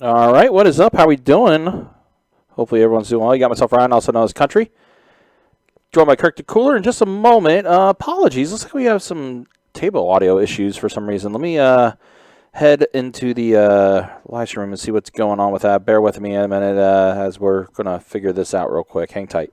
All right, what is up? How we doing? Hopefully everyone's doing well. You got myself Ryan, also known as Country. Joined by Kirk the Cooler in just a moment. Apologies. Looks like we have some table audio issues for some reason. Let me head into the live stream and see what's going on with that. Bear with me a minute as we're going to figure this out real quick. Hang tight.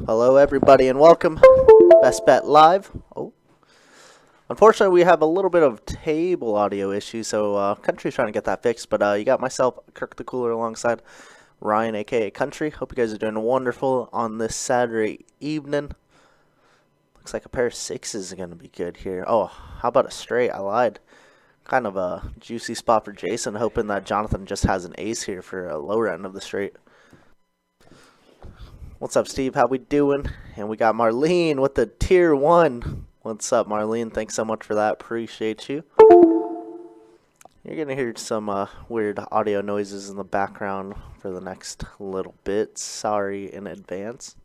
Hello, everybody, and welcome. Best Bet Live. Unfortunately, we have a little bit of table audio issue, so Country's trying to get that fixed. But you got myself, Kirk the Cooler, alongside Ryan, aka Country. Hope you guys are doing wonderful on this Saturday evening. Looks like a pair of sixes is going to be good here. Oh, how about a straight? I lied. Kind of a juicy spot for Jason, hoping that Jonathan just has an ace here for a lower end of the straight. What's up, Steve? How we doing? And we got Marlene with the tier 1. What's up, Marlene? Thanks so much for that. Appreciate you. You're going to hear some weird audio noises in the background for the next little bit. Sorry in advance.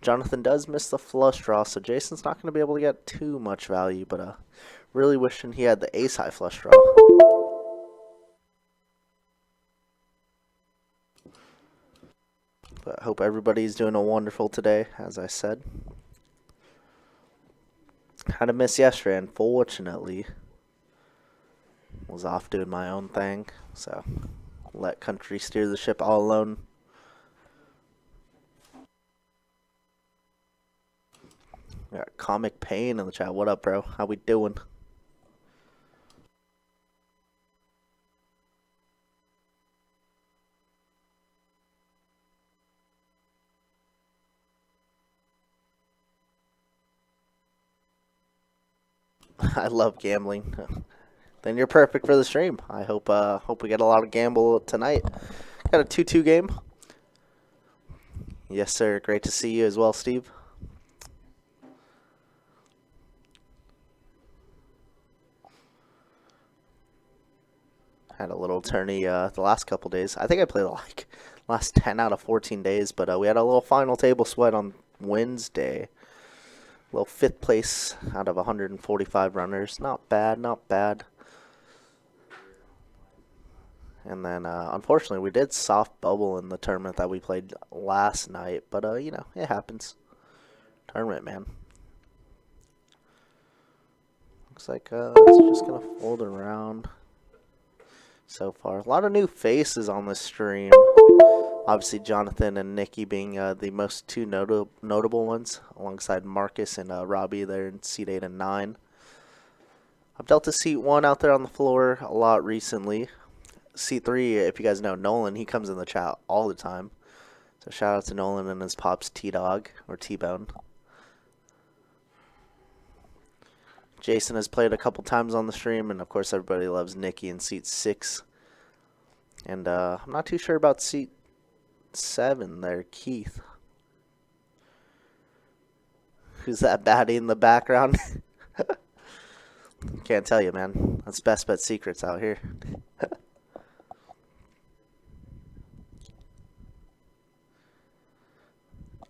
Jonathan does miss the flush draw, so Jason's not going to be able to get too much value, but really wishing he had the ace-high flush draw. But I hope everybody's doing a wonderful today, as I said. Had a miss yesterday, unfortunately. Was off doing my own thing, so let Country steer the ship all alone. Got Comic Pain in the chat. What up, bro? How we doing? I love gambling. Then you're perfect for the stream. I hope we get a lot of gamble tonight. Got a 2-2 game. Yes, sir. Great to see you as well, Steve. Had a little tourney the last couple days. I think I played like last 10 out of 14 days, but we had a little final table sweat on Wednesday. Little 5th place out of 145 runners. Not bad, not bad. And then, unfortunately, we did soft bubble in the tournament that we played last night. But, you know, it happens. Tournament, man. Looks like it's just going to fold around so far. A lot of new faces on this stream. Obviously, Jonathan and Nikki being the most two notable ones, alongside Marcus and Robbie there in seat 8 and 9. I've dealt to seat 1 out there on the floor a lot recently. Seat 3, if you guys know Nolan, he comes in the chat all the time. So shout out to Nolan and his pops T-Dog, or T-Bone. Jason has played a couple times on the stream, and of course everybody loves Nikki in seat 6. And I'm not too sure about seat 7 there, Keith. Who's that baddie in the background? Can't tell you, man. That's best bet secrets out here.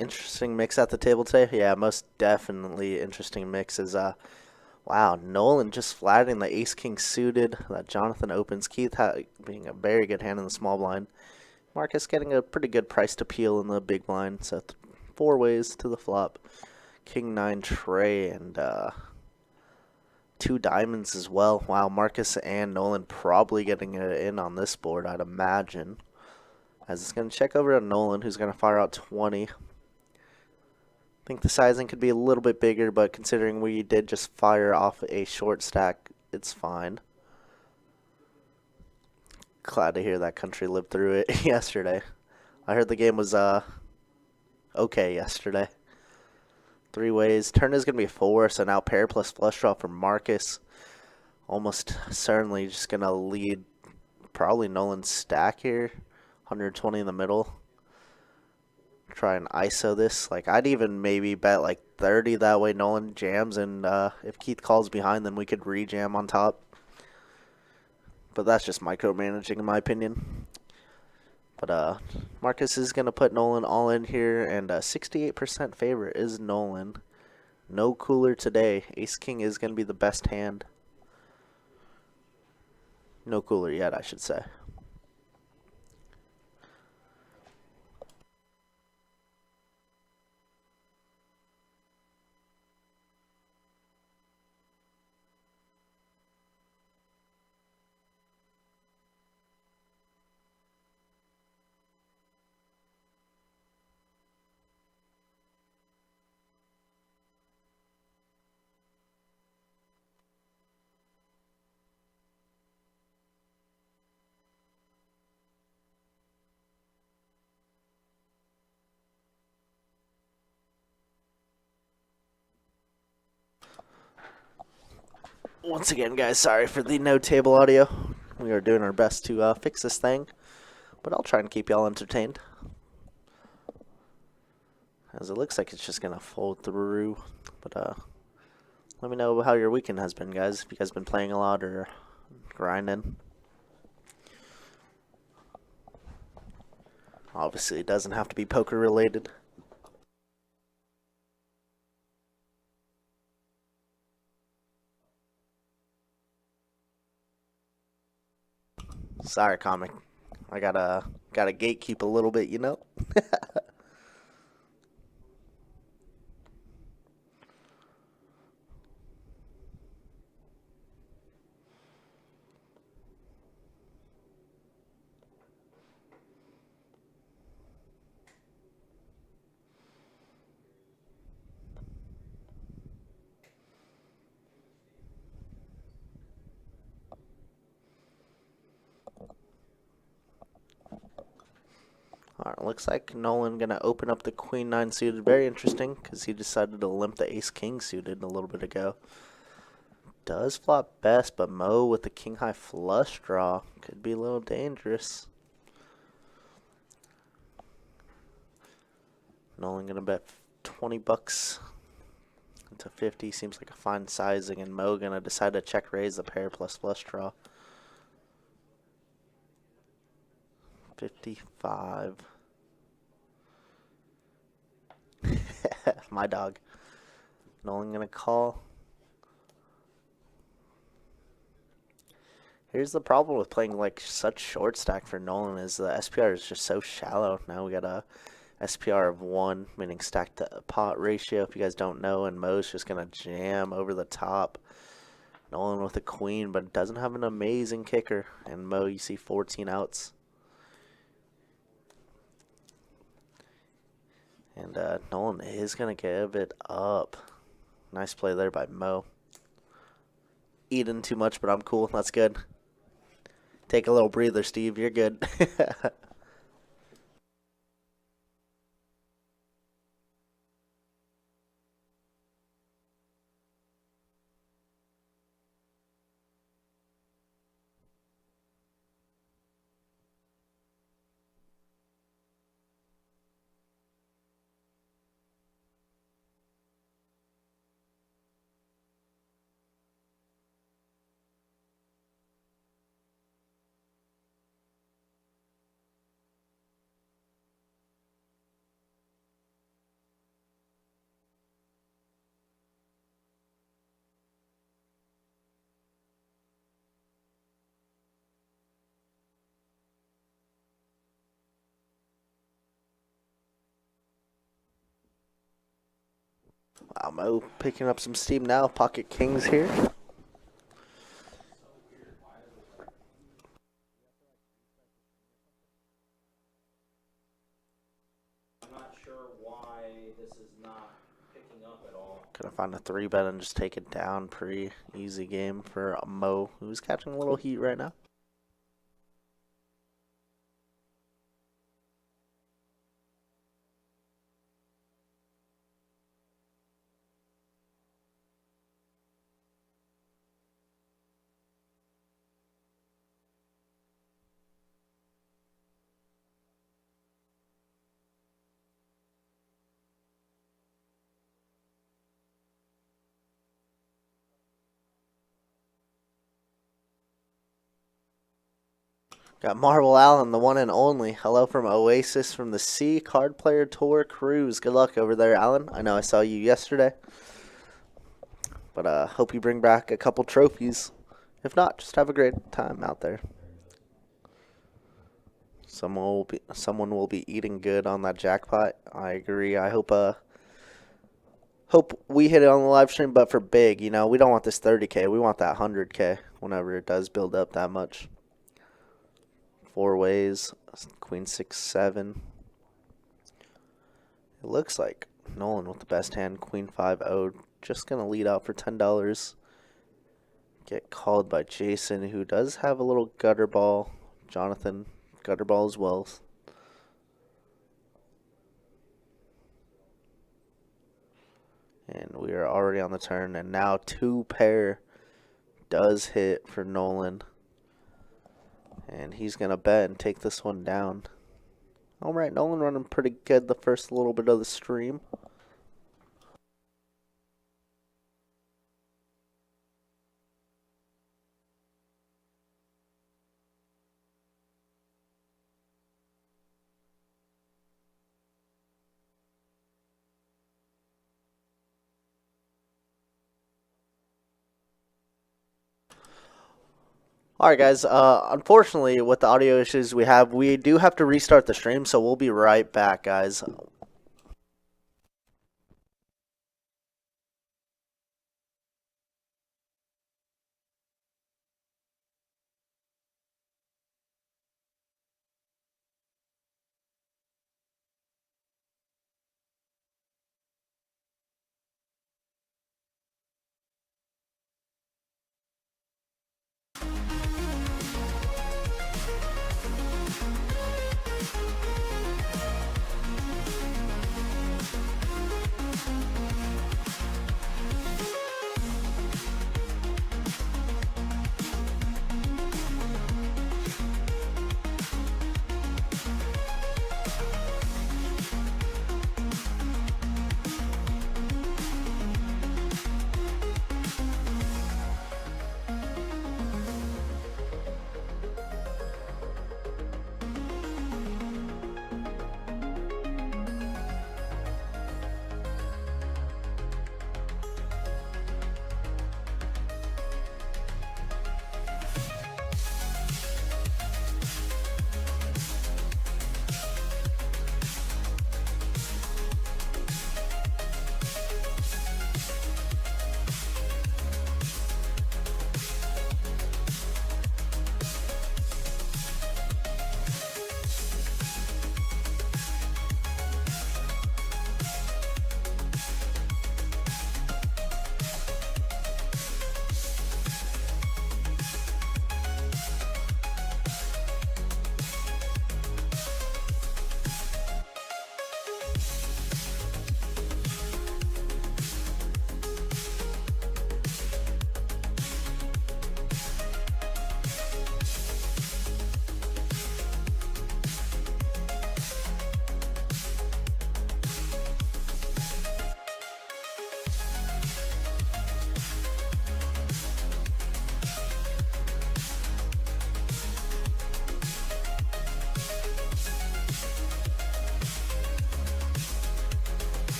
Interesting mix at the table today. Yeah, most definitely interesting mix is wow, Nolan just flattening the ace king suited. That Jonathan opens. Keith being a very good hand in the small blind. Marcus getting a pretty good price to peel in the big blind. So 4 ways to the flop. King 9 Trey and 2 diamonds as well. Wow, Marcus and Nolan probably getting it in on this board, I'd imagine. As it's going to check over to Nolan, who's going to fire out 20. I think the sizing could be a little bit bigger, but considering we did just fire off a short stack, it's fine. Glad to hear that country lived through it yesterday. I heard the game was okay yesterday. 3 ways. Turn is going to be 4, so now pair plus flush draw for Marcus. Almost certainly just going to lead probably Nolan's stack here. 120 in the middle. Try and ISO this. Like, I'd even maybe bet like 30. That way Nolan jams, and if Keith calls behind, then we could re-jam on top. But that's just micromanaging in my opinion. But Marcus is going to put Nolan all in here, and 68% favorite is Nolan. No cooler today. Ace-King is going to be the best hand. No cooler yet, I should say. Once again, guys, sorry for the no table audio. We are doing our best to fix this thing, but I'll try and keep y'all entertained. As it looks like it's just going to fold through. But let me know how your weekend has been, guys. If you guys been playing a lot or grinding. Obviously, it doesn't have to be poker related. Sorry, comic. I gotta gatekeep a little bit, you know. Alright, looks like Nolan gonna open up the Queen 9 suited. Very interesting, because he decided to limp the Ace King suited a little bit ago. Does flop best, but Mo with the King High flush draw could be a little dangerous. Nolan gonna bet 20 bucks into 50. Seems like a fine sizing, and Mo gonna decide to check raise the pair plus flush draw. 55. My dog. Nolan gonna call. Here's the problem with playing like such short stack for Nolan is the SPR is just so shallow. Now we got a SPR of 1, meaning stack to pot ratio, if you guys don't know, and Mo's just gonna jam over the top. Nolan with a queen, but doesn't have an amazing kicker. And Mo, you see 14 outs. And Nolan is going to give it up. Nice play there by Mo. Eating too much, but I'm cool. That's good. Take a little breather, Steve. You're good. Wow, Mo picking up some steam now. Pocket Kings here. I'm not sure why this is not picking up at all. Gonna find a 3-bet and just take it down. Pretty easy game for Mo, who's catching a little heat right now. Got Marvel Allen, the one and only. Hello from Oasis from the Sea Card Player Tour Cruise. Good luck over there, Alan. I know I saw you yesterday. But hope you bring back a couple trophies. If not, just have a great time out there. Someone will be eating good on that jackpot. I agree. I hope we hit it on the live stream, but for big, we don't want this 30K. We want that 100K whenever it does build up that much. 4 ways, Queen 6, 7. It looks like Nolan with the best hand, Queen 5, 0. Just gonna lead out for $10. Get called by Jason, who does have a little gutter ball. Jonathan, gutter ball as well. And we are already on the turn, and now 2 pair does hit for Nolan. And he's going to bet and take this one down. All right, Nolan running pretty good the first little bit of the stream. Alright guys, unfortunately with the audio issues we do have to restart the stream, so we'll be right back, guys.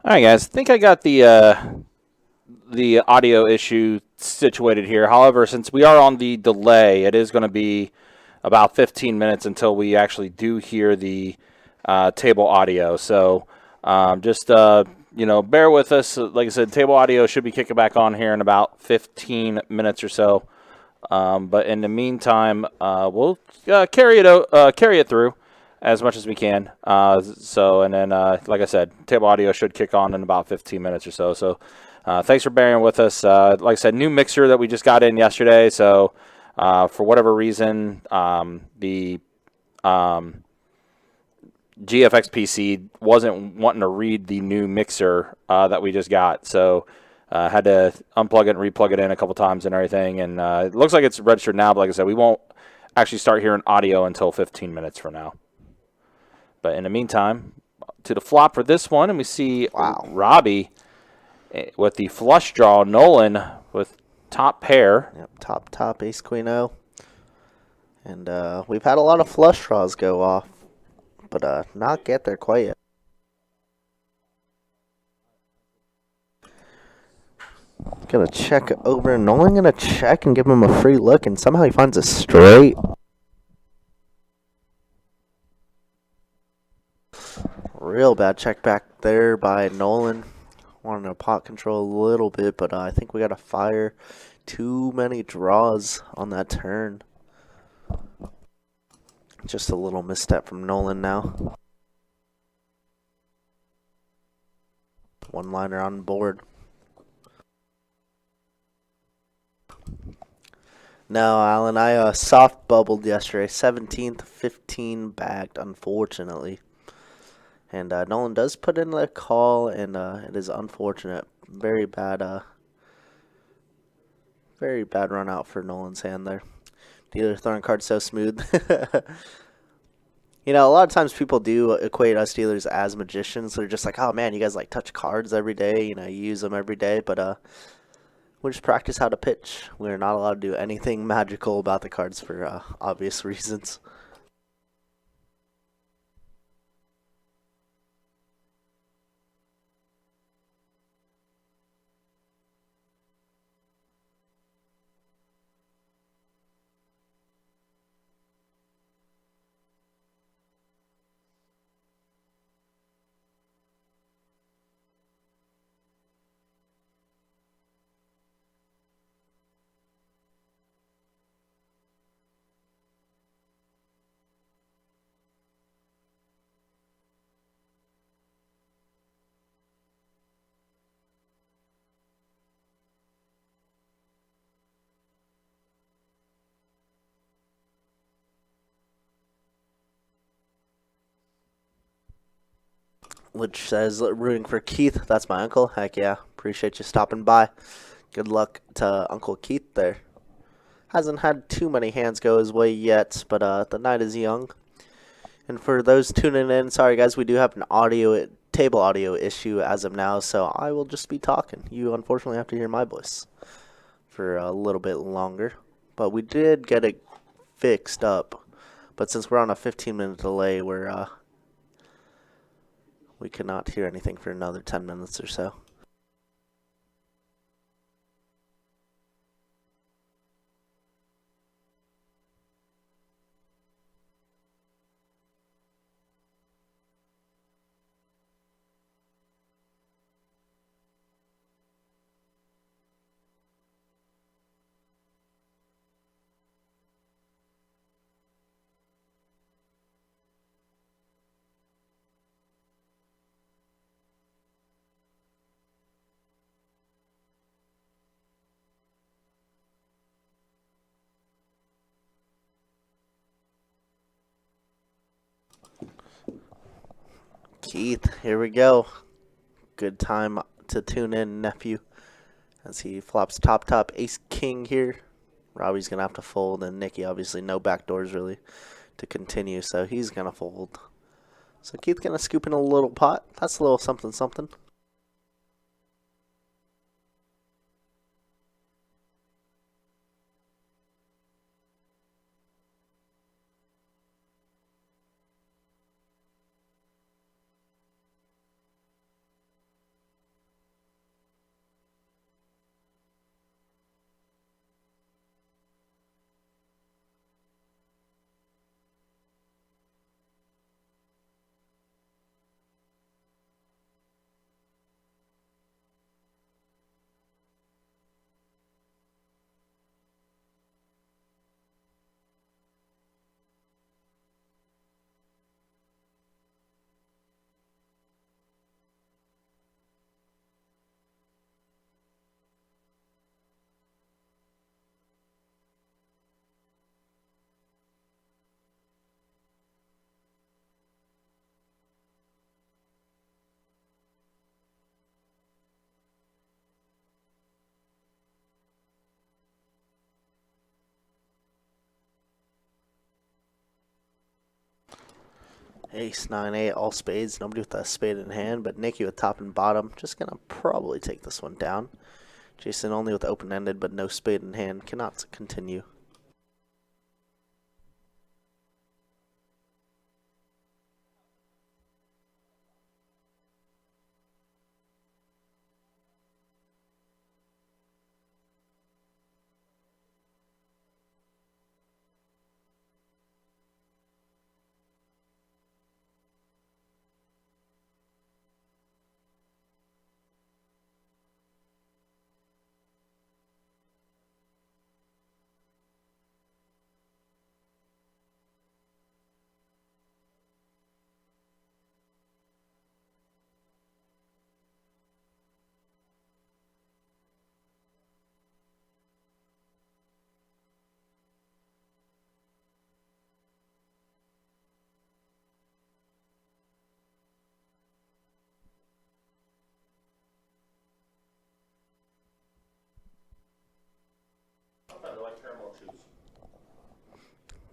All right, guys. I think I got the audio issue situated here. However, since we are on the delay, it is going to be about 15 minutes until we actually do hear the table audio. So just bear with us. Like I said, table audio should be kicking back on here in about 15 minutes or so. But in the meantime, we'll carry it through as much as we can. And then, like I said, table audio should kick on in about 15 minutes or so. So, thanks for bearing with us. Like I said, new mixer that we just got in yesterday. So, for whatever reason, the GFX PC wasn't wanting to read the new mixer that we just got. So, had to unplug it and replug it in a couple times and everything. And it looks like it's registered now. But like I said, we won't actually start hearing audio until 15 minutes from now. But in the meantime, to the flop for this one, and we see Robbie with the flush draw, Nolan with top pair. Yep, top, ace, queen, O. And we've had a lot of flush draws go off, but not get there quite yet. Gonna check over. Nolan gonna check and give him a free look, and somehow he finds a straight. Real bad check back there by Nolan. Wanted to pot control a little bit, but I think we got to fire too many draws on that turn. Just a little misstep from Nolan now. One liner on board. No, Alan, I soft bubbled yesterday. 17th, 15 bagged, unfortunately. And Nolan does put in a call, and it is unfortunate. Very bad run out for Nolan's hand there. Dealer throwing cards so smooth. A lot of times people do equate us dealers as magicians. They're just like, oh man, you guys like touch cards every day. You use them every day. But we just practice how to pitch. We're not allowed to do anything magical about the cards for obvious reasons. Which says rooting for Keith. That's my uncle. Heck yeah. Appreciate you stopping by. Good luck to Uncle Keith there. Hasn't had too many hands go his way yet, but the night is young. And for those tuning in, sorry guys, we do have an table audio issue as of now, so I will just be talking. You unfortunately have to hear my voice for a little bit longer. But we did get it fixed up. But since we're on a 15-minute delay, we cannot hear anything for another 10 minutes or so. Keith, here we go. Good time to tune in, nephew. As he flops top, ace, king here. Robbie's going to have to fold, and Nicky, obviously, no backdoors really to continue, so he's going to fold. So Keith's going to scoop in a little pot. That's a little something, something. Ace, 9, 8, all spades. Nobody with a spade in hand, but Nicky with top and bottom. Just going to probably take this one down. Jason only with open-ended, but no spade in hand. Cannot continue.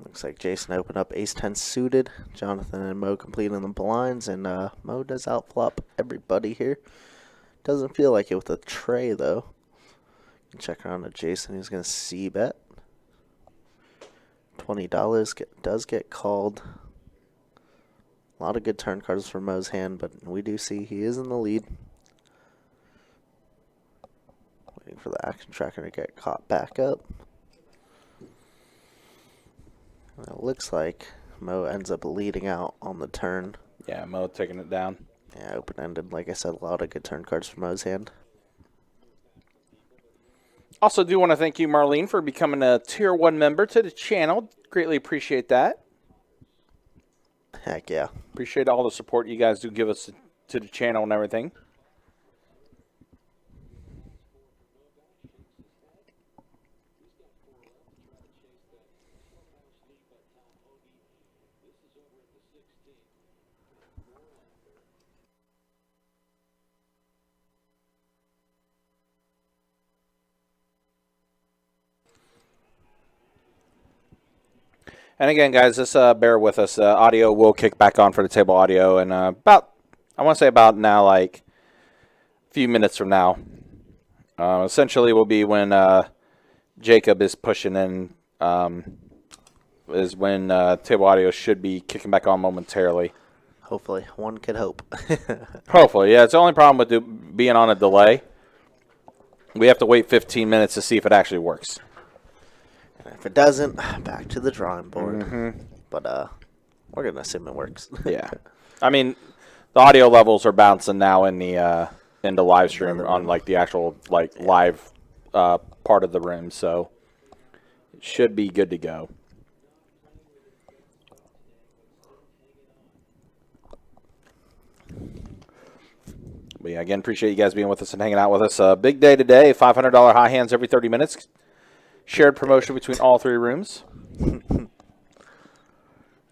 Looks like Jason opened up ace-10 suited. Jonathan and Mo completing the blinds, and Mo does outflop everybody here. Doesn't feel like it with a tray, though. Check around to Jason, who's going to c-bet. $20 does get called. A lot of good turn cards for Mo's hand, but we do see he is in the lead. Waiting for the action tracker to get caught back up. And it looks like Mo ends up leading out on the turn. Yeah, Mo taking it down. Yeah, open-ended. Like I said, a lot of good turn cards for Mo's hand. Also, do want to thank you, Marlene, for becoming a Tier 1 member to the channel. Greatly appreciate that. Heck yeah. Appreciate all the support you guys do give us to the channel and everything. And again, guys, just bear with us. Audio will kick back on for the table audio in I want to say about now, like a few minutes from now. Essentially will be when Jacob is pushing in, is when table audio should be kicking back on momentarily. Hopefully. One could hope. Hopefully, yeah. It's the only problem with being on a delay. We have to wait 15 minutes to see if it actually works. If it doesn't, back to the drawing board. Mm-hmm. But we're going to assume it works. Yeah. I mean, the audio levels are bouncing now in the live stream on like the actual live part of the room, so it should be good to go. But yeah, again, appreciate you guys being with us and hanging out with us. Big day today, $500 high hands every 30 minutes. Shared promotion between all three rooms.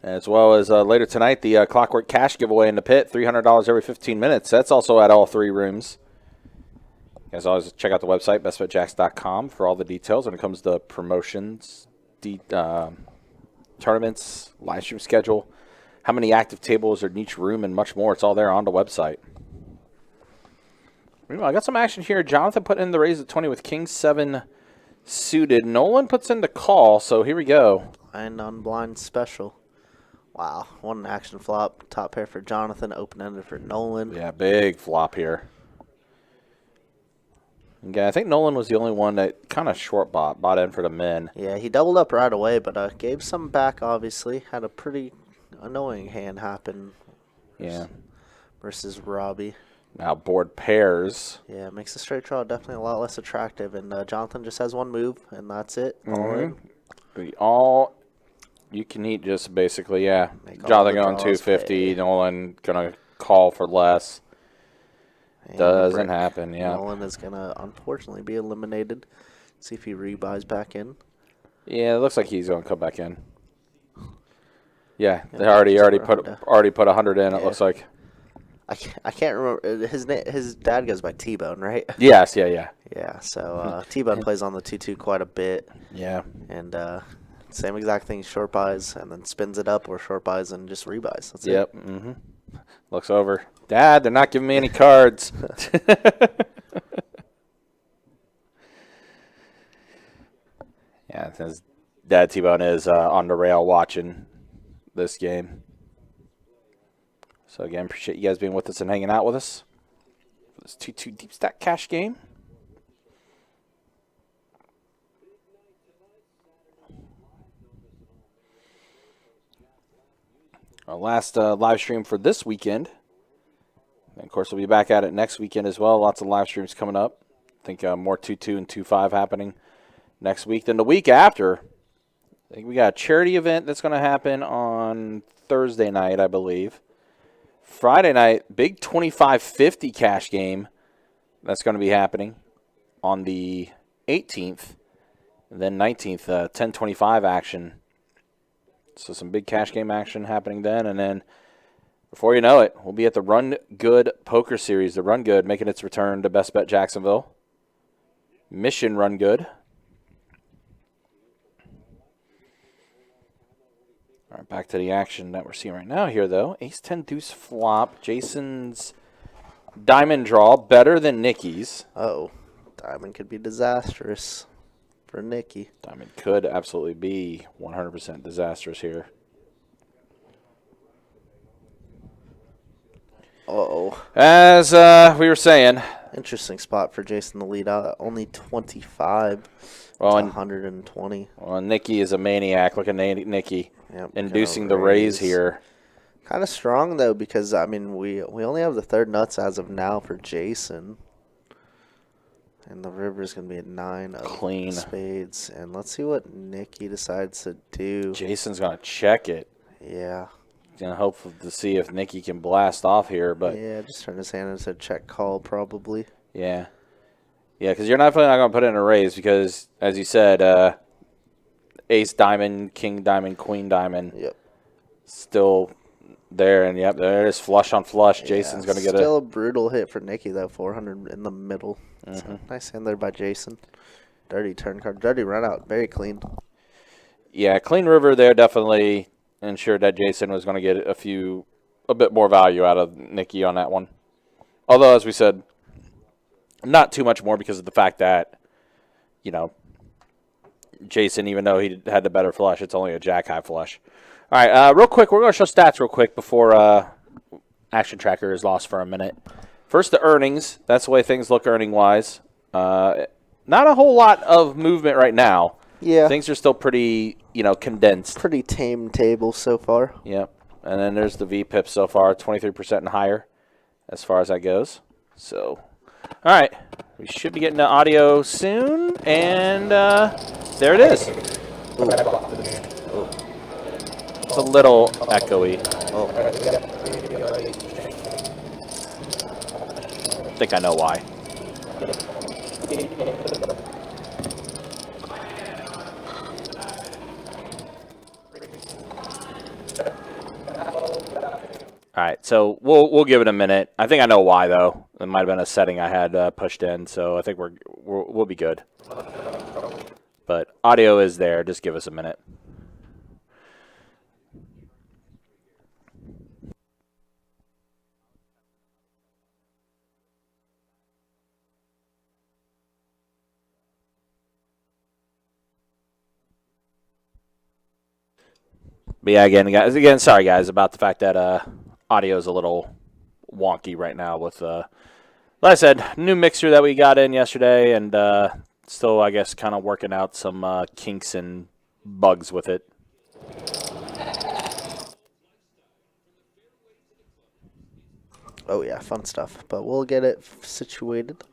As well as later tonight, the Clockwork Cash giveaway in the pit, $300 every 15 minutes. That's also at all three rooms. As always, check out the website, bestbetjacks.com, for all the details when it comes to promotions, tournaments, live stream schedule, how many active tables are in each room, and much more. It's all there on the website. Meanwhile, I got some action here. Jonathan put in the raise at 20 with King 7 suited. Nolan puts in the call, so here we go. And on blind special. Wow, one action flop. Top pair for Jonathan, open-ended for Nolan. Yeah, big flop here. Okay, I think Nolan was the only one that kind of short bought in for the men. Yeah, he doubled up right away, but gave some back, obviously. Had a pretty annoying hand happen. Yeah. Versus Robbie. Now board pairs. Yeah, it makes the straight draw definitely a lot less attractive. And Jonathan just has one move, and that's it. All you can eat just basically, yeah. Make Jonathan going 250, Nolan going to call for less. And doesn't happen, yeah. Nolan is going to unfortunately be eliminated. See if he rebuys back in. Yeah, it looks like he's going to come back in. Yeah, they already put 100 in, it looks like. I can't remember his dad goes by T-Bone, right? Yes, yeah. Yeah, so T-Bone plays on the 2-2 quite a bit. Yeah. And Same exact thing, short buys, and then spins it up, or short buys and just rebuys. That's Yep. it. Mm-hmm. Looks over. Dad, they're not giving me any cards. Yeah, his dad T-Bone is on the rail watching this game. So again, appreciate you guys being with us and hanging out with us for this 2-2 deep stack cash game. Our last live stream for this weekend. And of course, we'll be back at it next weekend as well. Lots of live streams coming up. I think more 2-2 and 2-5 happening next week. Then the week after, I think we got a charity event that's going to happen on Thursday night, I believe. Friday night, big 25-50 cash game that's going to be happening on the 18th. And then 19th, 10-25 action. So some big cash game action happening then. And then before you know it, we'll be at the Run Good Poker Series. The Run Good making its return to Best Bet Jacksonville. Mission Run Good. All right, back to the action that we're seeing right now here, though. Ace-10 deuce flop. Jason's diamond draw better than Nicky's. Oh, diamond could be disastrous for Nicky. Diamond could absolutely be 100% disastrous here. Uh-oh. As we were saying. Interesting spot for Jason to lead out. Only 25 Well, to and 120. Well, Nicky is a maniac. Look at Nicky Yep, inducing the raise here. Kind of strong, though, because, I mean, we only have the third nuts as of now for Jason. And the river's going to be a 9 of Clean. spades. And let's see what Nicky decides to do. Jason's going to check it. Yeah. And hope to see if Nicky can blast off here. But yeah, just turn his hand into a check call, probably. Yeah. Yeah, because you're definitely not going to put in a raise because, as you said, ace diamond, king diamond, queen diamond. Yep. Still there, and yep, there it is, flush on flush. Jason's going to get still a brutal hit for Nicky, though, 400 in the middle. Mm-hmm. So, nice hand there by Jason. Dirty turn card, dirty run out, very clean. Yeah, clean river there definitely ensured that Jason was going to get a bit more value out of Nicky on that one. Although, as we said, not too much more because of the fact that, Jason, even though he had the better flush, it's only a jack-high flush. All right, real quick, we're going to show stats real quick before Action Tracker is lost for a minute. First, the earnings. That's the way things look earning-wise. Not a whole lot of movement right now. Yeah. Things are still pretty, condensed. Pretty tame table so far. Yep. And then there's the VPIP so far, 23% and higher as far as that goes. So, all right. We should be getting to audio soon. And there it is. Ooh. It's a little echoey. Oh. I think I know why. All right, so we'll give it a minute. I think I know why though. It might have been a setting I had pushed in, so I think we'll be good. But audio is there. Just give us a minute. But yeah, again, sorry guys about the fact that audio is a little wonky right now with, like I said, new mixer that we got in yesterday, and still, I guess, kind of working out some kinks and bugs with it. Oh, yeah, fun stuff. But we'll get it situated.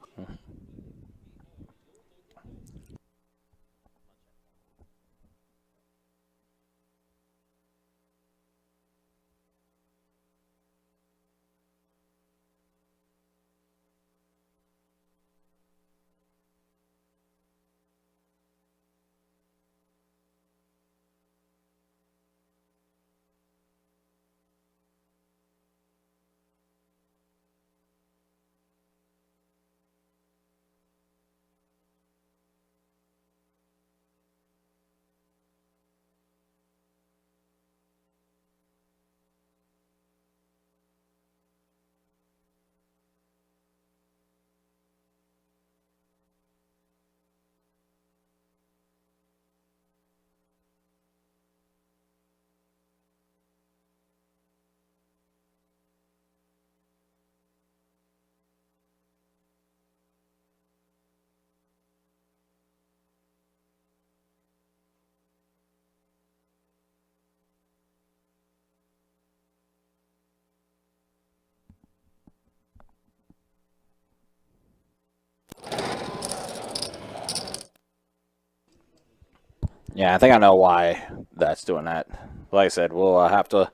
Yeah, I think I know why that's doing that. Like I said, we'll have to,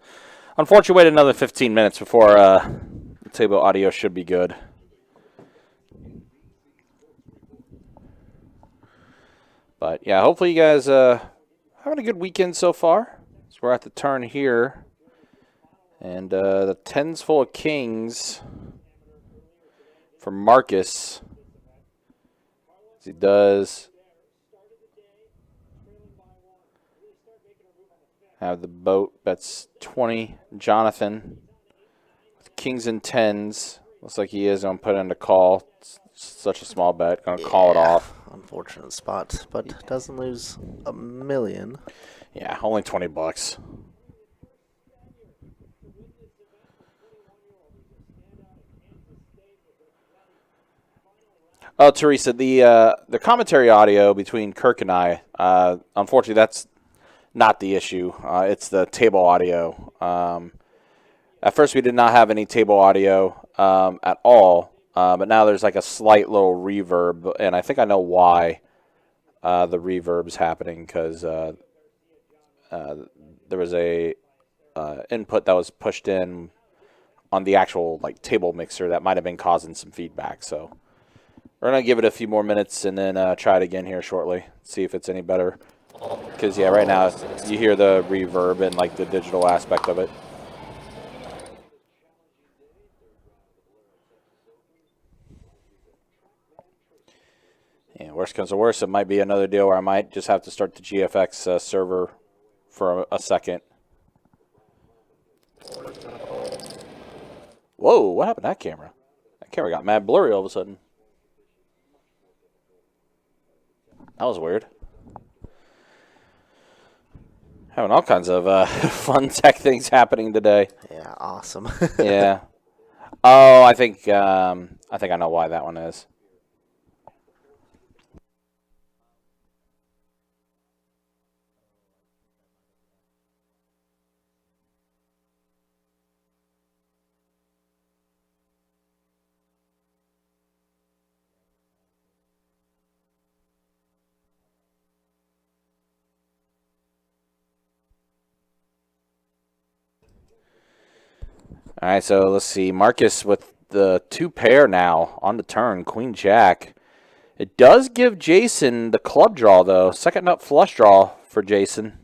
unfortunately, wait another 15 minutes before the table audio should be good. But yeah, hopefully you guys having a good weekend so far. So we're at the turn here, and the 10's full of kings for Marcus. As he does have the boat. Bets 20. Jonathan with kings and 10s. Looks like he is going to put in a call. It's such a small bet. Going to call it off. Unfortunate spot, but doesn't lose $1 million. Yeah, only $20. Oh, Teresa, the commentary audio between Kirk and I, unfortunately, that's not the issue. It's the table audio. At first, we did not have any table audio at all, but now there's like a slight little reverb, and I think I know why the reverb's happening, because there was a input that was pushed in on the actual like table mixer that might have been causing some feedback. So we're gonna give it a few more minutes and then try it again here shortly, see if it's any better. Because yeah, right now you hear the reverb and like the digital aspect of it. Yeah, worst comes to worst, it might be another deal where I might just have to start the GFX server for a second. Whoa, what happened to that camera? That camera got mad blurry all of a sudden. That was weird. Having all kinds of fun tech things happening today. Yeah, awesome. Yeah. Oh, I think I know why that one is. All right, so let's see. Marcus with the 2 pair now on the turn, Queen Jack. It does give Jason the club draw, though. Second nut flush draw for Jason.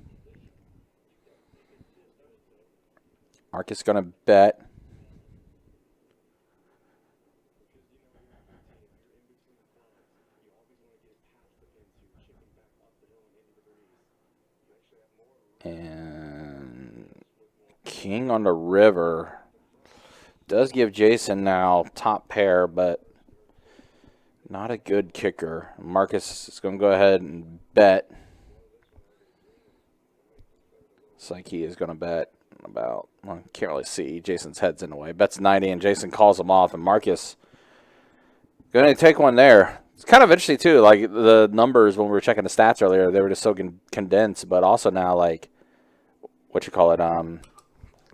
Marcus going to bet. And king on the river. Does give Jason now top pair, but not a good kicker. Marcus is going to go ahead and bet. Looks like he is going to bet about, well, can't really see. Jason's head's in the way. Bets 90, and Jason calls him off, and Marcus going to take one there. It's kind of interesting, too. Like, the numbers, when we were checking the stats earlier, they were just so condensed, but also now, like,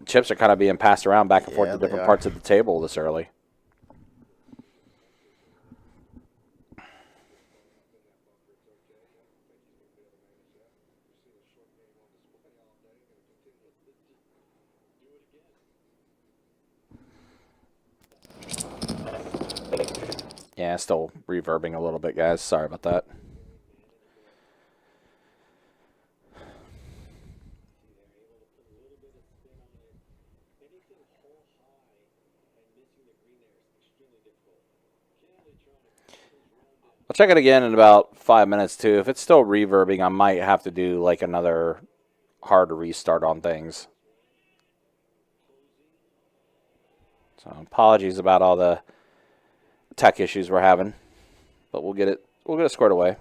chips are kind of being passed around back and forth to different parts of the table this early. Yeah, still reverbing a little bit, guys. Sorry about that. I'll check it again in about 5 minutes, too. If it's still reverbing, I might have to do, like, another hard restart on things. So apologies about all the tech issues we're having, but we'll get it squared away.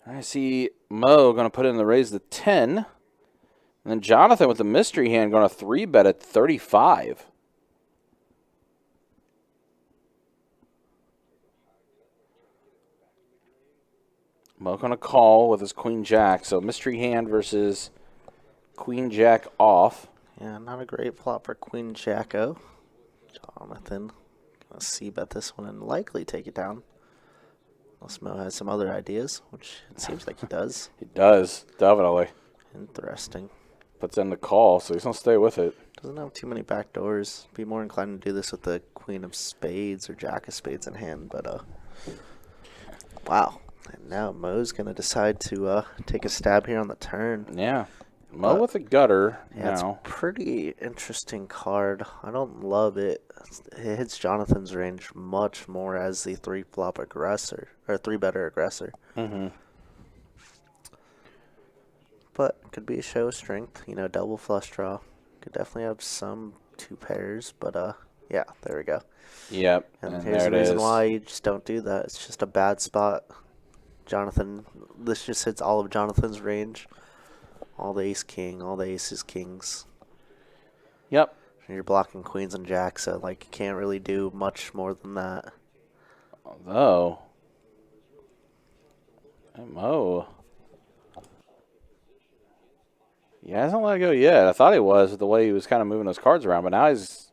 I see Mo going to put in the raise to 10. And then Jonathan with the mystery hand going to 3-bet at 35. Mo going to call with his Queen Jack. So mystery hand versus Queen Jack off. Yeah, not a great flop for Queen Jacko. Jonathan gonna c-bet this one and likely take it down. Unless Mo has some other ideas, which it seems like he does. He does, definitely. Interesting. Puts in the call, so he's going to stay with it. Doesn't have too many back doors. Be more inclined to do this with the Queen of Spades or Jack of Spades in hand, but wow. And now Mo's gonna decide to take a stab here on the turn. Yeah. Mo with a gutter Yeah, it's now. a pretty interesting card. I don't love it. It hits Jonathan's range much more as the 3-flop aggressor, or 3-better aggressor. Mm-hmm. But could be a show of strength. You know, double flush draw. Could definitely have some 2 pairs, but yeah, there we go. Yep. And here's the reason why you just don't do that. It's just a bad spot. Jonathan, this just hits all of Jonathan's range. All the ace-king, all the aces-kings. Yep. And you're blocking queens and jacks, so like you can't really do much more than that. Although, Mo, he hasn't let it go yet. I thought he was with the way he was kind of moving those cards around, but now he's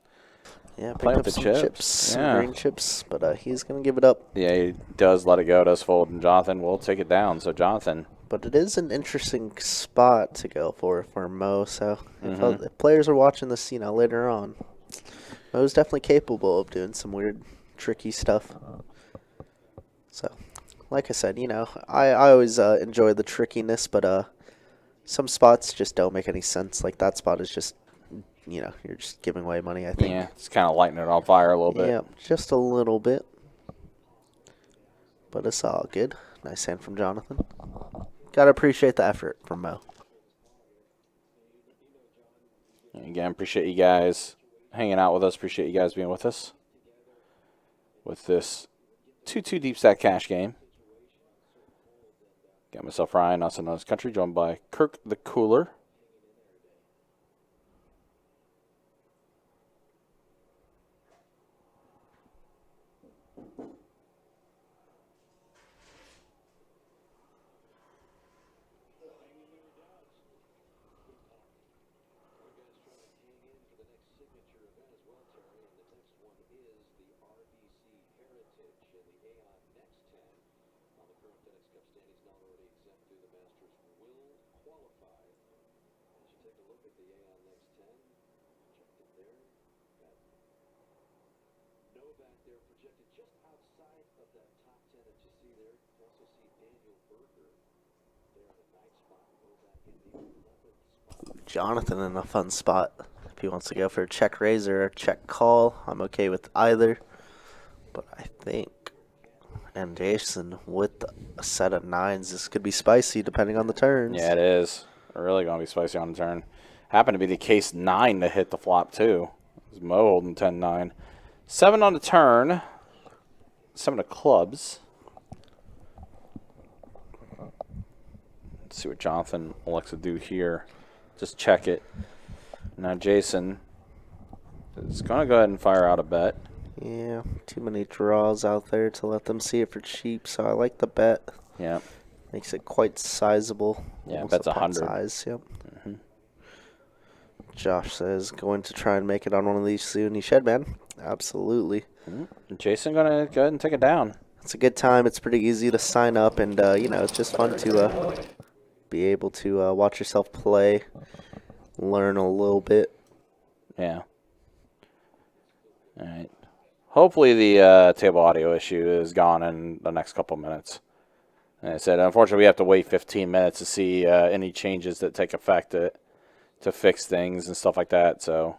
picked playing up with the some chips. some green chips, but he's gonna give it up. Yeah, he does let it go, does fold, and Jonathan will take it down. So Jonathan. But it is an interesting spot to go for Mo. So if players are watching this, later on, Mo's definitely capable of doing some weird, tricky stuff. So, like I said, I always enjoy the trickiness, but some spots just don't make any sense. Like that spot is just, you're just giving away money. I think. Yeah, it's kind of lighting it on fire a little bit. Yeah, just a little bit. But it's all good. Nice hand from Jonathan. Gotta appreciate the effort from Mo. Again, appreciate you guys hanging out with us. Appreciate you guys being with us with this 2-2 deep stack cash game. Got myself Ryan, also known as Country, joined by Kirk the Cooler. Jonathan in a fun spot. If he wants to go for a check raise or a check call, I'm okay with either. But I think, and Jason with a set of 9s, this could be spicy depending on the turns. Yeah, it is. Really going to be spicy on the turn. Happened to be the case 9 to hit the flop, too. It was Mo holding 10-9. 7 on the turn. 7 of clubs. Let's see what Jonathan elects to do here. Just check it. Now Jason is going to go ahead and fire out a bet. Yeah, too many draws out there to let them see it for cheap, so I like the bet. Yeah. Makes it quite sizable. Yeah, bet's 100. Size, yep. Josh says, going to try and make it on one of these soon. He should, man. Absolutely. Jason going to go ahead and take it down. It's a good time. It's pretty easy to sign up, and, it's just fun to be able to watch yourself play, learn a little bit. Yeah. All right. Hopefully the table audio issue is gone in the next couple minutes. And I said, unfortunately, we have to wait 15 minutes to see any changes that take effect to fix things and stuff like that. So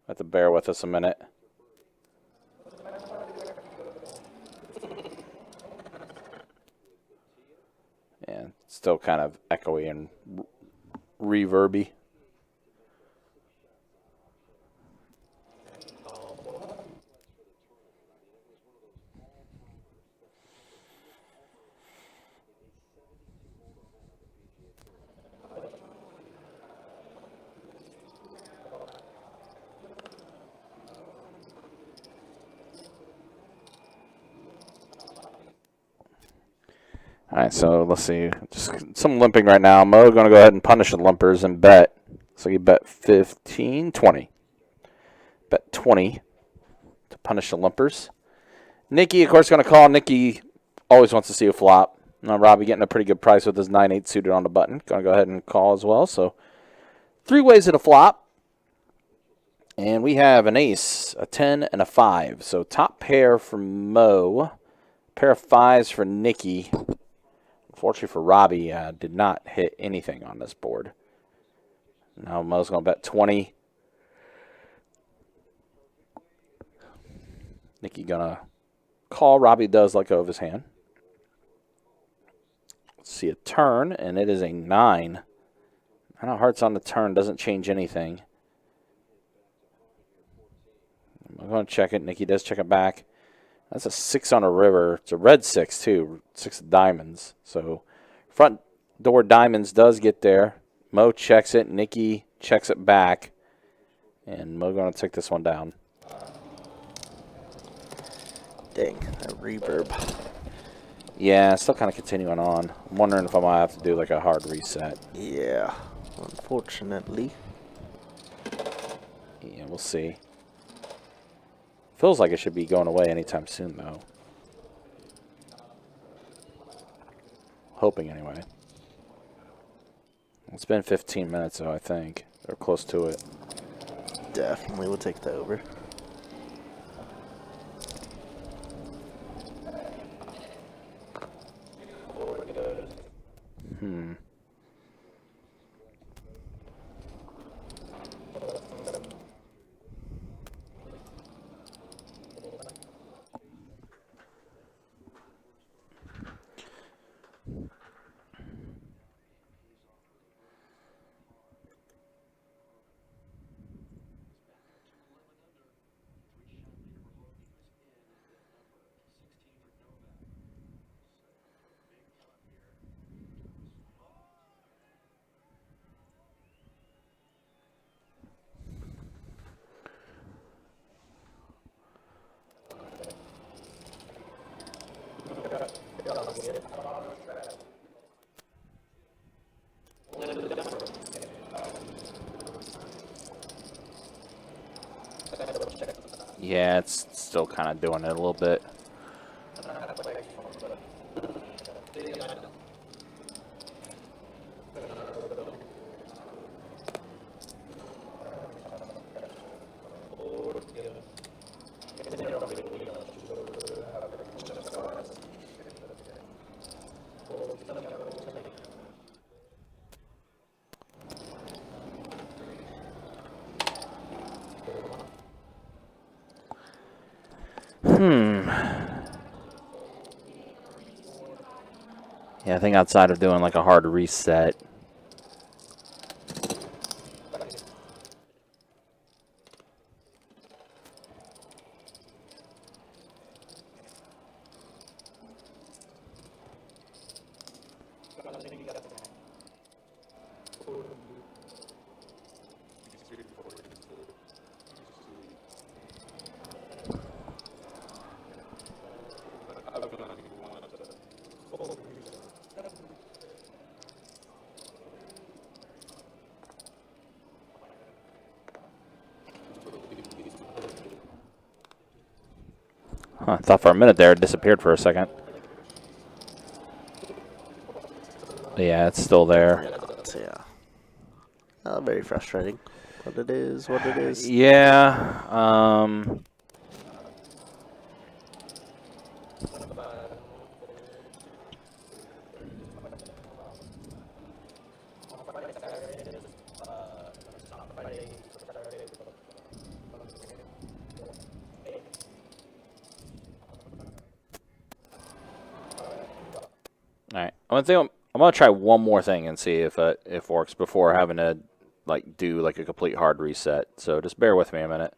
have to bear with us a minute. Yeah, it's still kind of echoey and reverby. All right, so let's see. Just some limping right now. Mo going to go ahead and punish the limpers and bet. So you bet 15, 20. Bet 20 to punish the limpers. Nikki, of course, going to call. Nikki always wants to see a flop. Now, Robbie getting a pretty good price with his 9-8 suited on the button. Going to go ahead and call as well. So 3 ways at a flop. And we have an ace, a 10, and a 5. So top pair for Mo. Pair of 5s for Nikki. Unfortunately for Robbie, did not hit anything on this board. Now Mo's going to bet 20. Nikki going to call. Robbie does let go of his hand. Let's see a turn, and it is a 9. I know hearts on the turn doesn't change anything. I'm going to check it. Nikki does check it back. That's a 6 on a river. It's a red 6, too. 6 of diamonds. So front door diamonds does get there. Mo checks it. Nikki checks it back. And Mo going to take this one down. Dang, that reverb. Yeah, still kind of continuing on. I'm wondering if I might have to do like a hard reset. Yeah, unfortunately. Yeah, we'll see. Feels like it should be going away anytime soon, though. Hoping, anyway. It's been 15 minutes, though, I think. Or close to it. Definitely will take the over. Yeah, it's still kind of doing it a little bit. Yeah, I think outside of doing like a hard reset. Huh, I thought for a minute there it disappeared for a second. But yeah, it's still there. Yeah. Very frustrating. But it is what it is. Yeah. All right, I'm gonna try one more thing and see if it works before having to like do like a complete hard reset. So just bear with me a minute.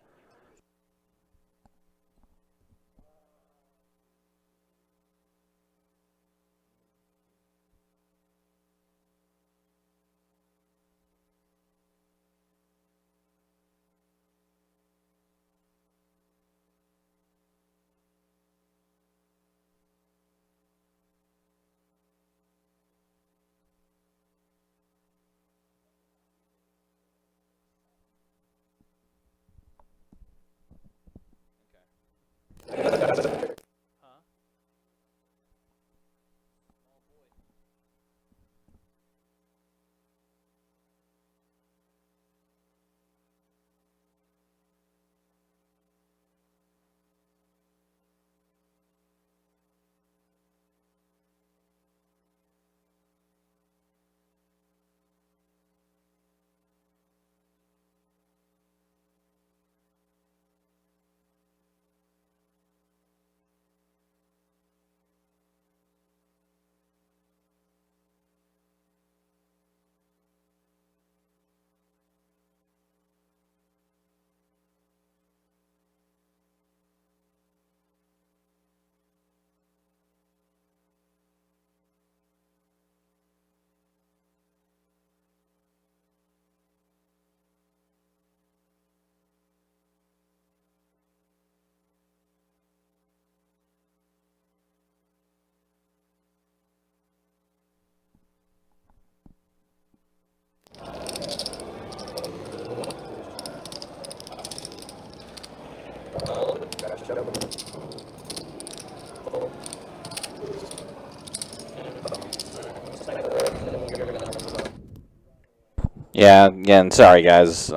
Yeah, again, sorry guys.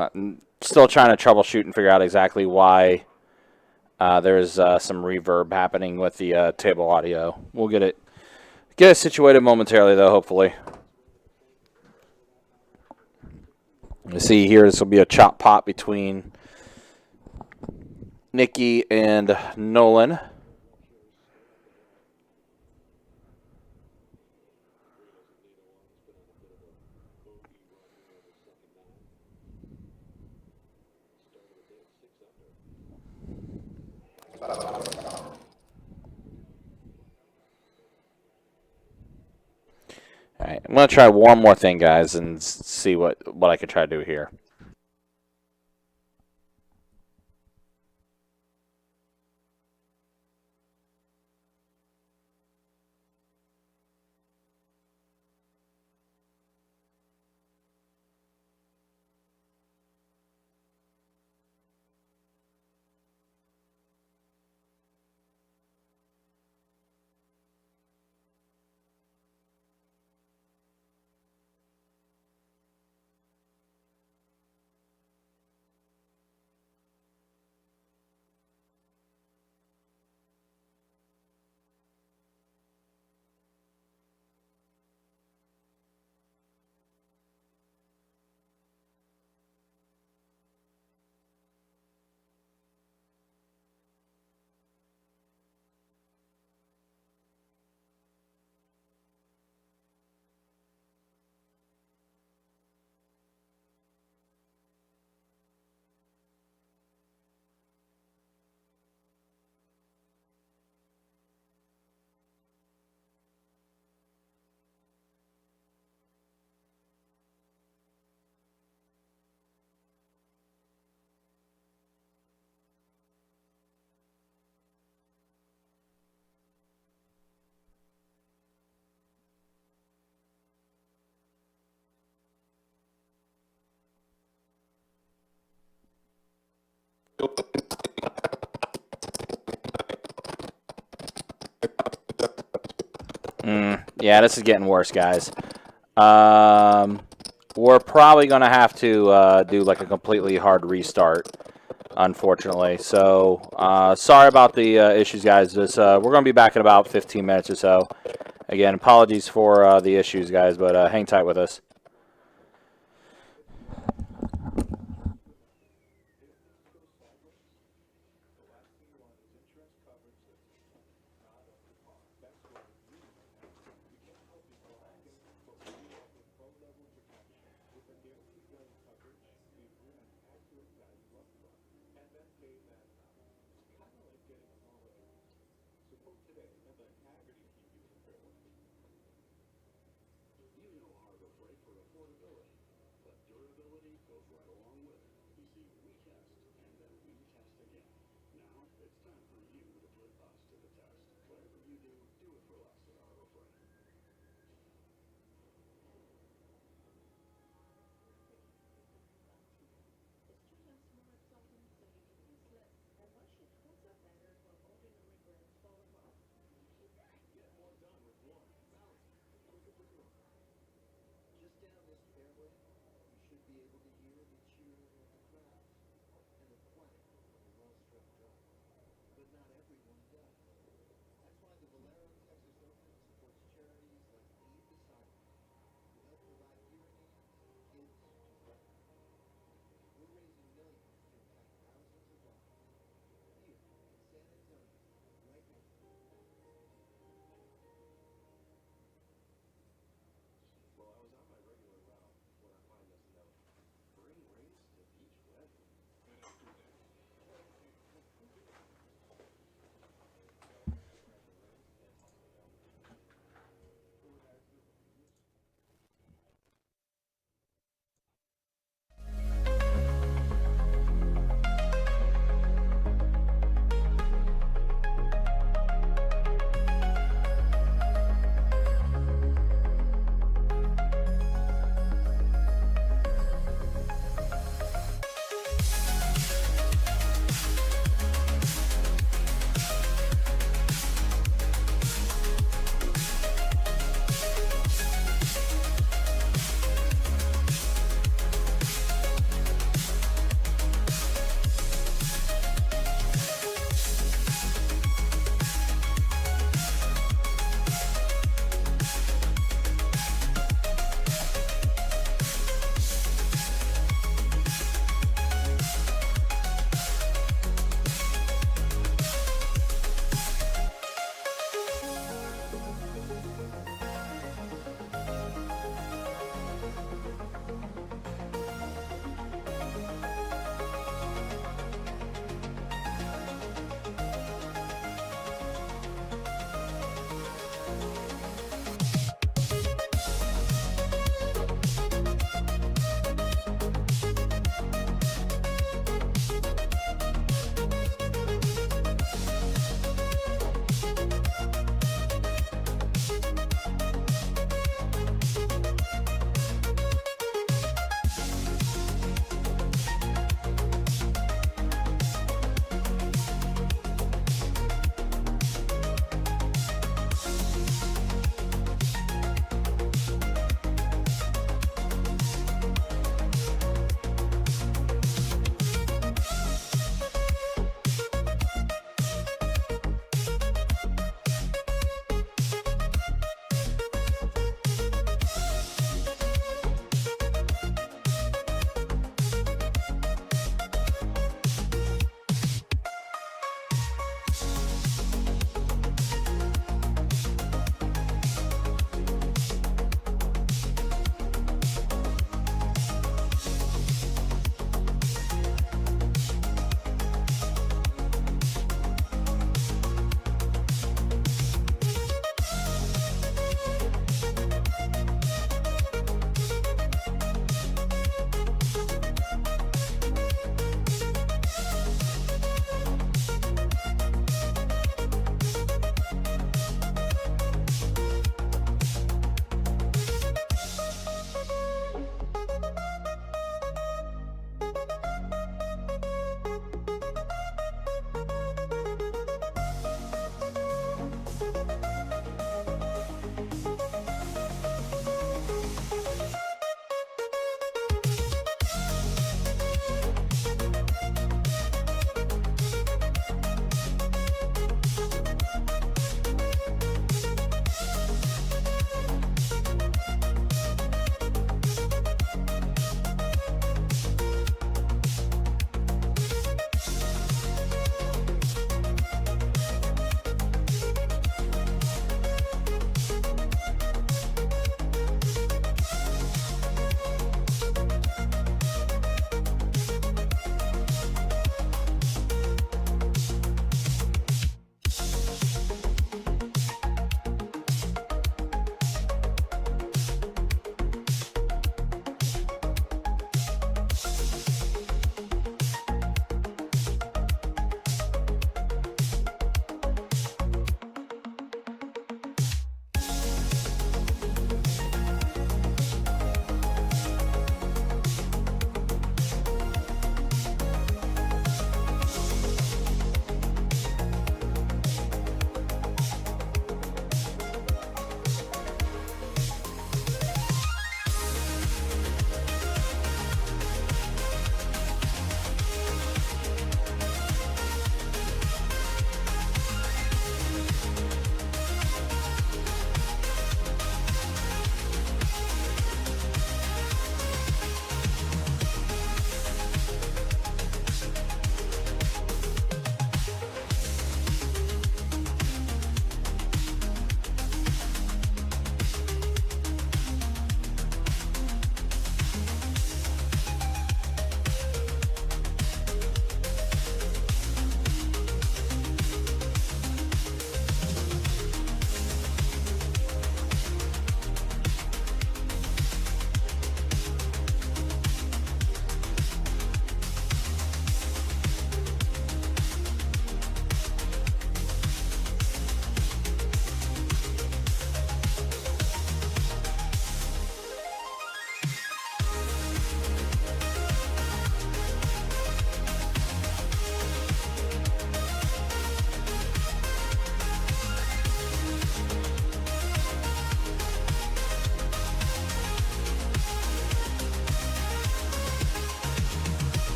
Still trying to troubleshoot and figure out exactly why there's some reverb happening with the table audio. We'll get it situated momentarily though, hopefully. You see here, this will be a chop pot between Nikki and Nolan. All right, I'm going to try one more thing, guys, and see what I could try to do here. Yeah, this is getting worse, guys. We're probably going to have to do like a completely hard restart, unfortunately. So sorry about the issues, guys. We're going to be back in about 15 minutes or so. Again, apologies for the issues, guys, but hang tight with us.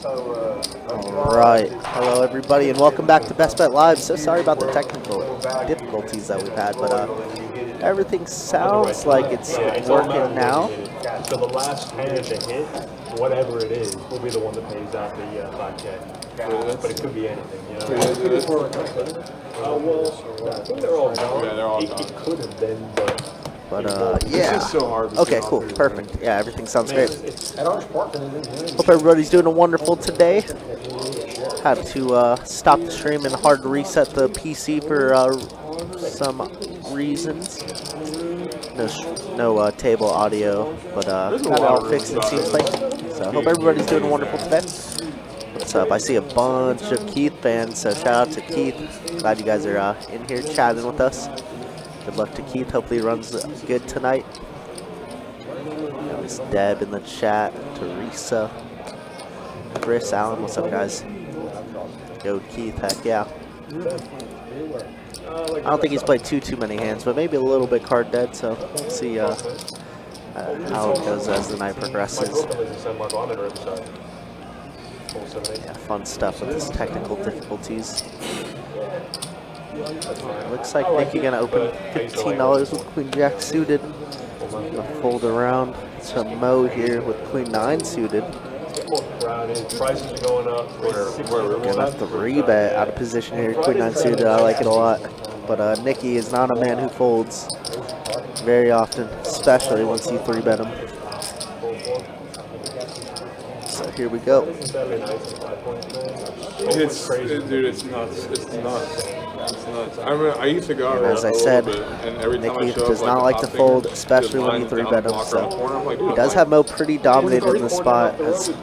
Alright, hello everybody and welcome back to Best Bet Live. So sorry about the technical difficulties that we've had, but everything sounds like it's working now. So the last hand to hit, whatever it is, will be the one that pays out the 5K. But it could be anything, you know? Well, I think they're all gone. Yeah, they're all It gone. could have been, but Yeah. It's so hard to Okay, see cool, all three. perfect. Yeah, everything sounds great. at Orange Park, Hope everybody's doing a wonderful today. Had to stop the stream and hard reset the PC for some reasons. No table audio, but got it all fixed it seems like. So hope everybody's doing wonderful today. What's up? I see a bunch of Keith fans, so shout out to Keith. Glad you guys are in here chatting with us. Good luck to Keith. Hopefully he runs good tonight. There's Deb in the chat. Teresa. Chris Allen. What's up, guys? Go Keith. Heck yeah. I don't think he's played too many hands, but maybe a little bit card dead. So we'll see how it goes as the night progresses. Yeah, fun stuff with his technical difficulties. Looks like Nicky gonna open $15 with Queen Jack suited. Gonna fold around to Mo here with Queen 9 suited. Prices are going up. Gonna have to rebet out of position here. Queen 9 suited, I like it a lot. But Nicky is not a man who folds very often, especially once you 3-bet him. So here we go. Dude, it's nuts. It's nuts. It's nuts. I remember I used to go out As I a said, little bit, and every time Nicky I show does up, not like to top fold, finger, especially the when you line's 3-bet down, him. block So around the corner. I'm like, dude, he does have Mo pretty dominated in the spot.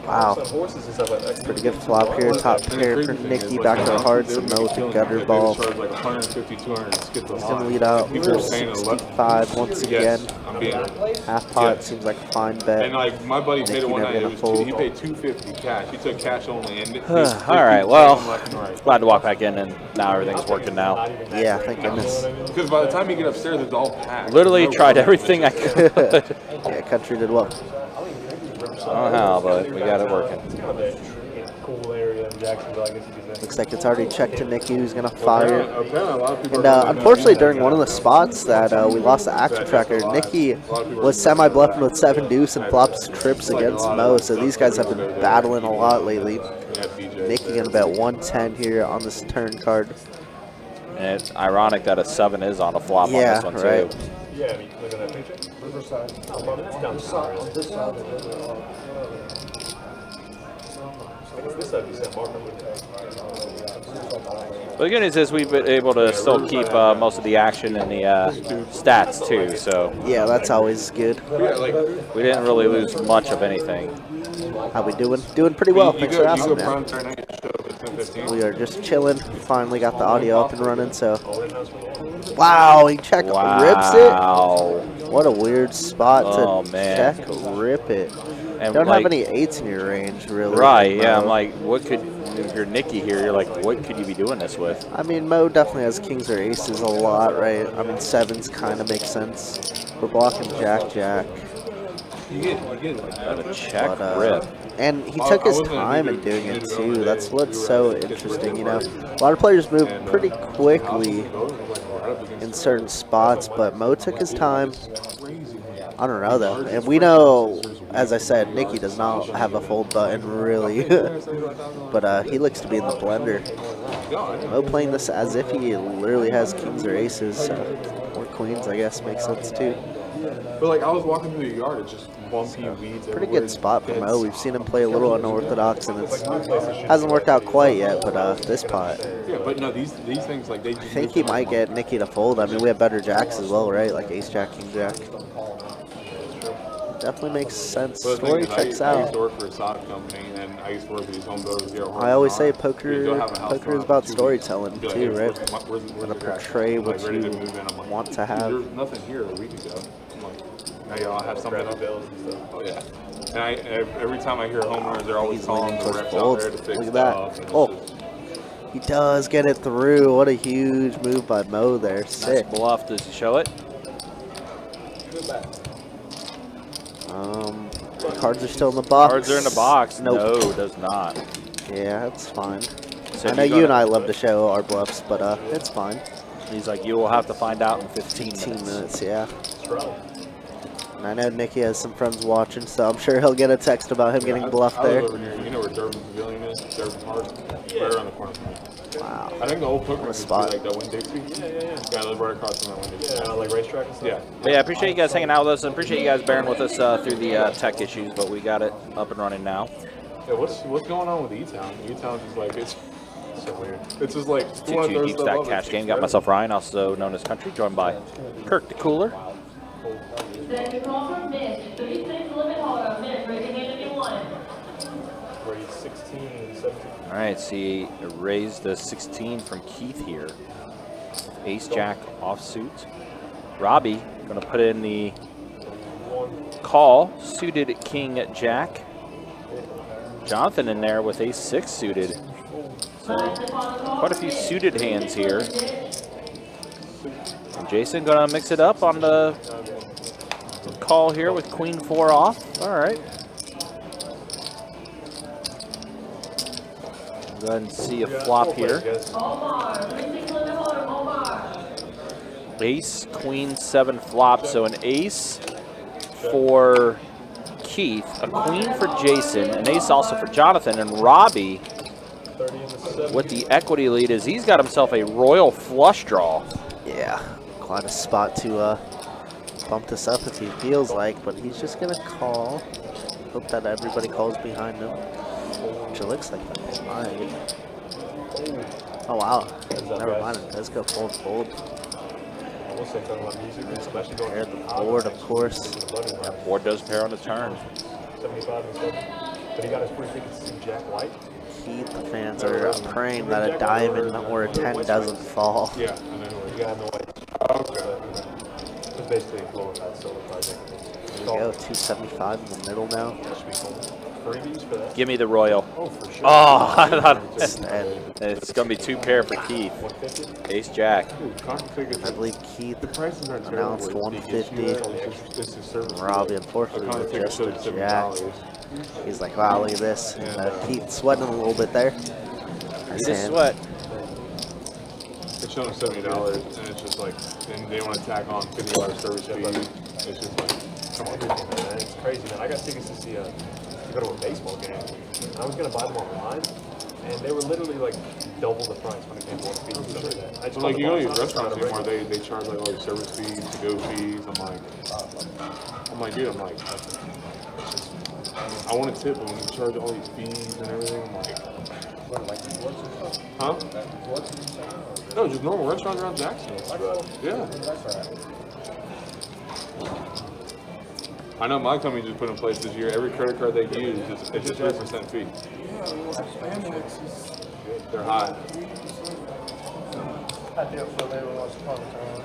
Wow. Pretty Pretty good flop here. Top pair for Nicky, back to the hearts, and Mo with the gutter ball. Charge like 150, 200 to skip the He's gonna line. lead out People are for saying 65 once again. Yes, I'm being. Half pot Yes. seems like a fine bet. And like my buddy paid it Nicky one never night. gonna It was fold. he paid $250 cash. He took cash only, and All right, well, glad to walk back in, and now everything's working now. Yeah, thank goodness. Because by the time you get upstairs, it's all packed. Literally No tried room. everything I could. Yeah, Country did well. I don't know how, but we got it working. cool area in Jacksonville, I guess you could say. Looks like it's already checked to Nicky, who's gonna fire. Apparently, a lot of people And are going unfortunately, during one of the spots that we lost the action tracker, Nicky was semi-bluffing with 7 deuce and flops trips against Mo. So these guys have been battling a lot lately. Nicky gonna bet 110 here on this turn card. And it's ironic that a 7 is on a flop on Yeah, this one, right. too. Yeah, I mean, look at that picture. Riverside. Oh, that's down south. This side. I guess this side would be San Marco. But the good news is we've been able to still keep most of the action and the stats, too. So Yeah, that's always good. Yeah, like we didn't really lose much of anything. How we doing? Doing pretty well. you Thanks go, for you asking, go man. prime time night show at 10:15. We are just chilling. Finally got the audio up and running. So, wow, he rips it. Wow. What a weird spot Oh, to man. check rip it. And Don't like, have any 8s in your range, really. right, yeah, Mo. I'm like, what could, if you're Nicky here, you're like, what could you be doing this with? I mean, Mo definitely has kings or aces a lot, right? I mean, 7s kind of make sense. We're blocking Jack. You get like Got a check But, rip. and he I took his wasn't time either. in doing it Either too. over That's there. what's We so were- interesting, you know. A lot of players move pretty quickly in certain spots, but Mo took his time. I don't know though, and we know, as I said, Nicky does not have a fold button really, but he looks to be in the blender. Mo playing this as if he literally has kings or aces, or queens, I guess makes sense too. But like I was walking through the yard, it's just bumpy weeds. Pretty everywhere. good spot for Mo. We've seen him play a little unorthodox, and it hasn't worked out quite yet. But this pot, Yeah, but no, these things like they. I think he might get Nicky to fold. I mean, we have better jacks as well, right? Like ace jack, king jack. Definitely makes sense. But the Story thing is, checks I used out. to work for a sod company, and I used to work with these home builders. I always say poker is about storytelling too, right? Where's To portray what you want to have. There's nothing here a week ago. I'm like, now y'all have something else. Oh yeah. And every time I hear homeowners, they're always He's calling leaning the towards reps out there to folds. fix Look at that. stuff. and it's Oh. just- He does get it through. What a huge move by Mo there. Nice Sick. bluff. Does he show it? Cards are still in the box. Cards are in the box. Nope. No, does not. Yeah, it's fine. So I know you and I love to show our bluffs, but it's fine. He's like, you will have to find out in 15 minutes, yeah. And I know Nicky has some friends watching, so I'm sure he'll get a text about him getting bluffed I there. live over near, you know where Durbin Pavilion is? Durbin Park? Right around the corner from me. Wow. I think the old poker is spot. like that Winn-Dixie. Yeah, I live right across from that Winn-Dixie. Yeah, like racetrack and stuff. Yeah. But yeah, I appreciate you guys hanging out with us, and appreciate you guys bearing with us through the tech issues, but we got it up and running now. Yeah, what's going on with E-Town? E-Town's just like, it's so weird. It's just like, 2-2 deep stack cash game. Got myself Ryan, also known as Country, joined by Kirk the Cooler. Raise 16, 17. All right, see, raised the 16 from Keith here. Ace Jack offsuit. Robbie going to put in the call, suited King Jack. Jonathan in there with Ace 6 suited. So quite a few suited hands here. And Jason going to mix it up on the call here with Queen 4 off. All right. Go ahead and see a flop here. Ace, Queen 7 flop. So an ace for Keith, a queen for Jason, an ace also for Jonathan, and Robbie with the equity lead as he's got himself a royal flush draw. Yeah, quite a spot to bump this up if he feels like, but he's just going to call. Hope that everybody calls behind him. Which it looks like that might. Oh, wow. Never mind. It does go fold. Pair the board, of course. That board does pair on the turn. 75 and 7. But he got his free tickets to see Jack White. Keith, the fans are praying that a diamond or a 10 doesn't fall. Yeah, I know. You got no way. Okay. It's basically a glorified solar project. There we go, 275 in the middle now. Freebies for that? Give me the royal. Oh, for sure. Oh, I thought And it's going to be 2 pair for Keith. Ace Jack. I believe Keith The prices aren't announced terrible. 150. It's a service. Robbie, I unfortunately, kind of with think I just should a have jack. $70. He's like, wow, look at this. And Keith sweating a little bit there. He His just hand. sweat. It's showing $70, and it's just like, then they want to tack on $50 service fee. It's just like, Come on, man. It's crazy, man. I got tickets to see to go to a baseball game. I was gonna buy them online, and they were literally like double the price when it came to one fee and stuff like that. I just so like you go to these restaurants anymore. anymore, they charge like all these service fees, to-go fees. I'm like, dude, I want to tip, but when you charge all these fees and everything, I'm like, huh? No, just normal restaurants around Jacksonville. Yeah. I know my company just put in place this year, every credit card they use, it's a 3% fee. They're high.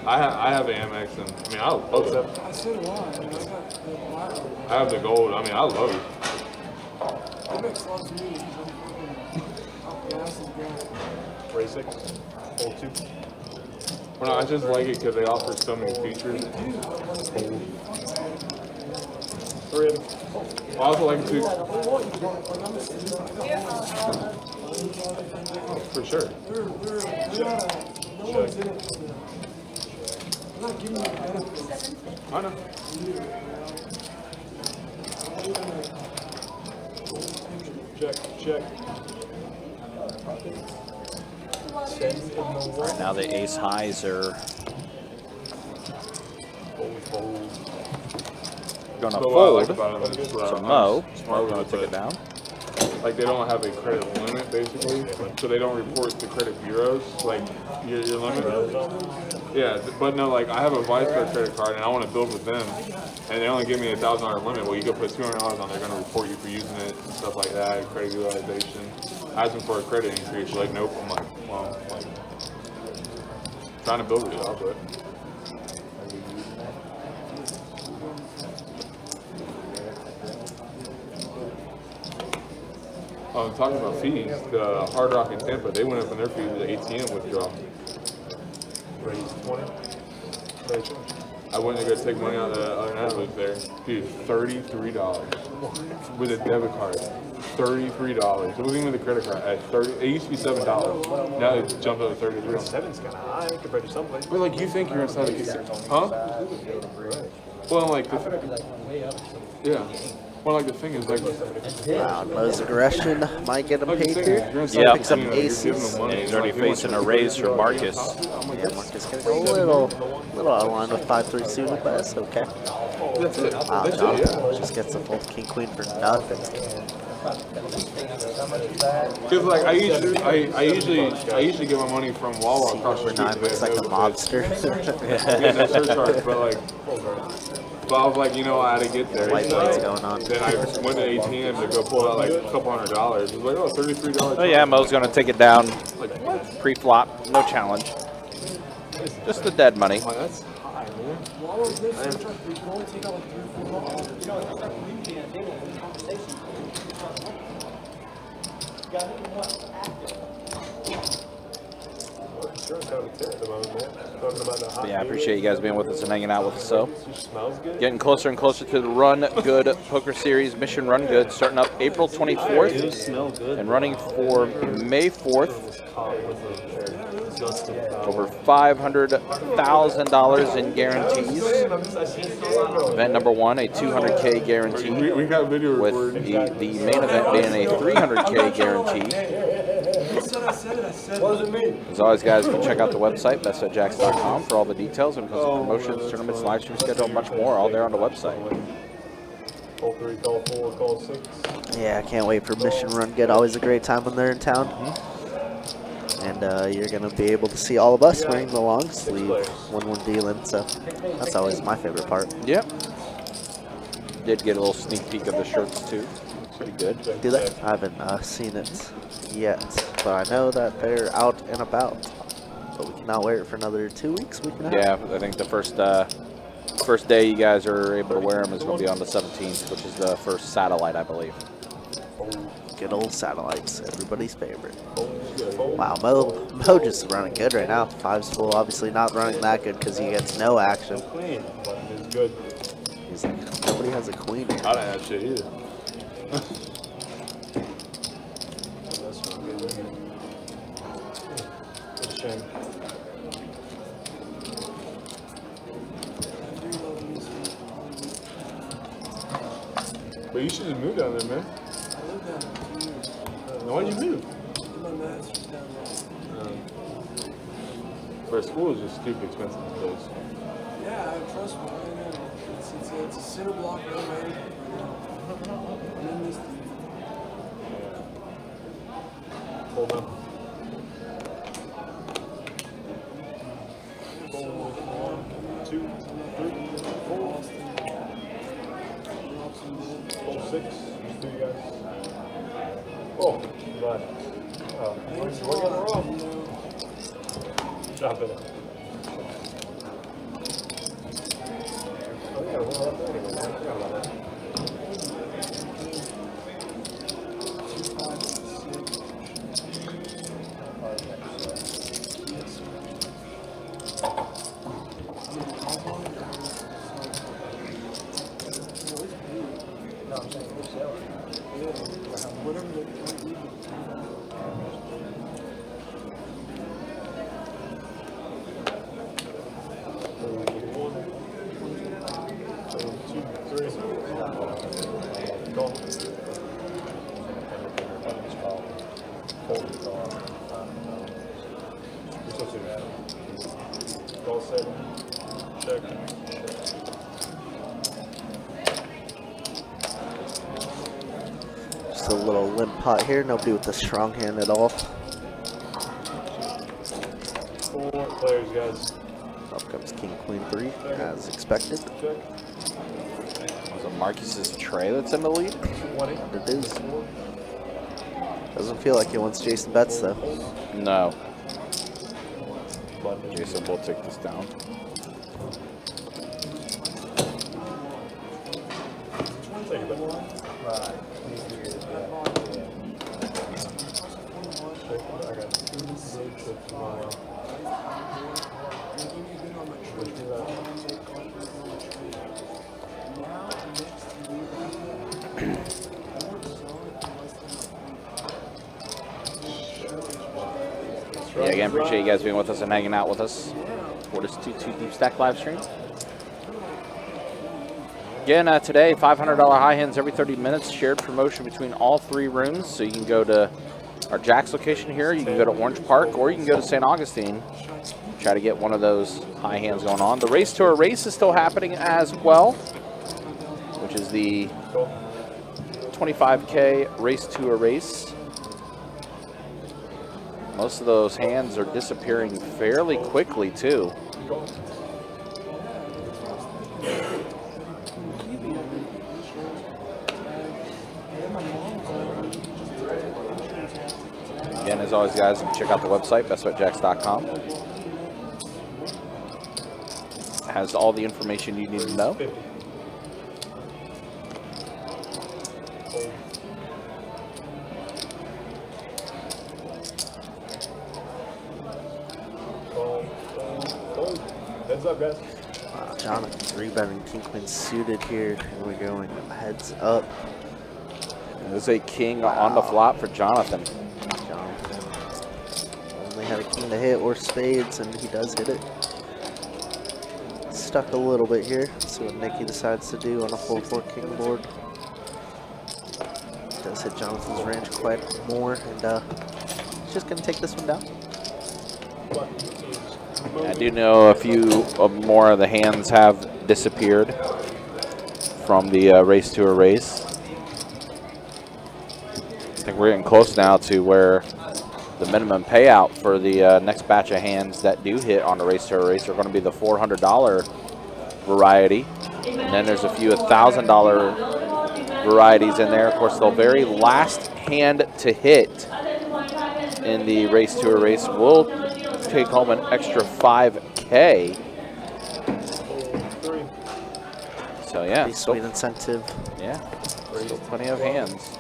I have an Amex, and I mean, I love it. I have the gold. I mean, I love it. Race 6, hold 2. Well, no, I just like it because they offer so many features. 3 of them. I also like it too. For sure. I know. Check. All right, now the ace highs are going to So what I like fold. about them is So Mo smart going with to take it, it down. like they don't have a credit limit basically, so they don't report to credit bureaus like your limit. Yeah, but no, like I have a Vice Card credit card and I want to build with them, and they only give me a $1,000 limit. Well, you can put $200 on. They're going to report you for using it and stuff like that. Credit utilization. Ask them for a credit increase. You're like, nope. I'm like, well, like trying to build with you, I'll do it. Talking about fees, the Hard Rock in Tampa, they went up in their fees with the ATM withdrawal. Raise 20. I I went to go take money out the other night. I was there. Dude, $33 with a debit card. $33. It wasn't even the credit card. At 30, it used to be $7. Now it jumped up to 33. 7's kind of high compared to some places. But like, you think you're inside a casino, huh? Well, like, yeah. Well, like the thing is, like, Wow, Mo's aggression might get him like the paid thing here. is, you're inside Yeah. a Picks up casino, you're giving aces. them money. And he's It's already like, they want facing you a to raise do from it. Marcus. Yeah, Marcus gonna go a little out of line with 5-3 suited, but that's okay. That's it. Wow, That's John it, yeah. just gets a full king queen for nothing. Because like I usually get my money from Wawa across the Number street. 9 looks like a mobster. Yeah, no surcharge, but I was like, you know, I had to get there. White lights going on. Then I went to ATM to go pull out like a couple $100. It was like, oh, $33. Oh yeah, Mo's going to take it down Like what? pre-flop, no challenge. Just the dead money. Like, that's high, man. Insurance kind of a tip at the moment, man. Talking about the hot But yeah, I appreciate you guys being with us and hanging out with us. So, smells good. getting closer and closer to the Run Good Poker Series, Mission Run Good, starting up April 24th Smell good. and running for May 4th. Over $500,000 in guarantees. Event number 1, a 200K guarantee, We got video with recording. the main event being a 300K guarantee. As always, guys, you can check out the website, bestbetjacks.com, for all the details when it comes to promotions, tournaments, live stream schedule, and much more, all there on the website. Call 3, call 4, call 6. Yeah, I can't wait for Mission Run Good. Always a great time when they're in town. And you're going to be able to see all of us wearing the long sleeve when we're dealing. So that's always my favorite part. Yep. Did get a little sneak peek of the shirts, too. Pretty good. Do they? I haven't seen it yet, but I know that they're out and about. But we cannot wear it for another 2 weeks. We can. Yeah, I think the first day you guys are able to wear them is going to be on the 17th, which is the first satellite, I believe. Good old satellites, everybody's favorite. Wow, Mo just running good right now. 5's full, obviously not running that good because he gets no action. Clean, but it's good. He's like, nobody has a queen here. I didn't have shit either. That's not good. It's a shame. But you should just move down there, man. Why'd you move? For school is just stupid expensive these days. Yeah, trust me. I know. It's a center block, no man. And then this Hold on. 1, 2, 3, 4. Hold 6. Just 2 guys. Oh, but. Oh, we're going wrong. Stop it. Oh, yeah, we're up there anyway. I forgot about that. Call 7. Check. Just a little limp pot here. Nobody with a strong hand at all. 4 players, guys. Up comes King Queen 3, as expected. Check. Was it Marcus's tray that's in the lead? 20. And it is. Doesn't feel like he wants Jason bets though. No. Button. Jason will take this down. Take it back. Check. I got 2 big chips in my mouth. Yeah, again, appreciate you guys being with us and hanging out with us for this 2-2 Deep Stack live stream. Again, today, $500 high hands every 30 minutes, shared promotion between all 3 rooms. So you can go to our Jack's location here, you can go to Orange Park, or you can go to St. Augustine. Try to get one of those high hands going on. The Race to a Race is still happening as well, which is the 25K Race to a Race. Most of those hands are disappearing fairly quickly, too. Again, as always, guys, you can check out the website, bestbetjacks.com. It has all the information you need to know. Heads up, guys. Wow, Jonathan's rebetting king queen suited here. Here we go. Heads up. There's a king on the flop for Jonathan. Jonathan only had a king to hit or spades, and he does hit it. Stuck a little bit here. See what Nicky decides to do on a 4-4 king board. Does hit Jonathan's range quite more, and he's just gonna take this one down. I do know a few more of the hands have disappeared from the Race to a Race. I think we're getting close now to where the minimum payout for the next batch of hands that do hit on the Race to a Race are going to be the $400 variety. And then there's a few $1,000 varieties in there. Of course, the very last hand to hit in the Race to a Race will take home an extra $5K. So yeah, Pretty sweet incentive. Yeah, still plenty of hands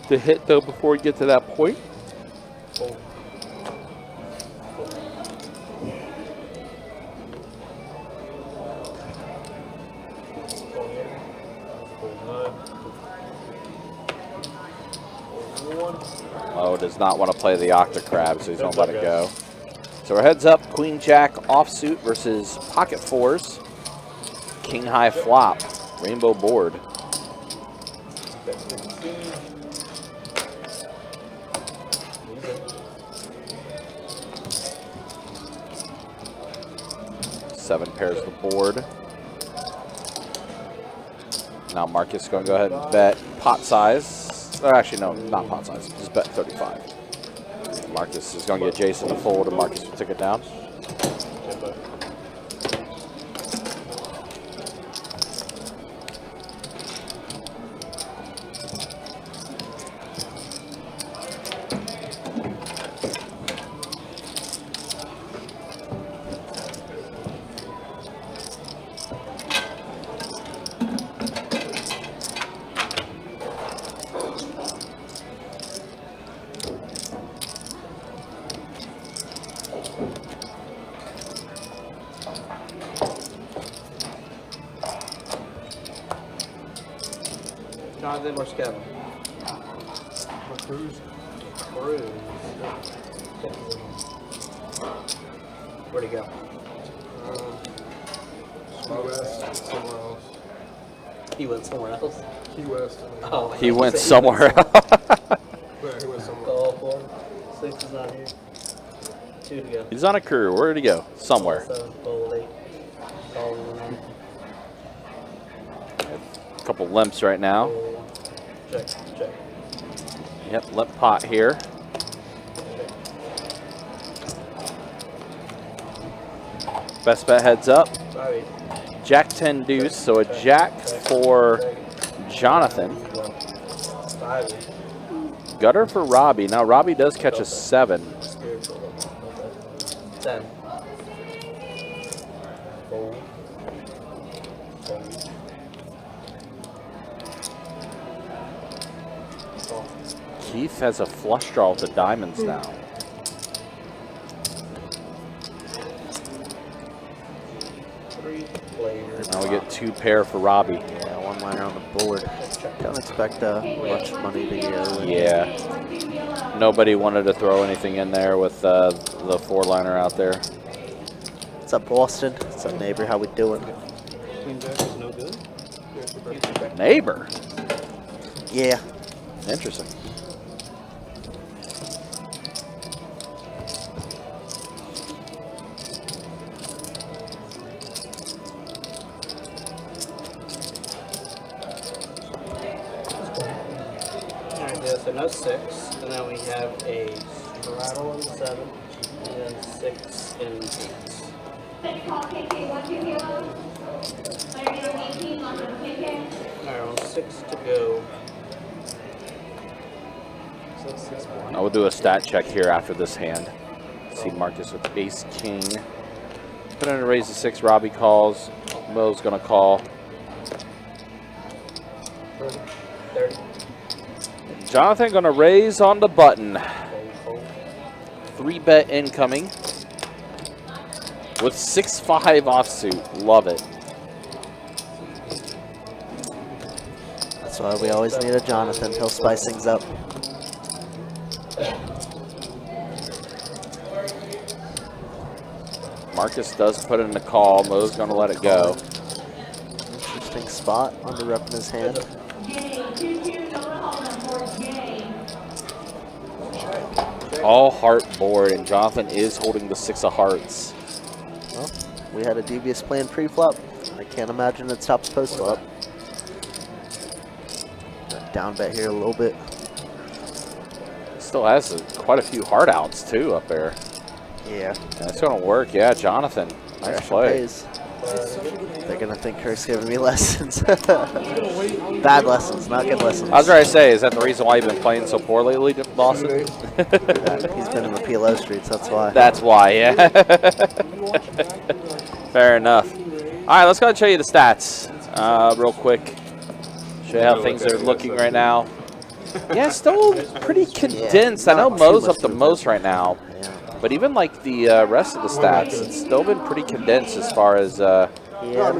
to hit though before we get to that point. Oh, does not want to play the Octocrab, so he's going to let it go. So we're heads up, Queen Jack offsuit versus pocket fours, King High flop, rainbow board. Seven pairs the board. Now Marcus is going to go ahead and bet pot size. Or actually, no, not pot size. Just bet 35. Marcus is going to get Jason to fold, and Marcus will take it down. Jonathan, where's Kevin? Cruise. Where'd he go? West, somewhere else. He went somewhere else. Key West. Oh, He went somewhere else. Yeah, he went somewhere else. Call 4. 6 is not here. 2 to go. He's on a crew. Where'd he go? Somewhere. 7, fold 8. Call 1. A couple limps right now. Check, check. Yep, limp pot here. Best bet heads up. Sorry. Jack 10 deuce, so a jack for Jonathan. 5. Gutter for Robbie. Now Robbie does catch a 7. 10. Fold. Fold. Call. Keith has a flush draw with the diamonds now. Later. Now we get 2 pair for Robbie. Yeah, one liner on the board. Don't expect much money to go. Yeah. Nobody wanted to throw anything in there with the 4-liner out there. What's up, Boston? What's up, neighbor? How we doing? Queen Jack is no good. Neighbor. Yeah. Interesting. Alright, yeah, so no 6. And then we have a straddle and 7. And then 6 and 8. Second call, KK, 1 2 kilos. Player getting 18, launch on KK. Alright, well, 6 to go. I will do a stat check here after this hand. See Marcus with ace king. Put in to raise the 6. Robbie calls. Mo's gonna call. 30. Jonathan gonna raise on the button. 3-bet incoming. With 6-5 offsuit. Love it. That's why we always need a Jonathan. He'll spice things up. Marcus does put in the call. Mo's gonna let it go. Interesting spot. Under-repping his hand. All heart board, and Jonathan is holding the 6 of hearts. Well, we had a devious plan pre-flop. I can't imagine it stops post-flop. Down bet here a little bit. Still has quite a few heart outs too up there. Yeah. That's gonna work. Yeah, Jonathan. Nice Pressure play. pays. They're gonna think Kirk's giving me lessons. Bad lessons, not good lessons. I was going to say, is that the reason why you've been playing so poor lately, Boston? Yeah, he's been in the PLO streets, that's why. That's why, yeah. Fair enough. All right, let's go and show you the stats real quick. Show you how things are looking right now. Yeah, it's still pretty condensed. I know not too Mo's much up the movement. most right now. Yeah. But even like the rest of the stats, it's still been pretty condensed as far as how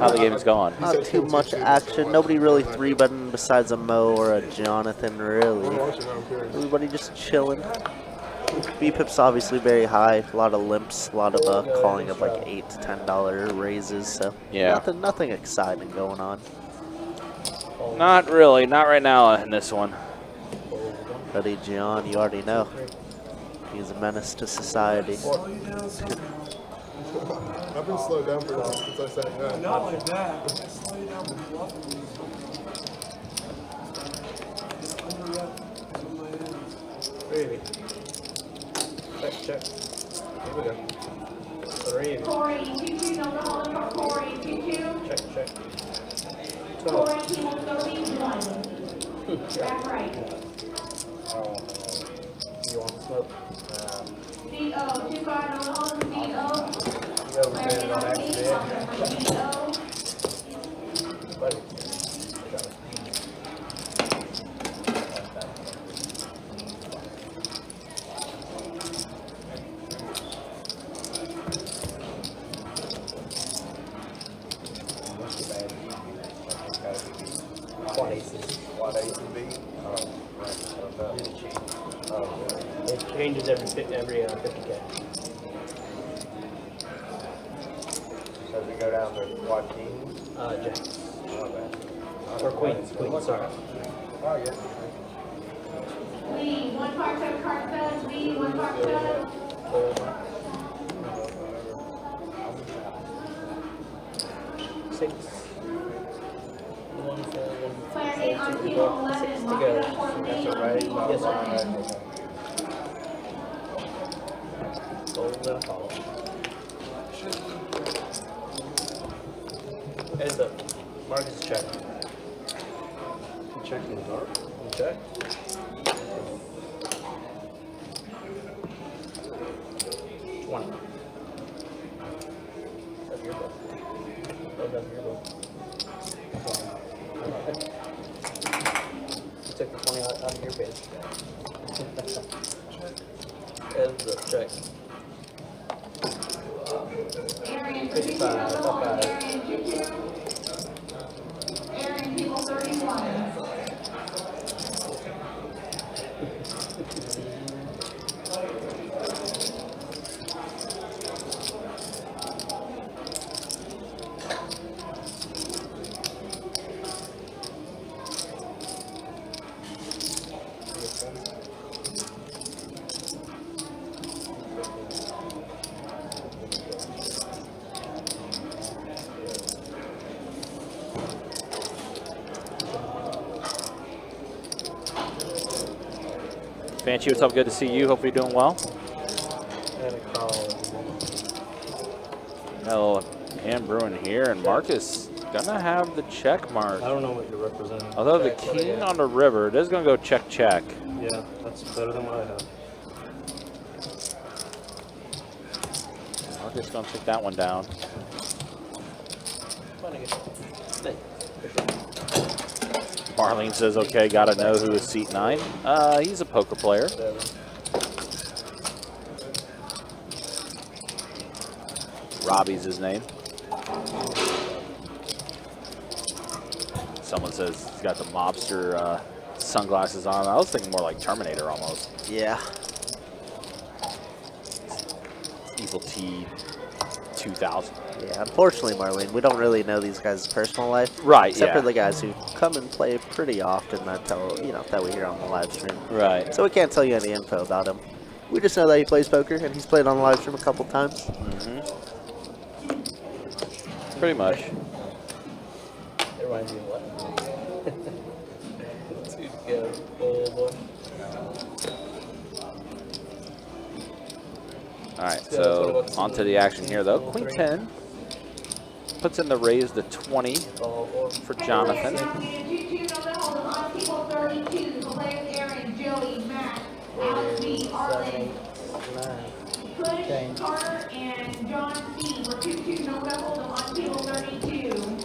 the game is going. Not too much action. Nobody really 3-betting besides a Mo or a Jonathan, really. Everybody just chilling. BPIP's obviously very high. A lot of limps, a lot of calling of like $8 to $10 raises. So Yeah. nothing exciting going on. Not really, not right now in this one. Buddy Gian, you already know. He's a menace to society. Slow you down some. I've been slowed down for long since I sat down. Not like that. Slow you down with bluffing. Just under-rep some of my hands. Gravy. Check. Here we go. 3. Corey, 2-2, number holding for Corey, 2-2. Check. Corey, Kilo 31. Back right. You want the smoke? CO, 2 guard, number holding, CO. You overstand on accident. CO. Buddy. It changes every 50K. So we go down to what team? Jacks. Or queens, sorry. Oh, yeah. Lee, 1 card set, card set. Lee, 1 card set. Six. One, four, one. Player 8 on Kilo 11. Six to Mark go. it for Lee. Yes, sir. Fold and follow. Heads up. Marcus check. Check in the dark. Check. One. That's your book. That's your book. You took the 20 out of your page. Heads up, check. Aaron, 55, top 5. Aaron, 2-2. Aaron, Kilo 31. Banshee, what's up? Good to see you. Hope you're doing well. And a call. Hello, hand brewing here, and Marcus gonna have the check mark. I don't know what you're representing. Although the Check, what do you king have? on the river, it is gonna go check check. Yeah, that's better than what I have. Marcus gonna take that one down. Marlene says, okay, gotta know who is seat 9. He's a poker player. Robbie's his name. Someone says he's got the mobster sunglasses on. I was thinking more like Terminator almost. Yeah. Evil T 2000. Yeah, unfortunately, Marlene, we don't really know these guys' personal life. Right, Except yeah. for the guys who come and play pretty often that that we hear on the live stream. Right. So we can't tell you any info about him. We just know that he plays poker, and he's played on the live stream a couple times. Pretty much. It reminds me of what? Dude, go, boy. All right, so on to the action here, though. Queen 10 puts in the raise to 20 for Jonathan. Carter and John C. were 2-2, no double, on table 32.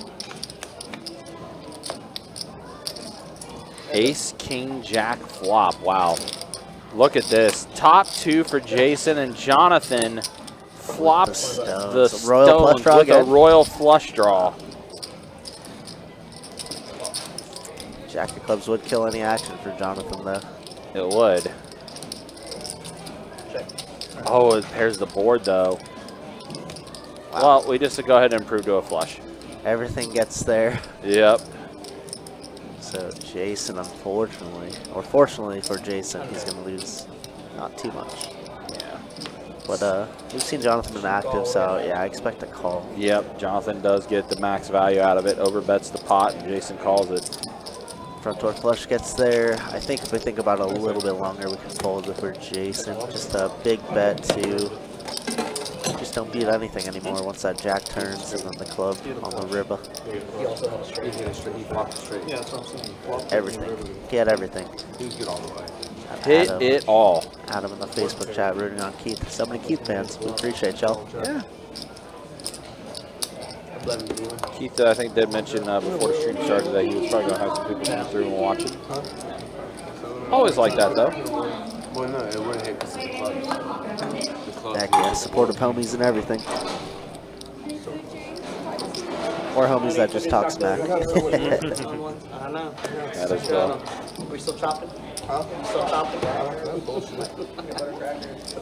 Ace, King, Jack, flop. Wow. Look at this. Top 2 for Jason, and Jonathan flops the stones. Royal flush stones draw with a again. royal flush draw. Jack of clubs would kill any action for Jonathan, though. It would. Oh, it pairs the board, though. Wow. Well, we just go ahead and improve to a flush. Everything gets there. Yep. So Jason, unfortunately, or fortunately for Jason, he's going to lose not too much. Yeah. But we've seen Jonathan inactive, so yeah, I expect a call. Yep, Jonathan does get the max value out of it, overbets the pot, and Jason calls it. Front door flush gets there. I think if we think about it a little bit longer, we can fold if we're Jason. Just a big bet to just don't beat anything anymore once that jack turns and then the club on the ribba. He also had a straight. He flopped straight. Yeah, that's what I'm saying. Everything. He had everything. He was good all the way. Hit it all. Adam in the Facebook chat rooting on Keith. So many Keith fans. We appreciate y'all. Yeah. I blame you. Keith, I think, did mention before the stream started that he was probably going to have some people come through and watch it. Always like that, though. Well, no, it wouldn't hit because of the club. Heck yeah, supportive homies and everything. Or homies that just talk smack. I don't know. That is well. Are we still chopping? Huh? Still chopping? Bullshit.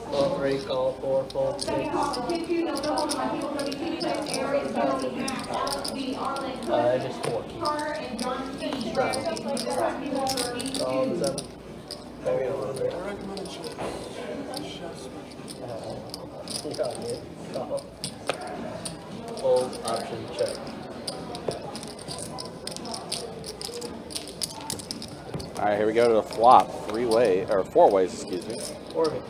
Call 3, call 4, fold 6. Second call, 2-2, no double, on table 32, says Aaron, Joey, Max, Alex, Arlen, Just 4. Carter, and John C. Strap. on table 32. Call 7. Maybe a little bit. I recommend chef's Call. Fold, option, check. All right, here we go to the flop. 4 ways, excuse me. Oregon.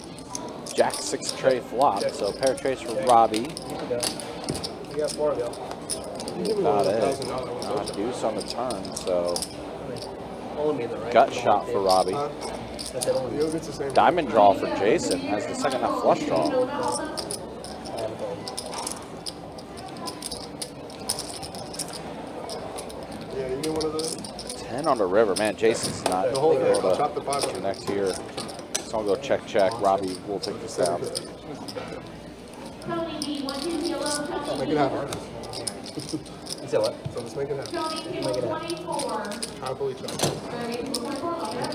Jack 6 tray flop, so pair trays for Robbie. You got 4 of y'all. About it. Deuce on the turn, so Only me the right. gut shot for Robbie. That's it, only me. Yo gets the same. Diamond draw for Jason has the second half flush draw. I have a fold. Yeah, you get one of those. 10 on the river, man. Jason's not The whole thing. able Chop to the 5. connect here. So I'll go check. Robbie will take this down. Tony B, 1-2, yellow, Tony Make B. it happen. You said what? So let's make it happen. Tony, table 24. Happily chop. Ready, table 24, lock it up.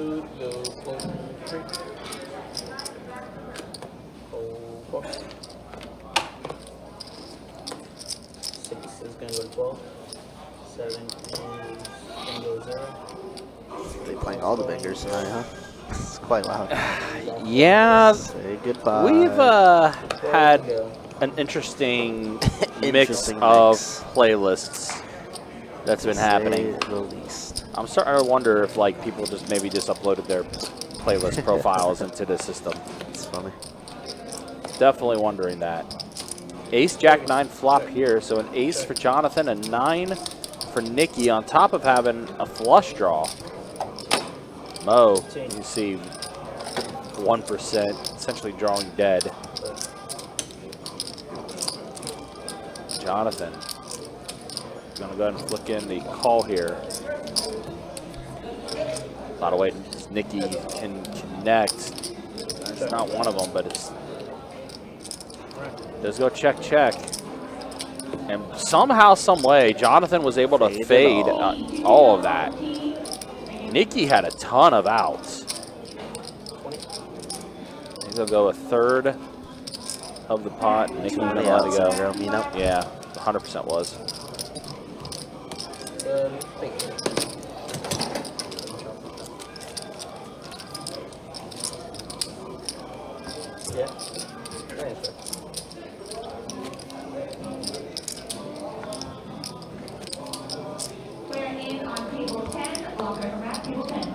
Food, go fold 3. Fold 4. 6 is gonna go to 12. 7 is gonna go to 0. They playing all the bangers tonight, huh? It's quite loud. Yeah, Say goodbye. we've had an interesting mix of playlists that's been happening. The least. I'm starting to wonder if like people just maybe just uploaded their playlist profiles into the system. It's funny. Definitely wondering that. Ace, Jack, 9 flop here. So an ace for Jonathan, a 9 for Nikki, on top of having a flush draw. Mo, you see 1%, essentially drawing dead. Jonathan gonna go ahead and flick in the call here. A lot of ways Nikki can connect. It's not one of them, but it's does go check, check. And somehow, some way, Jonathan was able to fade all of that. Nikki had a ton of outs. He's gonna go a third of the pot. Nikki gonna let it go. Yeah, 100% was. Yeah. Transfer. Player in on table 10, locker from rack table 10.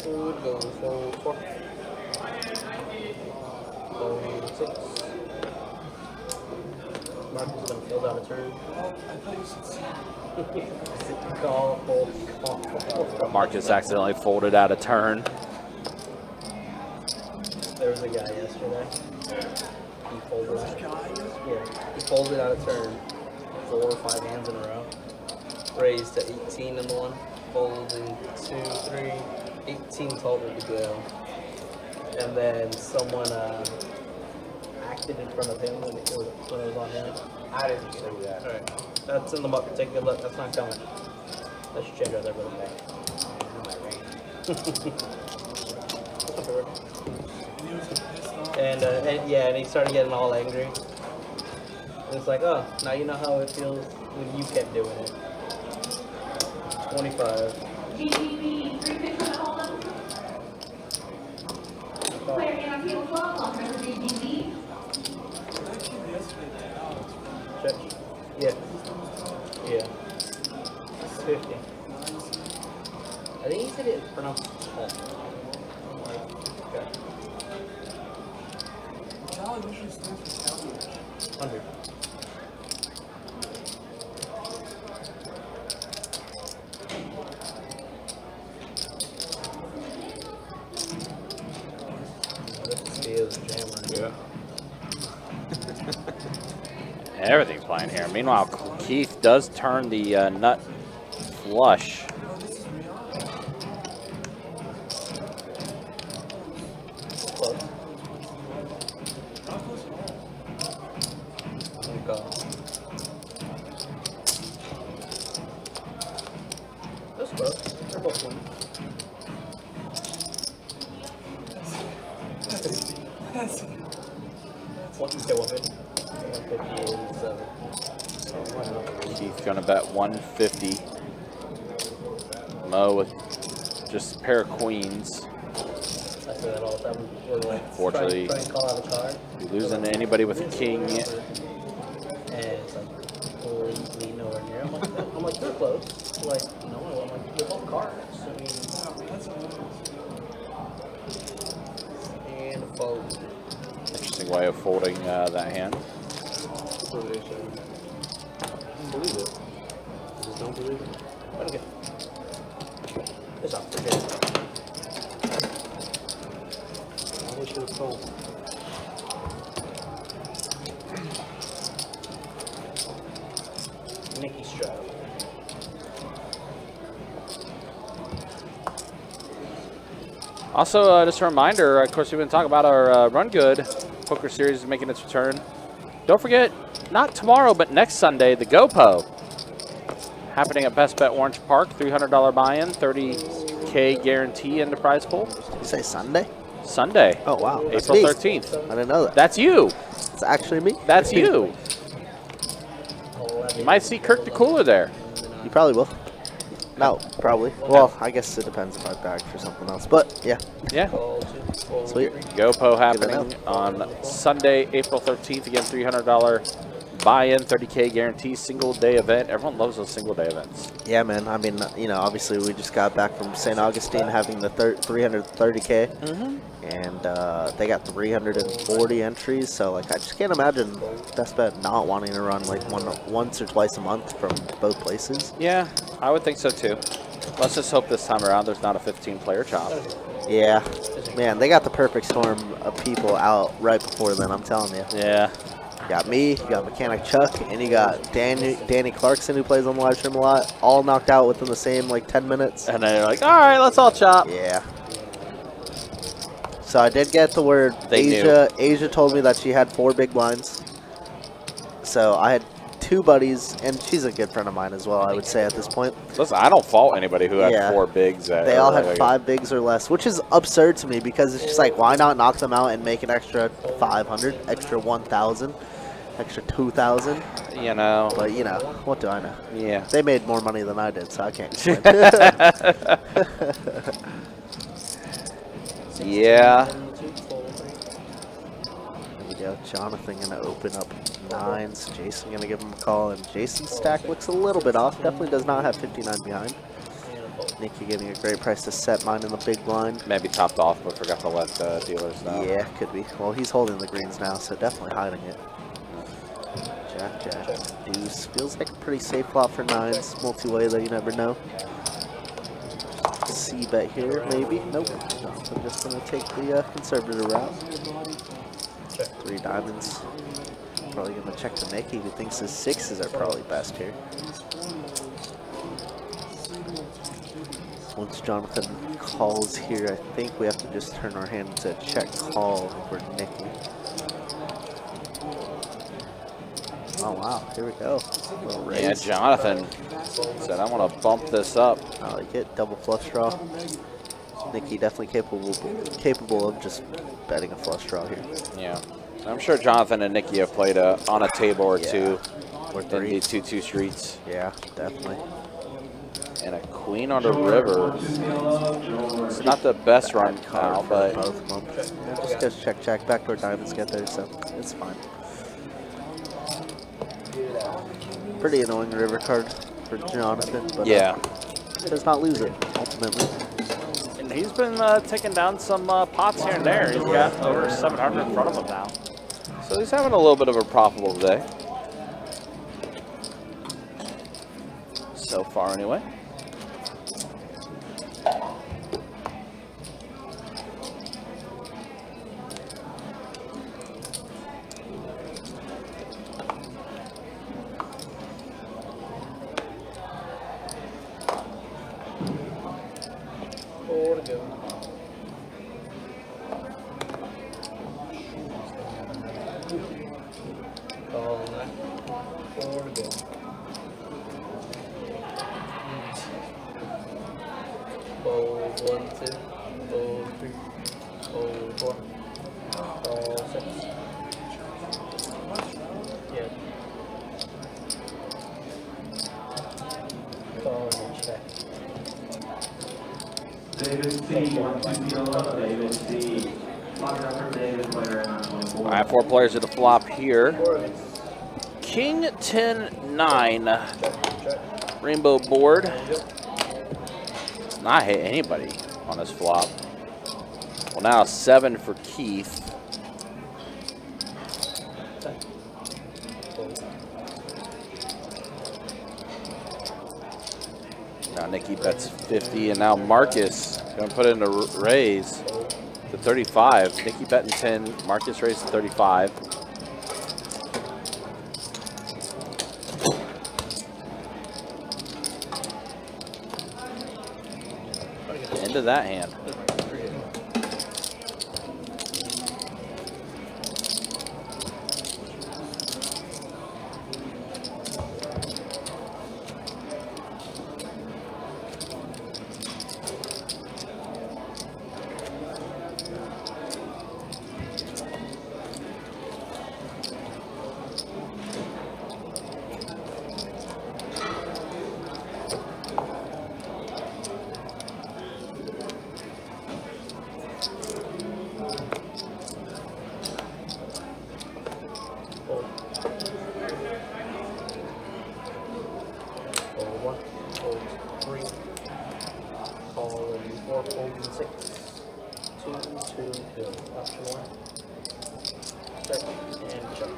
Food goes fold 4. Fold 6. Marcus is gonna fold out a turn. Oh, I thought you said C. Call, fold, call. Marcus accidentally folded out a turn. There was a guy yesterday. He folded out. Guy? Yeah, he folded out a turn 4 or 5 hands in a row. Raised to 18 in one. Folding 2, 3, 18 total to go. And then someone acted in front of him when it was on him. I didn't see that. Alright, that's in the bucket. Take a good look. That's not coming. That should change right there, brother. And yeah, and he started getting all angry. And it's like, oh, now you know how it feels when you kept doing it. 25. GTP, 3 picks on hold them. Player in on table 12, locker from GTP. Check. Yeah. Yeah. 50. I think he said it pronounced tall. Okay. Cal usually stands for challenge. 100. This is a jammer. Yeah. Everything's playing here. Meanwhile, Keith does turn the nut flush. Close. Go. That's close. They're both winning. What you say, 150? 150 Keith gonna bet 150. Mo with just a pair of queens. I say that all the time. We're like, Fortunately, try and call out a card. you losing to anybody with a king. And it's like, lean nowhere near. I'm like, they're close. Like, no, I'm like, they're both cards. I mean, and fold. Interesting way of folding that hand. Believe it. Just don't believe it. Okay. It's up. Forget it. I wish it was cold. Nikki straddle. Also, just a reminder, of course, we've been talking about our Run Good poker series making its return. Don't forget, not tomorrow, but next Sunday, the GoPo. Happening at Best Bet Orange Park, $300 buy-in, 30K guarantee in the prize pool. You say Sunday? Sunday. Oh, wow. That's April me. 13th. I didn't know that. That's you. It's actually me. That's you. You might see Kirk the Cooler there. You probably will. No, probably. Well, I guess it depends if I bag for something else. But, yeah. Yeah. Sweet. GoPo happening on Sunday, April 13th. Again, $300 buy-in, 30K guarantee, single-day event. Everyone loves those single-day events. Yeah, man. I mean, you know, obviously we just got back from St. Augustine having the 330K. And they got 340 entries. So, like, I just can't imagine Best Bet not wanting to run, like, once or twice a month from both places. Yeah, I would think so, too. Let's just hope this time around there's not a 15-player chop. Yeah. Man, they got the perfect storm of people out right before then, I'm telling you. Yeah. You got me, you got Mechanic Chuck, and you got Danny Clarkson, who plays on the live stream a lot, all knocked out within the same, like, 10 minutes. And then you're like, all right, let's all chop. Yeah. So I did get the word. Asia told me that she had 4 big blinds. So I had 2 buddies, and she's a good friend of mine as well, I would say, at this point. Listen, I don't fault anybody who had Yeah. 4 bigs. They all had 5 bigs or less, which is absurd to me because it's just like, why not knock them out and make an extra 500, extra 1,000, extra 2,000? You know. But, you know, what do I know? Yeah. They made more money than I did, so I can't complain. Yeah. There we go. Jonathan going to open up 9s. Jason going to give him a call. And Jason's stack looks a little bit off. Definitely does not have 59 behind. Nicky getting a great price to set mine in the big blind. Maybe topped off, but forgot to let dealers know. Yeah, could be. Well, he's holding the greens now, so definitely hiding it. Jack, deuce. Feels like a pretty safe flop for 9s. Multi-way, though, you never know. C-bet here, maybe. Nope. I'm just going to take the conservative route. 3 diamonds. Probably going to check the Nicky, who thinks his 6s are probably best here. Once Jonathan calls here, I think we have to just turn our hand to check call for Nicky. Oh, wow. Here we go. Little raise. Yeah, Jonathan said, I want to bump this up. I like it. Double flush draw. Nicky definitely capable of just betting a flush draw here. Yeah. I'm sure Jonathan and Nicky have played on a table or two Or in 3. the 2-2 streets. Yeah, definitely. And a queen on the river. It's not the best run now, but Both of them. Yeah, just goes check. Backdoor diamonds get there, so it's fine. Pretty annoying river card for Jonathan, but yeah. does not lose it, ultimately. And he's been taking down some pots here and there. He's got over 700 in front of him now. So he's having a little bit of a profitable day. So far, anyway. All right, 4 players at the flop here. King 10-9 rainbow board. Does not hit anybody on this flop. Well, now 7 for Keith. Now Nicky bets 50, and now Marcus going to put in a raise to 35. Nicky betting 10, Marcus raised to 35. Into that hand. 4, folding 6. 2, 2, go. Option 1. Check and check.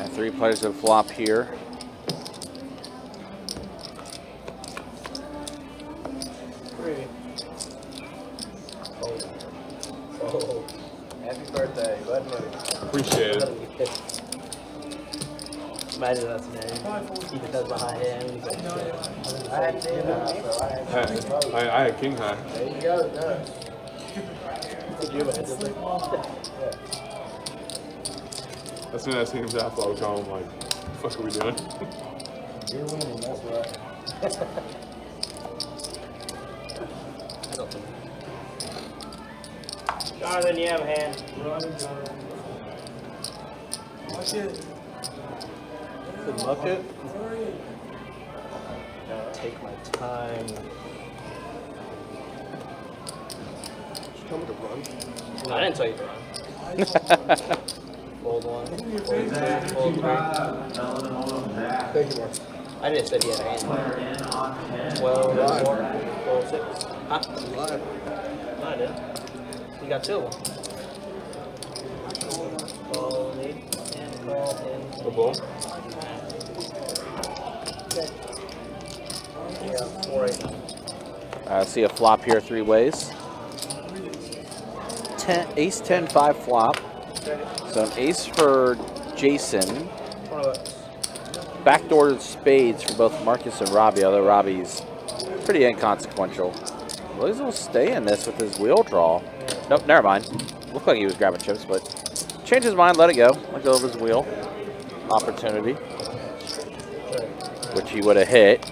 And 3 players have flop here. Oh. Happy birthday, bud. Appreciate it. Imagine that scenario. He just has the high hand. He's like, shit. I had to so I had I had king high. There you go. No. Did you have a head did As soon as I seen him half flop, I'm like, what the fuck are we doing? You're winning, that's right. I don't think. Jonathan, you have a hand. Watch it. Could muck it. Take my time. Tell me to run. No, I didn't tell you to run. Fold 1. Fold 2. Fold 3. Thank you, Mark. I just said he had a hand. 12, 4, 4, 6. Huh? You lied. No, I didn't. You got 2. Call, lead, and call, in. The ball? Okay. Yeah, 4, 8. I see a flop here 3 ways. 10, ace 10 5 flop. So an ace for Jason. 20 bucks. Backdoor spades for both Marcus and Robbie, although Robbie's pretty inconsequential. Williams will stay in this with his wheel draw. Nope, never mind. Looked like he was grabbing chips, but changed his mind, let it go. Let go of his wheel. Opportunity. Which he would have hit.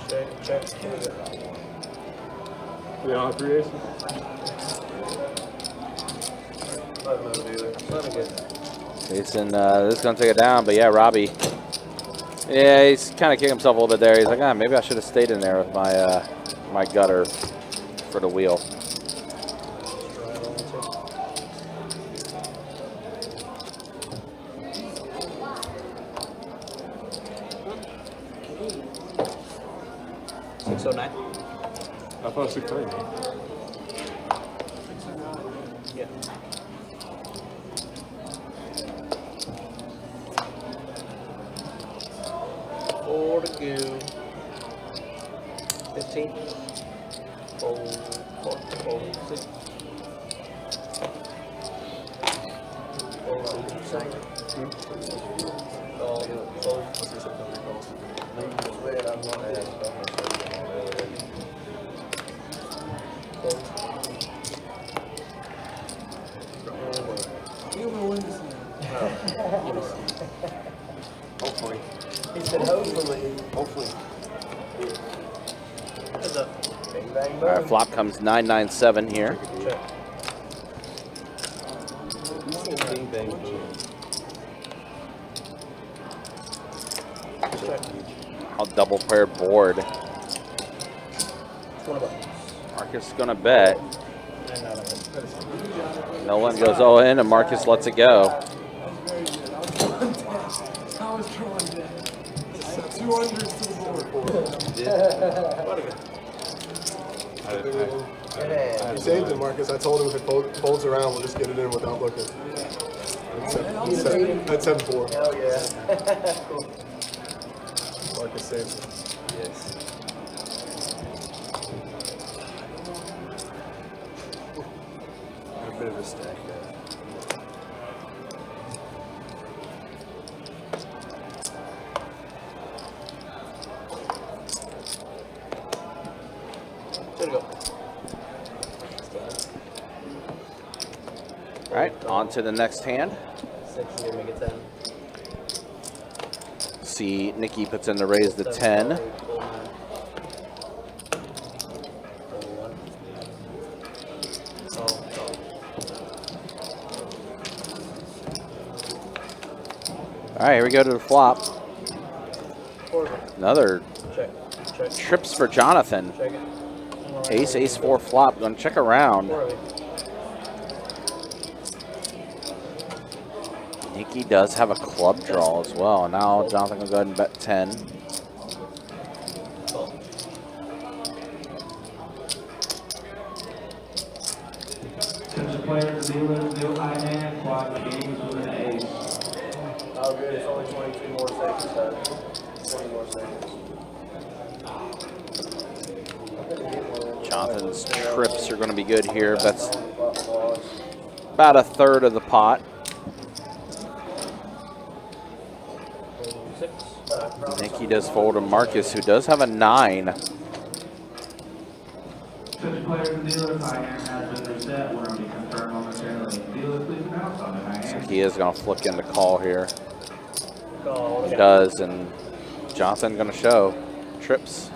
Check, check. You don't have 3 aces? Jason, this is going to take it down, but yeah, Robbie. Yeah, he's kind of kicking himself a little bit there. He's like, maybe I should have stayed in there with my my gutter for the wheel. So 9. I thought it was 630. Yeah. Four to go. 15. Fold 4. Fold 6. Fold 7. Call. Fold. You're going to win this now. Hopefully. He said hopefully. Hopefully. Heads up. Bang, bang, All boom. right, flop comes 9-9-7 here. Check. Bing, bang, boom. Check. I'll double pair board. 20 bucks. Marcus is going to bet. And out of it. Nolan goes all in, and Marcus lets it go. That was drawing dead. 2 unders to the board. Good hand. You saved it, Marcus. I told him if it folds around, we'll just get it in without looking. That's 7-4. Hell yeah. Marcus saves it. Yes. A bit of a stack there. There you go. All right, on to the next hand. 6 here, make it 10. See, Nikki puts in the raise the 10. All right, here we go to the flop. Another Check. Check. trips for Jonathan. Check it. Ace, ace, 4 flop. Going to check around. Four of it. Nicky does have a club draw as well. Now Jonathan will go ahead and bet 10. Oh, good. It's only 22 more seconds, sir. 20 more seconds. Jonathan's trips are going to be good here. That's about a third of the pot. Nicky does fold to Marcus, who does have a 9. So he is going to flick in the call here. He does, and Jonathan going to show trips.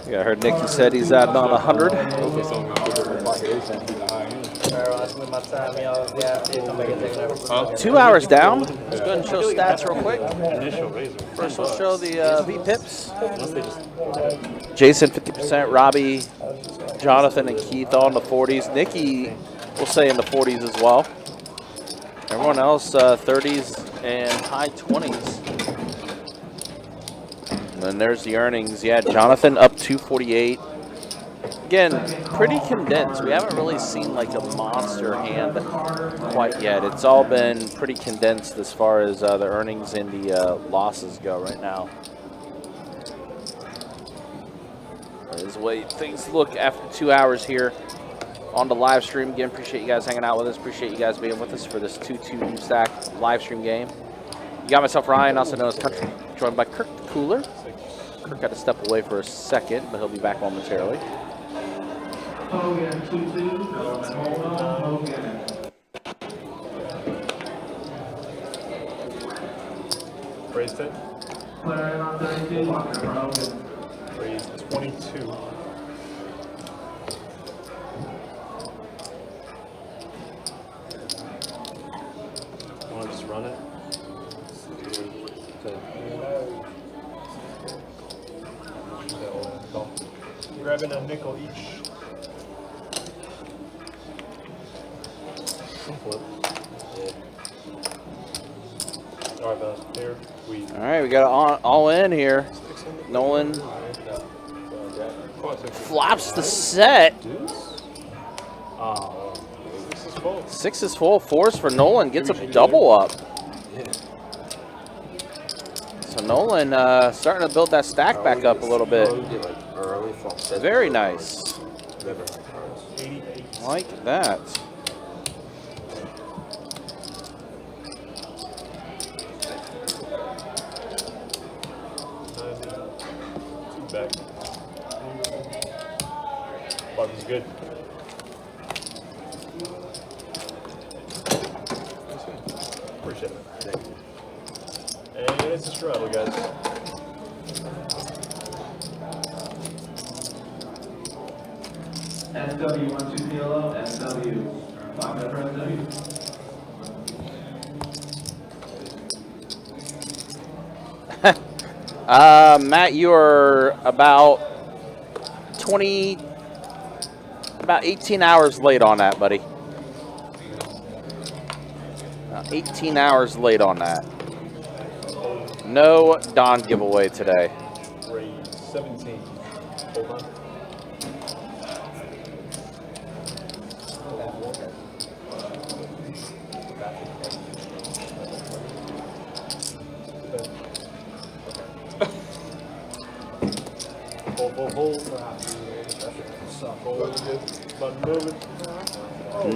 Yeah, I heard Nicky said he's at on 100. Huh? 2 hours down. Let's go ahead and show stats real quick. First, we'll show the V pips. Jason 50%, Robbie, Jonathan, and Keith all in the 40s. Nicky will say in the 40s as well. Everyone else 30s and high 20s. And then there's the earnings. Yeah, Jonathan up 248. Again, pretty condensed. We haven't really seen like a monster hand quite yet. It's all been pretty condensed as far as the earnings and the losses go right now. That is the way things look after 2 hours here on the live stream. Again, appreciate you guys hanging out with us. Appreciate you guys being with us for this 2-2 stack live stream game. You got myself, Ryan, also known as Country, joined by Kirk the Cooler. Kirk had to step away for a second, but he'll be back momentarily. Hogan 2-2, Hogan. Raise 10. Player in on 32, Walker for Hogan. Raise 22. Want to just run it? Grabbing a nickel each. Flip. All right, fellas. Here we. All right, we got it all in here. Nolan flops the set. Oh, 6 is full. 6 is full. 4's for Nolan. Gets a double up. So Nolan starting to build that stack back up a little bit. Very nice. Like that. Back. Bobby's good. Appreciate it. And it's a straddle, guys. SW12 kilo, SW. Walker for SW. Matt, you are about 18 hours late on that, buddy. 18 hours late on that. No Don giveaway today. Raise 17. Hold on.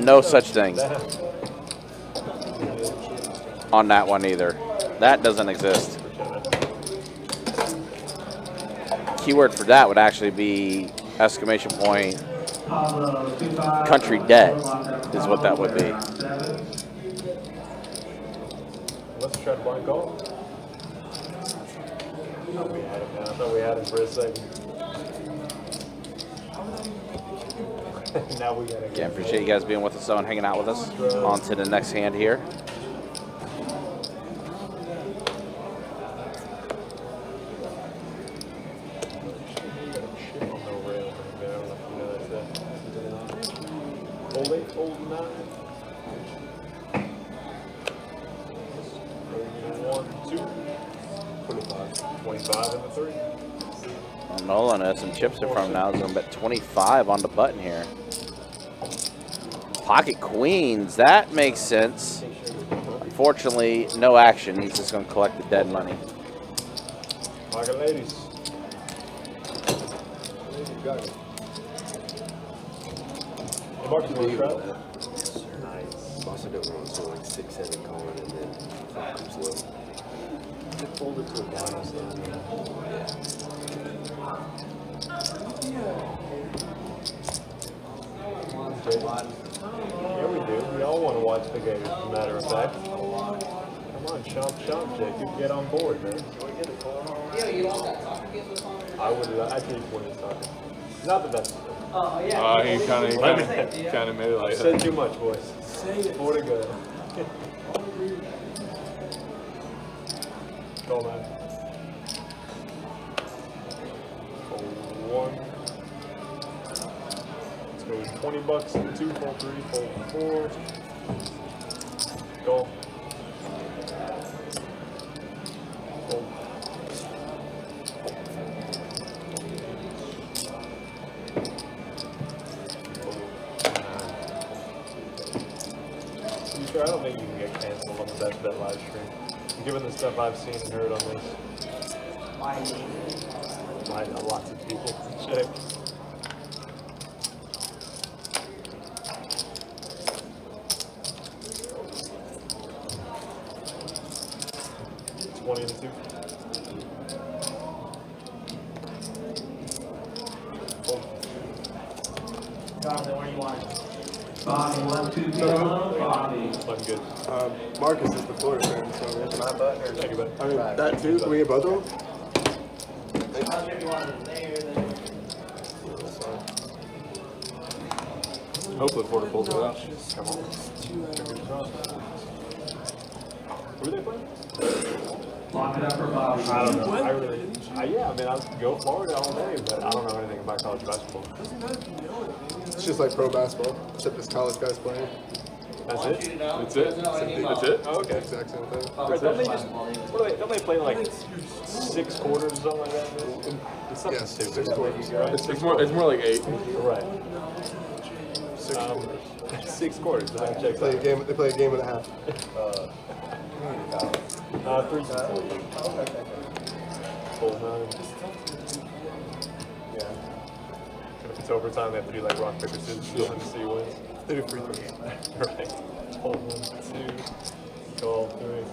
No such thing on that one either. That doesn't exist. Keyword for that would actually be exclamation point country debt is what that would be. Let's try to blind call. I thought we had him for a second. Now we got it. Yeah, appreciate you guys being with us though and hanging out with us. On to the next hand here. Fold 8, fold 9. 1, 2. 25. 25 and the 3. Well, Nolan has some chips in front of him now. He's going to bet 25 on the button here. Pocket queens. That makes sense. Unfortunately, no action. He's just going to collect the dead money. Pocket ladies. Hey, Mark, you want to try it? Nice. Also don't want to like 6, 7 calling and then comes low. Fold it to a down. Yeah, we do. We all want to watch the game, as a matter of fact. Come on, chomp, Jacob. Get on board, man. Yeah, you want that soccer game with on? I would actually win this soccer. Not the best. Oh, yeah. He kind of made it I like said that. too much, boys. Say it. 4 to go. Go, man. Fold 1. Let's go with 20 bucks and 2, fold 3, fold 4. Go. Fold. To be fair, I don't think you can get canceled on the Best Bet live stream. Given the stuff I've seen and heard on this. Lots of people. Check. $20 and 2. Fold. Jonathan, where you want it? Bobby, 1, 2 kilo. Bobby. I'm good. Marcus is the Florida fan, so it's my button. Thank you, bud. I mean, that too. Can we get both of them? If you want it there, then. Hopefully Florida pulls it out. Come on. Who are they playing? Lock it up for Bobby. I don't know. Yeah, I mean, I'll go Florida all day, but I don't know anything about college basketball. It's just like pro basketball, except it's college guys playing. That's it? That's it. That's it. Oh, okay. Exact same thing. Don't they play like 6 quarters or something like that? It's something Yes, stupid. 6 quarters. Right? It's more like 8. Right. 6 quarters. 6 quarters. So that checks Play a out. game. They play a game and a half. 3 Full 9. Yeah. And if it's overtime, they have to do like rock, paper, scissors to see who wins. They do free throws. Right. Hold 1, 2, call 3.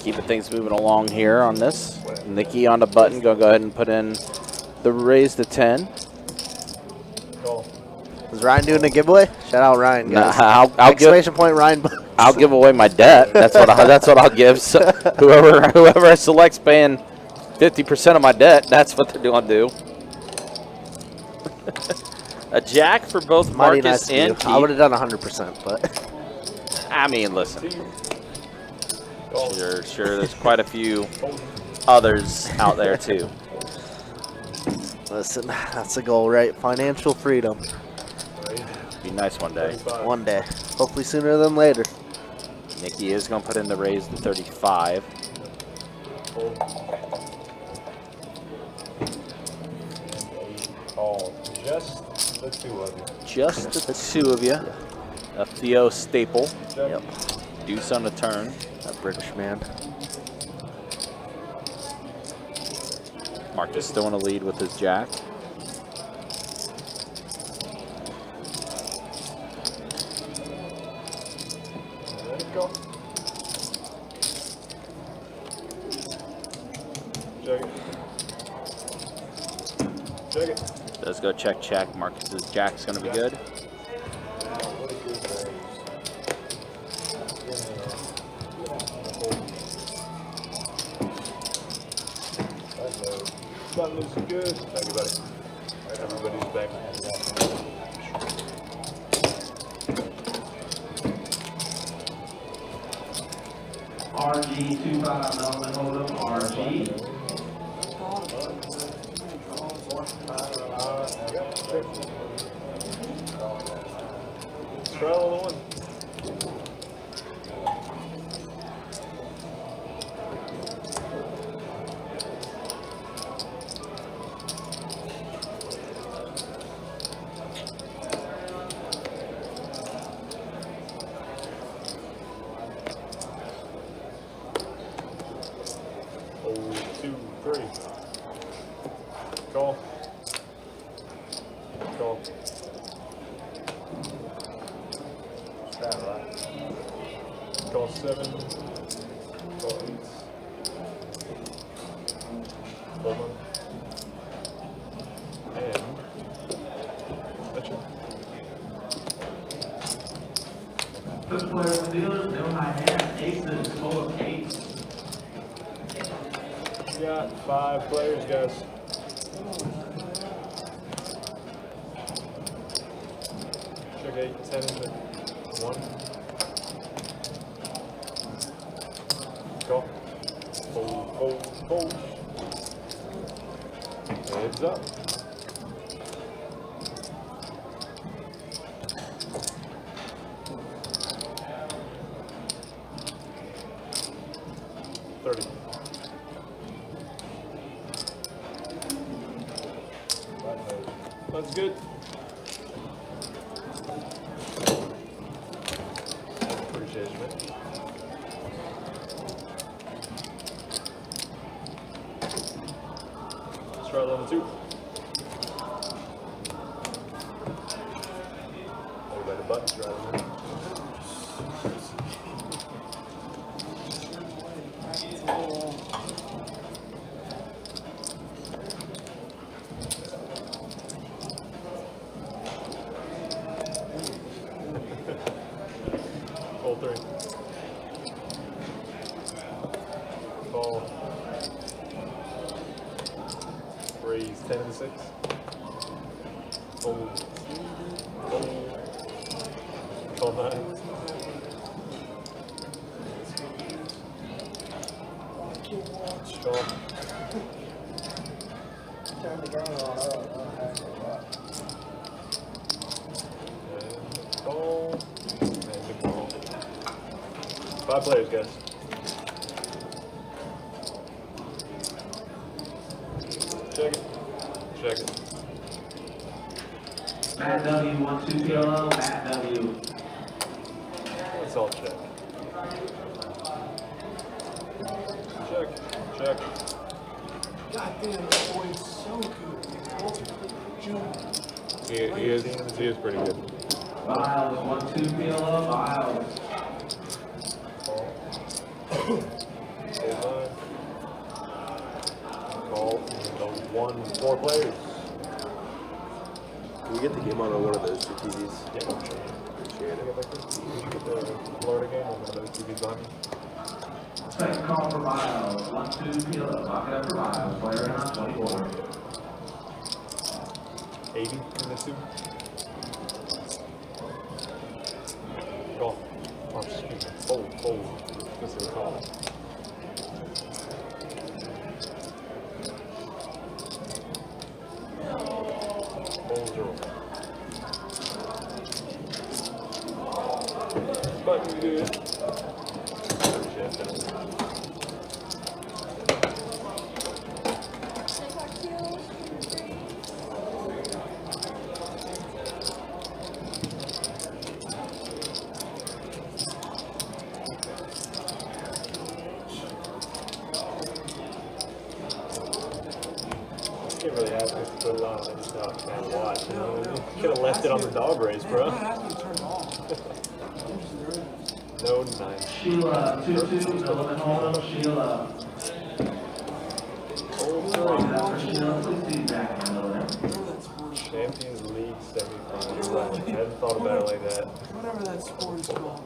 Keeping things moving along here on this. Nikki on the button. Go ahead and put in the raise to 10. Call. Is Ryan doing a giveaway? Shout out Ryan, guys. Nah, I'll give. Exclamation point Ryan. I'll give away my debt. That's what I'll give. So whoever selects paying 50% of my debt, that's what they're going to do. A jack for both Mighty Marcus nice of and you. Keith. I would have done 100%, but I mean, listen. Call. Sure. There's quite a few others out there too. listen, that's the goal, right? Financial freedom. Be nice one day. 35. One day. Hopefully sooner than later. Nikki is going to put in the raise to 35. Fold. Call. Just the 2 of you. Just the 2 of you. A Theo staple. Check. Yep. Deuce on the turn. That British man. Marcus still in the lead with his jack. Let it go. Check it. Check it. Does go check. Marcus's jack's going to be good. Button looks good. Thank you, buddy. Everybody's back. RG 25 Melvin Hold'em. RG. Trial on the one. Call. Call. Call 7. Call 8. Hold on. And that's it. First player dealers, no high hand, aces, full of 8. We got 5 players, guys. Check 8, 10 into 1. Call. Hold. Heads up. That's good. Appreciate you, man. Let's try level 2. Everybody buttons right there. Hold 3. Call. Raise 10 and 6. Hold. Call 9. Call. Turn the game on. Call. And the call. 5 players, guys. Check it. Check it. Matt W, 1-2 PLO, Matt W. Let's all check. Check. God damn, that boy is so good. He is pretty good. Miles, 1-2 PLO, Miles. Call. Call. Call. 4 players. Can we get the game on one of those two TVs? Yeah, I'm sure. Appreciate it. Get the Florida game on one of those TVs on. Second call for Miles, 1-2 PLO, lock it up for Miles, player in on 24. 80 in this 2. Call. Oh, excuse me. Fold. This is a call. Fold 0. Button good. Appreciate that. Can't really ask us to put it on. I just not fan watch. You know, could have left it on the dog race, bro. I have to turn it off. No 9. Sheila, 2-2, Sullivan Holden, Sheila. Lock it up for Sheila, please see back handle there. Whatever that sport is called. Champions League semifinals. I hadn't thought about it like that. Whatever that sport is called.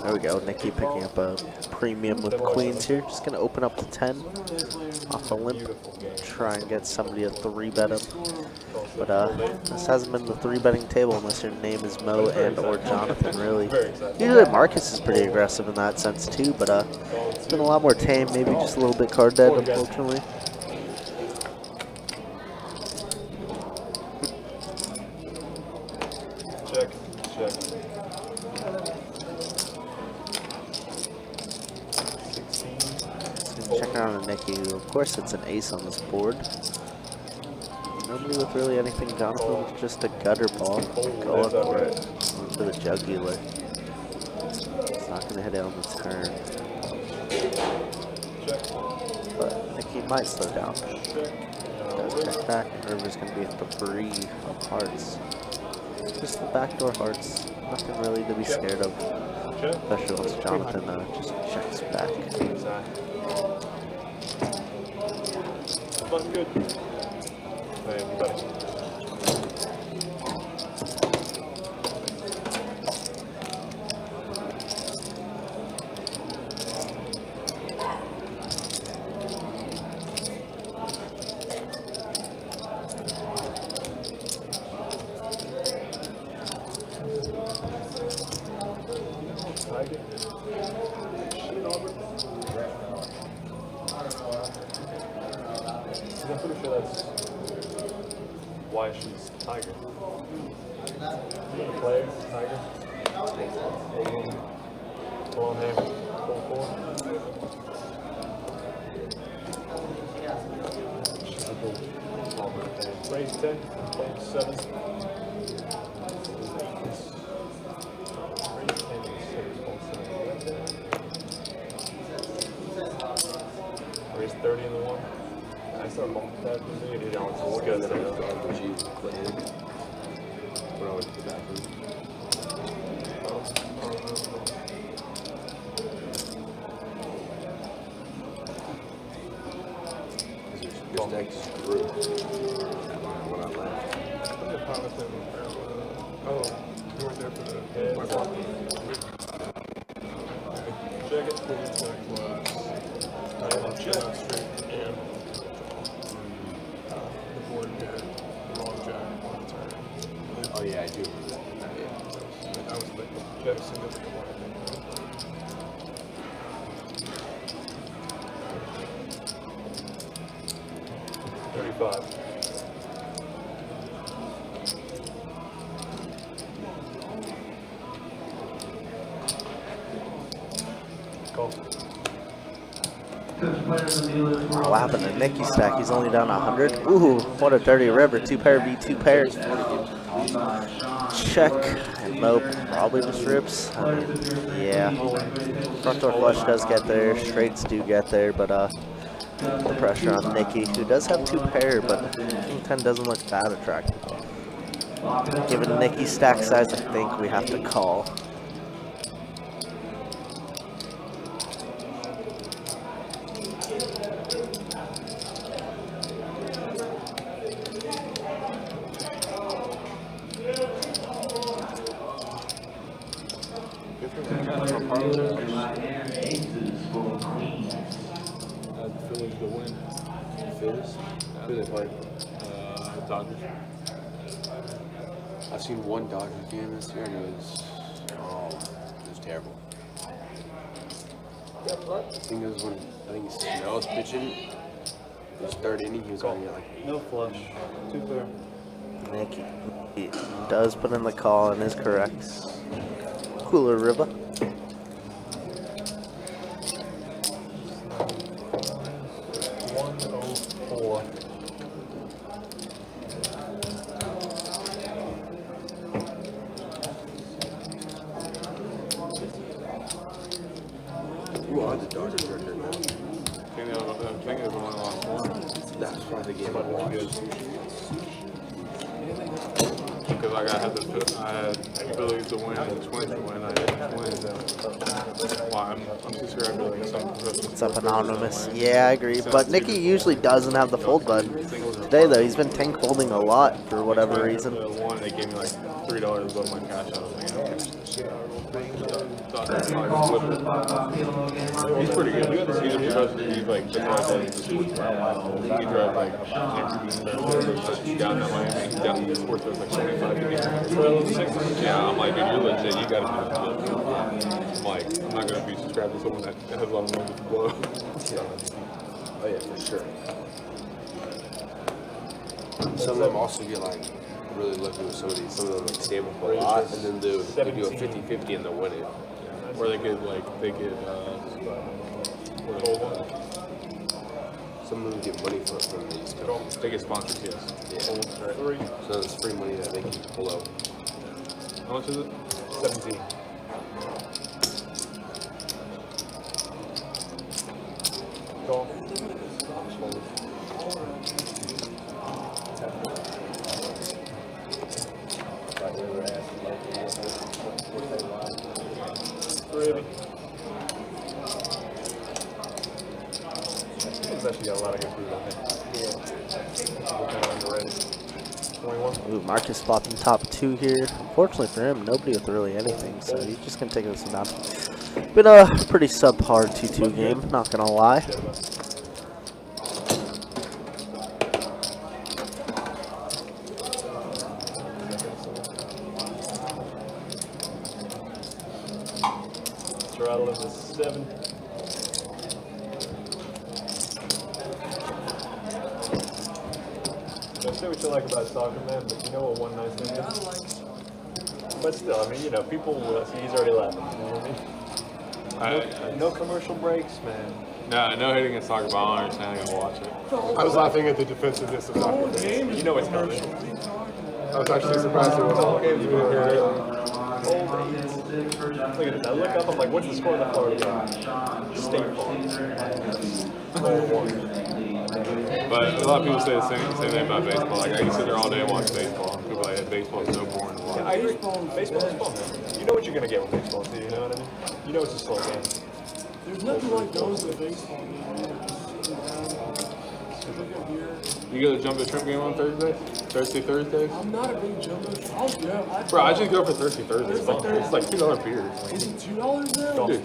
There we go. Nikki picking up a premium with queens here. Just going to open up to 10 Whatever they play in off a limp. Beautiful game. Try and get somebody to 3-bet him. score. But this hasn't been the 3-betting table unless your name is Mo and or Jonathan, really. Very excited. Usually Marcus is pretty aggressive in that sense too, but it's been a lot more tame, maybe just a little bit card dead, unfortunately. Check. around a Nicky, who of course it's an ace on this board. Nobody with really anything. Jonathan with just a gutter ball. Going for it. Going for the jugular. It's not going to hit it on the turn. But Nicky might slow down. Does check back, and River's going to be at the 3 of hearts. Just the backdoor hearts. Nothing really to be scared of. Especially once Jonathan just checks back. That's good. Thank you, buddy. Tiger. I'm pretty sure that's why she's Tiger. Player, Tiger. Long hair, 4-4. She's a bull. Raise 10, play 7. Raise 10 is 6, 30 in the 1. I start multitasking. You know, it's good. When I went to the bathroom. This next group, when I left. Oh, you weren't there for my block. Check it. Check straight and the board had the wrong jack on the turn. Oh yeah, I do remember that. Yeah. That was the jack significant one. 35. Call. What happened to Nicky's stack? He's only down 100. Ooh, what a dirty river. 2 pair v 2 pairs. Check. And nope. Probably just rips. I mean, yeah. Front door flush does get there. Straights do get there, but the pressure on Nicky, who does have 2 pair, but King 10 doesn't look that attractive. Given Nicky's stack size, I think we have to call. Phillies to win. Phillies? Who they play? Dodgers. I've seen one Dodgers game this year and it was terrible. I think it was when Snell was pitching. His 3rd inning, he was only like No flush. 2 clear. Nicky does put in the call and is correct. Cooler river. who are the Dodgers record now? I think they were going on 1. That's probably the game I watched. Because like I had Phillies to win and Twins to win. I had Twins. Well, I'm too sure I feel like something. It's up anonymous. Yeah, I agree. But Nicky usually doesn't have the fold button. Today, though, he's been tank holding a lot for whatever reason. The one, they gave me like $3 above my cash out. I was like, he's pretty good. He's like, he drives like down to Miami, down to the sports like 25 to yeah, I'm like, if you're legit, you gotta be legit. I'm like, I'm not gonna be subscribed to someone that has a lot of money to blow. Oh yeah, for sure. Some of them also get like really lucky with some of them like stable for a lot, and then they do a 50-50 and they'll win it. Or they get some of them get money from these. They get sponsored, yes. Yeah. Three. So it's free money that they can pull out. How much is it? 17. Call. Really? It's actually got a lot of good food, I think. Yeah. Kind of underrated. 21. Ooh, Marcus flopping top 2 here. Unfortunately for him, nobody with really anything, so he's just going to take this down. Been a pretty subpar 2-2 game, not going to lie. Throttle is a 7. Say what you like about soccer, man, but you know what one nice thing is? But still, I mean, you know, people will see he's already laughing. You know what I mean? No commercial breaks, man. No hitting against soccer, but I don't understand. I'm gonna watch it. I was laughing at the defensiveness of soccer. You know it's coming. I was actually surprised it was all games. Look at this. I look up, I'm like, what's the score of the Florida game? State Farm. But a lot of people say the same thing about baseball. Like I can sit there all day and watch baseball. And people are like, baseball is so boring to watch. Yeah, I agree. Baseball is fun, man. You know what you're going to get with baseball, too, you know what I mean? You know it's a slow game. There's nothing like those with baseball, man. You go to Jump the Shrimp game on Thursday? Thursdays? I'm not a big jumbo. Bro, I just go for Thursday. It's like $2 beers. Is it $2 now? Dude,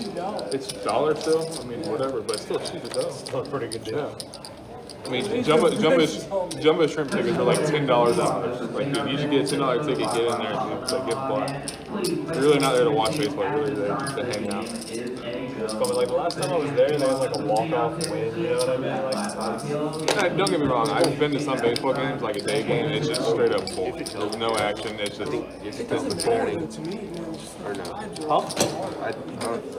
It's $2. it's $1 still. I mean, whatever, but it's still cheap as hell. Still a pretty good deal. Yeah. I mean, jumbo shrimp tickets are like $10 out. Like, dude, you should get a $10 ticket, get in there, and like, get fly. You're really not there to watch baseball. You're really there to hang out. But like the last time I was there, they had like a walk-off win. You know what I mean? Like, Don't get me wrong. I've been to some baseball games, like a day game, and it's just straight up boring. There's no action. It's just boring. Or no? Huh?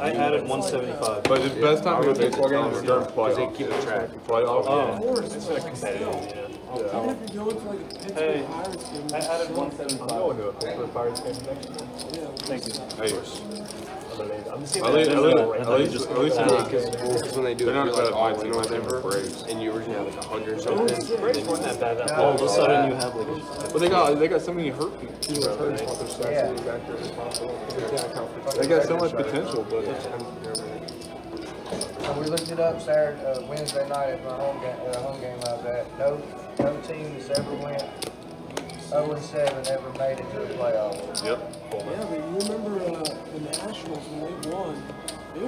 I added 175. But the best time to go to baseball games is during Because they playoffs. keep a track. Playoffs. yeah. It's like competitive, you know? Even if you're going for like a Pittsburgh Pirates game, I added I'm 175. going to a Pittsburgh Pirates game next year. yeah, Thank you. Hey, I'm seeing at least When they do they're not like bad all fights. in They or might be whatever, Braves. and you originally have like 100 or something. Braves weren't that bad. All of a sudden you have like a... But they got so many hurt people. They got so much potential, but So we looked it up Saturday, Wednesday night at my home game I was at. No team that's ever went 0-7 ever made it to the playoffs. yep. Yeah, but you remember the Nationals when they won? They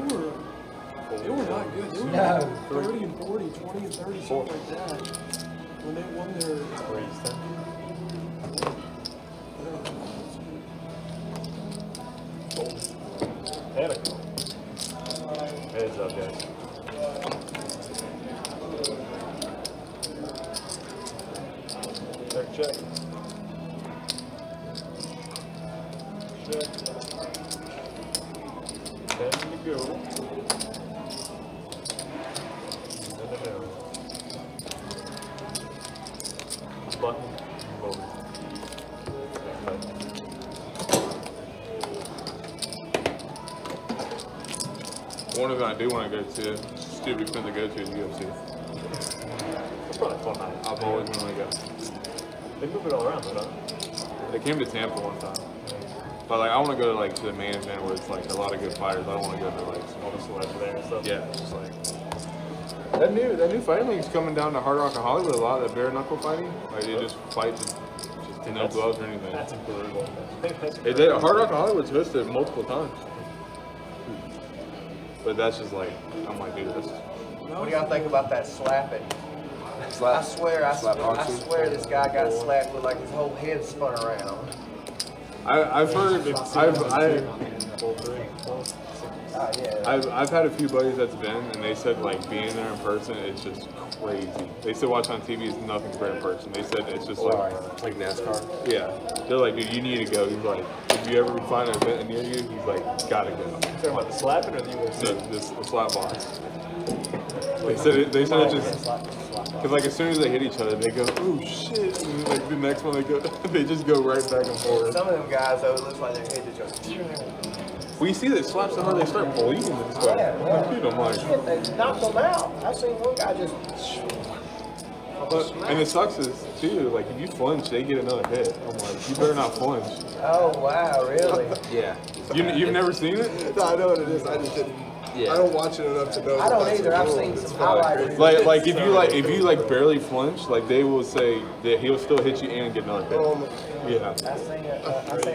were not good. They were like 30 and 40, 20 and 30, something like that. When they won their Heads up, guys. Check. Check. Ten to go. No. Button. Over. One of them I do want to go to, stupid expensive to go to, is UFC. It's probably fun night. I've always wanted to go. They move it all around, though, don't They came to Tampa one time. But like I want to go to like to the main event where it's like a lot of good fighters. I don't want to go to like all the celebs there and stuff. yeah, it's just like that new fighting league's coming down to Hard Rock and Hollywood a lot. That bare knuckle fighting, like they just fight just no gloves or anything. That's unbelievable. Hard Rock and Hollywood's hosted multiple times. But that's just like I'm like, dude, that's What do y'all think about that slapping? I swear this guy got slapped with like his whole head spun around. I've heard I've had a few buddies that's been, and they said like being there in person, it's just crazy. They said watching on TV is nothing compared in person. They said it's just like NASCAR. Yeah, they're like, dude, you need to go. He's like, if you ever find an event near you, he's like, gotta go. Talking about the slapping or the UFC? The slap box. They said it's just Because like as soon as they hit each other, they go, oh shit, and then, like the next one they go, they just go right back and forth. Some of them guys, though, it looks like their head just goes. Well, you see they slap so hard they start bleeding and stuff. Dude, I'm like, Shit, they knocked them out. I've seen one guy just. and it sucks is too, like if you flinch, they get another hit. I'm like, you better not flinch. Oh wow, really? Yeah. You've never seen it? No, I know what it is. I just didn't. Yeah. I don't watch it enough to know. I don't that's either. the I've rule. seen It's some fine. highlights. Like if you barely flinch, like they will say that he'll still hit you and get another hit. Yeah. I seen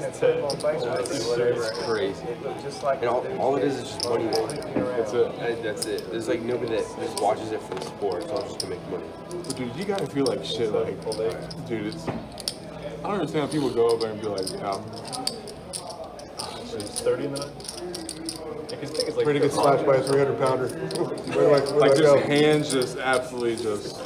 a clip on Facebook or whatever. It's crazy. It looked just like. And all it is just money. That's it. That's it. There's like nobody that just watches it for the sport. It's all just to make money. But dude, you gotta feel like shit. Like, dude, it's. I don't understand how people go up there and be like, yeah. It's 30 in the night. Like Ready to get slashed by a 300-pounder. Like just hands just absolutely just.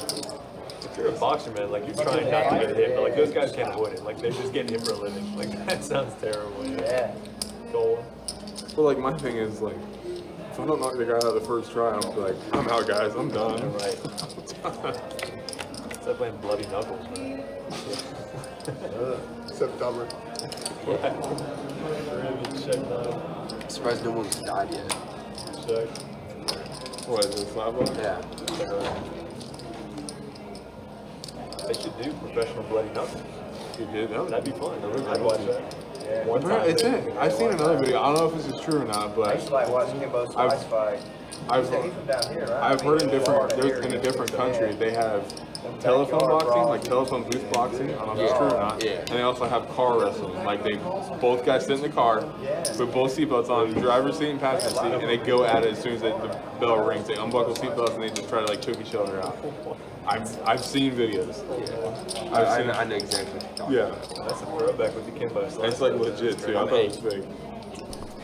If you're a boxer, man, like you're trying not to get hit, but like those guys can't avoid it. Like they're just getting hit for a living. Like that sounds terrible. Yeah. Goal. But like my thing is like, if I don't knock the guy out of the first try, I'm like, I'm out, guys. I'm done. Right. It's like playing bloody knuckles, man. September. I'm surprised no one's died yet. Check. What is it, slap up? Yeah. They should do professional bloody knuckles. You did? That'd be fun. I'd watch that. Yeah. One time. It's it. I've seen another video. I don't know if this is true or not, I but used to like watching Kimbo Slice fight. He's from down here, right? I've heard in a different country they have telephone boxing, like telephone booth boxing. I don't know if it's true or not. Yeah. And they also have car wrestling. Like they both guys sit in the car with both seatbelts on, driver's seat and passenger seat, and they go at it as soon as the bell rings. They unbuckle seatbelts and they just try to like choke each other out. I've seen videos. I know exactly what you're talking Yeah, That's a throwback with the Kimbo Slice. it's like legit too. I thought it was fake.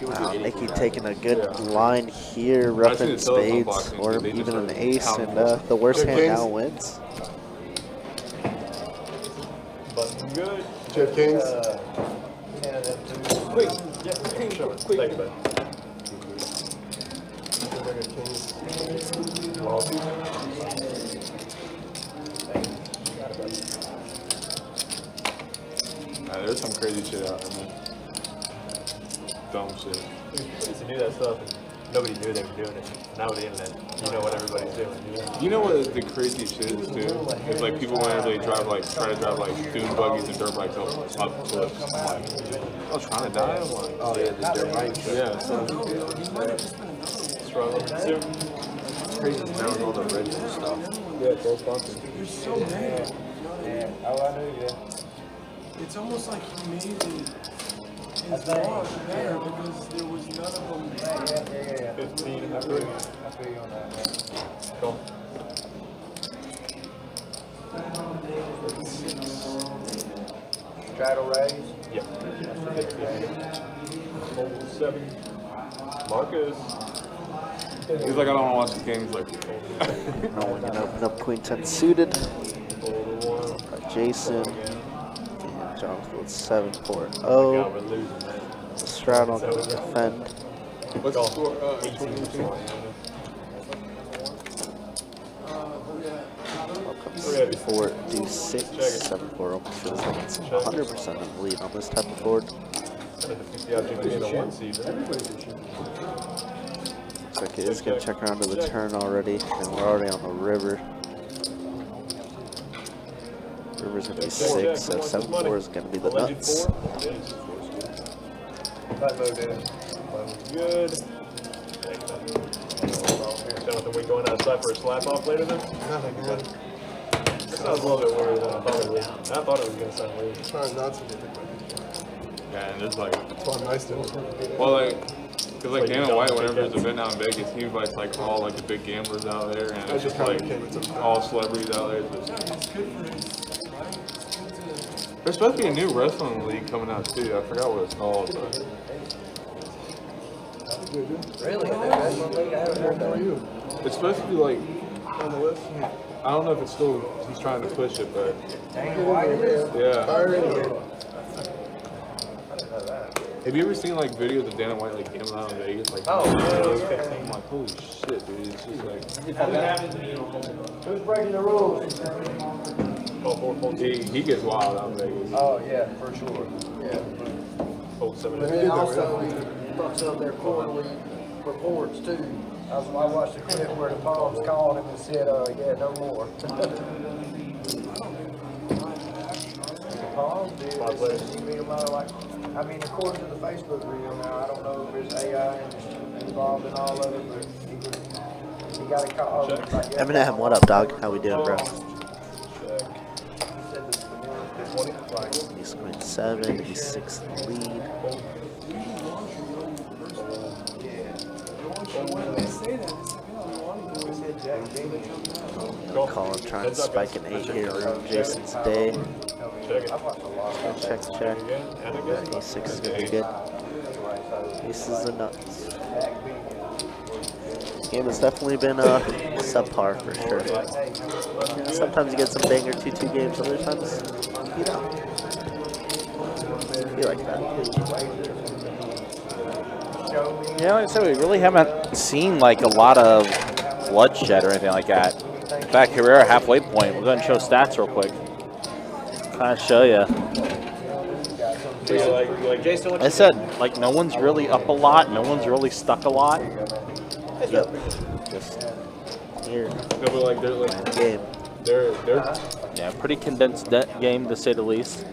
Wow, Nicky taking a good line here, roughing I've seen the telephone spades, boxing, or they just even an start ace, pounding and balls. the worst Check hand kings. now wins. Busting good. Jeff Kings. Quick. Yeah, show it. Thank you, bud. There's some crazy shit out there, man. Dumb shit. We used to do that stuff, and nobody knew they were doing it. Now with the internet, you know what everybody's doing. You know what the crazy shit is too? It's like people whenever they drive like try to drive like dune buggies and dirt bikes up cliffs. I'm like, I was trying to die. I'm like, Oh yeah, the dirt bike. yeah. So It's crazy down all the ridges and stuff. yeah, it's all sponsored. There's so many. Yeah. Oh, I knew, yeah. It's almost like he made it his dog better because there was none of them. Yeah. 15 and I feel you on that, man. Cool. Straddle raise. Yep. Hold 7. Marcus. He's like, I don't want to watch this game. He's like, Now we're going to open up Queen 10 suited. Hold 1. Got Jason. And Jonathan with 7 4 God, 0. we're losing, man. Straddle going to defend. what's the score? 18. Welcome 4 D6. 7 4 almost feels like it's 100% of the lead on this type of board. The 50 object being a 1 seed, right? Looks like it is going to check around to the turn already, and we're already on the river. River's going to be 6, so 7 4 is going to be the Alleged nuts. 4. It is. Good. Jonathan, we going outside for a slap off later then? That sounds a little bit weirder than I thought it would. I thought it was going to sound weird. Trying not to do it. Yeah, and there's like, That's why I'm nice to him. well, like, cause like Dana White, whenever there's an event out in Vegas, he invites like all like the big gamblers out there, and it's just like all celebrities out there. It's just, It's good for his, right? It's good to. there's supposed to be a new wrestling league coming out too. I forgot what it's called. But Really? That's one league I haven't heard How are of. you? it's supposed to be like on the list. I don't know if it's still he's trying to push it, but Dang, why is it? yeah. Fire in here. I didn't know that. Have you ever seen like videos of Dana White like gambling out in Vegas? Like, Oh, I'm like, holy shit, dude. It's just like Who's breaking the rules? he gets wild out in Vegas. Oh, yeah, for sure. Yeah. But then also, he fucks up their quarterly reports, too. I watched a clip where the Palms called him and said, yeah, no more. Palms did. He made him out like, I mean, according to the Facebook reel now, I don't know if there's AI involved in all of it, but he got a call. Eminem, what up, dog? How we doing, bro? He's going 7. He's 6 in the lead. Colin trying to spike an 8 here around Jason's day. Check. E6 is going to be good. Aces and nuts. This game has definitely been subpar for sure. Yeah, sometimes you get some banger 2-2 games, other times, you know, be like that. Yeah, like I said, we really haven't seen like a lot of bloodshed or anything like that. In fact, Herrera halfway point. We'll go ahead and show stats real quick. Kind of show you. Like Jason, I said, like, no one's really up a lot. No one's really stuck a lot. Yep. Just here. No, but like they're like Game. they're Yeah, pretty condensed game to say the least.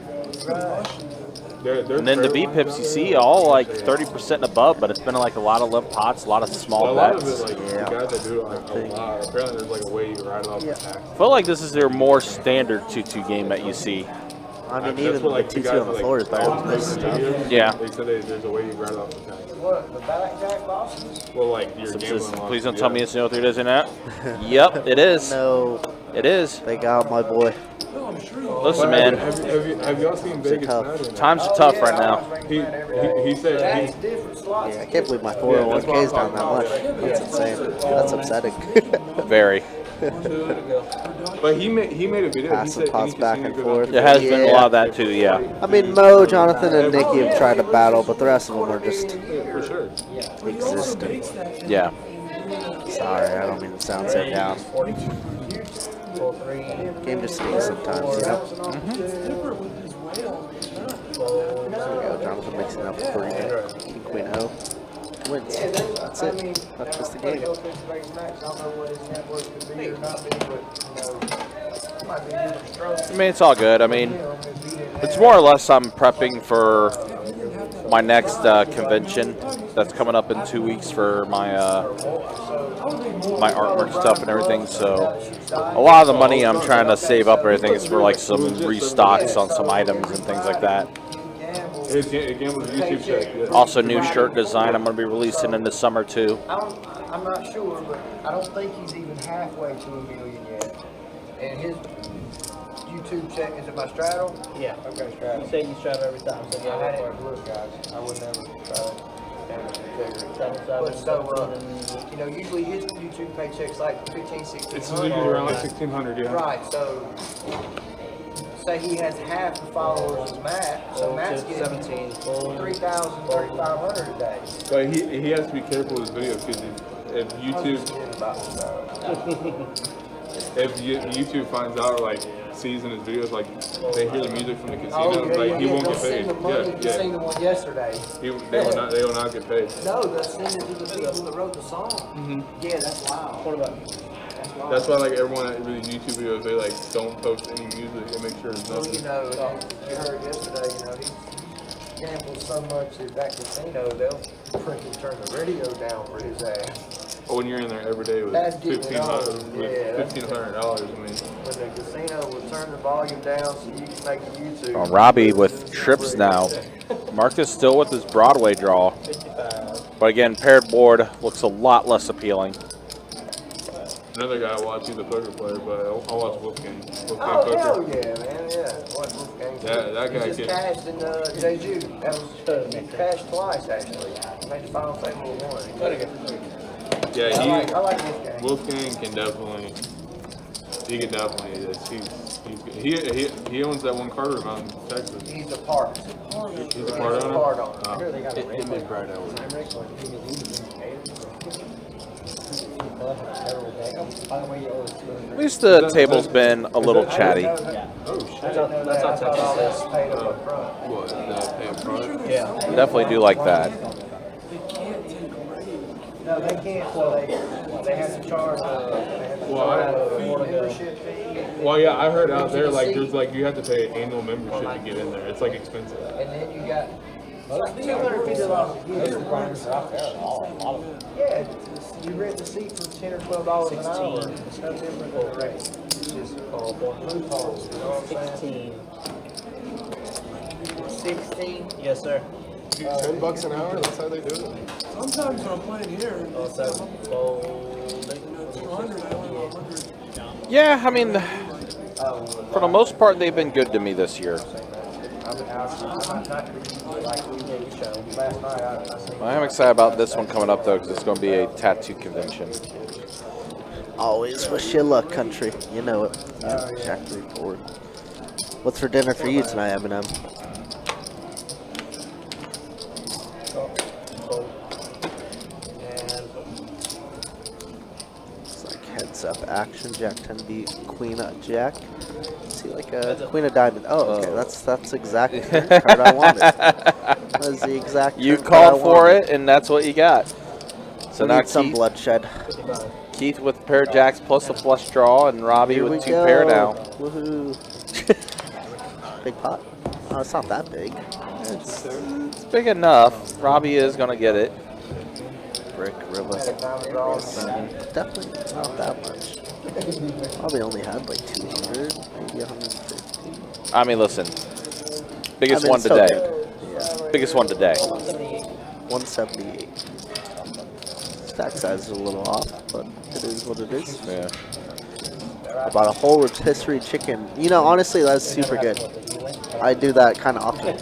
they're And then the B pips you see all like 30% and above, but it's been like a lot of limp pots, a lot of small a lot bets. of it, like the guys that do it like a lot. Apparently, there's like a way you ride it off the tax. I feel like this is their more standard 2-2 game that you see. I mean, That's even what, like, the 2-2 guys on the that, floor is like, better than all this the stuff. videos, Yeah. They said there's a way you ride it off the tax. What, the blackjack bosses? Well, like you're gambling. Please don't tell me it's no 3 days in that. Yep, it is. No, It is. they got my boy. Listen, man, Have y'all seen Vegas Tonight? times are tough right now. He said That's different slots. Yeah, I can't believe my 401k is down that much. That's insane. That's upsetting. Very. but he made a video. He Pass and said toss any back casino and goes forth. on There has been a Yeah. lot of that too, yeah. I mean, Mo, Jonathan, and Nikki have tried to battle, but the rest of them are just for sure. existing. Yeah. Sorry, I don't mean to sound so down. Game just stinks sometimes, you know? There we go, Jonathan mixing up the 3 King Queen O. Wins. That's it. That's just the game. I mean, it's all good. I mean, it's more or less I'm prepping for my next convention that's coming up in 2 weeks for my my artwork stuff and everything. So a lot of the money I'm trying to save up and everything is for like some restocks on some items and things like that. Again with YouTube check. Yeah. Also, new shirt design I'm going to be releasing in the summer too. I'm not sure, but I don't think he's even halfway to $1 million yet. And his YouTube check, is it my straddle? Yeah. Okay, You straddle. say you straddle every time, so I had yeah. it look, guys. I would never try to figure it. 7, But so, 7, you know, usually his YouTube paycheck's like 15, 16. It's usually around like 1,600, yeah. Right, so say he has half the followers as Matt, so Matt's getting 17, 3,000, 3,500 a day. But he has to be careful with his videos because if YouTube YouTube finds out or like sees in his videos like they hear the music from the casino, like he won't get paid. You seen the one yesterday. They will not get paid. No, they'll send it to the people that wrote the song. Yeah, that's wild. What about? That's why like everyone that really YouTube videos they like don't post any music and make sure there's Well, nothing. you know, you heard yesterday, you know, he gambles so much at that casino, they'll freaking turn the radio down for his ass. But when you're in there every day with That's getting it on. $1,500, $1,500, I mean. When the casino will turn the volume down so you can make a YouTube. Oh, Robbie with trips now. Marcus still with his Broadway draw. 55. But again, paired board looks a lot less appealing. Another guy I watch, he's a poker player, but I watch Wolfgang. Wolfgang Oh, poker. hell yeah, man, yeah. What Wolfgang? That guy He just can- cashed in Jeju. That was, he cashed twice, actually. Made the final table of one. Yeah, I like Wolfgang. Wolfgang can definitely. He can definitely. He's He owns that one card room out in Texas. He's a part. He's a part He's a owner. part owner. I hear they got a Him and Brad Owen. At least the table's been a little chatty. That's how Texas is. What, the pay up front? Yeah. Definitely do like that. They can't take away. No, they can't. Well, they have to charge. Well, yeah, I heard out there like there's like you have to pay an annual membership to get in there. It's like expensive. And then you got $250 a year. Yeah, you rent the seat for $10 or $12 an hour. It's no different than the rate. It's just called blue calls. You know what I'm saying? 16. Yes, sir. $10 an hour? That's how they do it. Sometimes when I'm playing here, Also, fold. 200, I only have 100. Yeah, I mean, for the most part, they've been good to me this year. I am excited about this one coming up, though, because it's going to be a tattoo convention. Always wish you luck, country. You know it. Jack 3-4. What's for dinner for you tonight, Eminem? It's like heads up action. Jack 10 beat Queen Jack. See, like a Queen of Diamond. Oh, okay. That's exactly the card I wanted. That was the exact. You card called I for wanted. it, and that's what you got. So We now need some Keith, bloodshed. Keith with a pair of jacks plus a flush draw, and Robbie Here we with two go. pair now. Woohoo! Big pot. Oh, it's not that big. It's big enough. Robbie is going to get it. Brick, river. Definitely not that much. Probably only had like 200, maybe 150. I mean, listen. Biggest I mean, one it's still today. good. Yeah, Biggest one today. 178. Stack size is a little off, but it is what it is. Yeah. I bought a whole rotisserie chicken. You know, honestly, that's super good. I do that kind of often.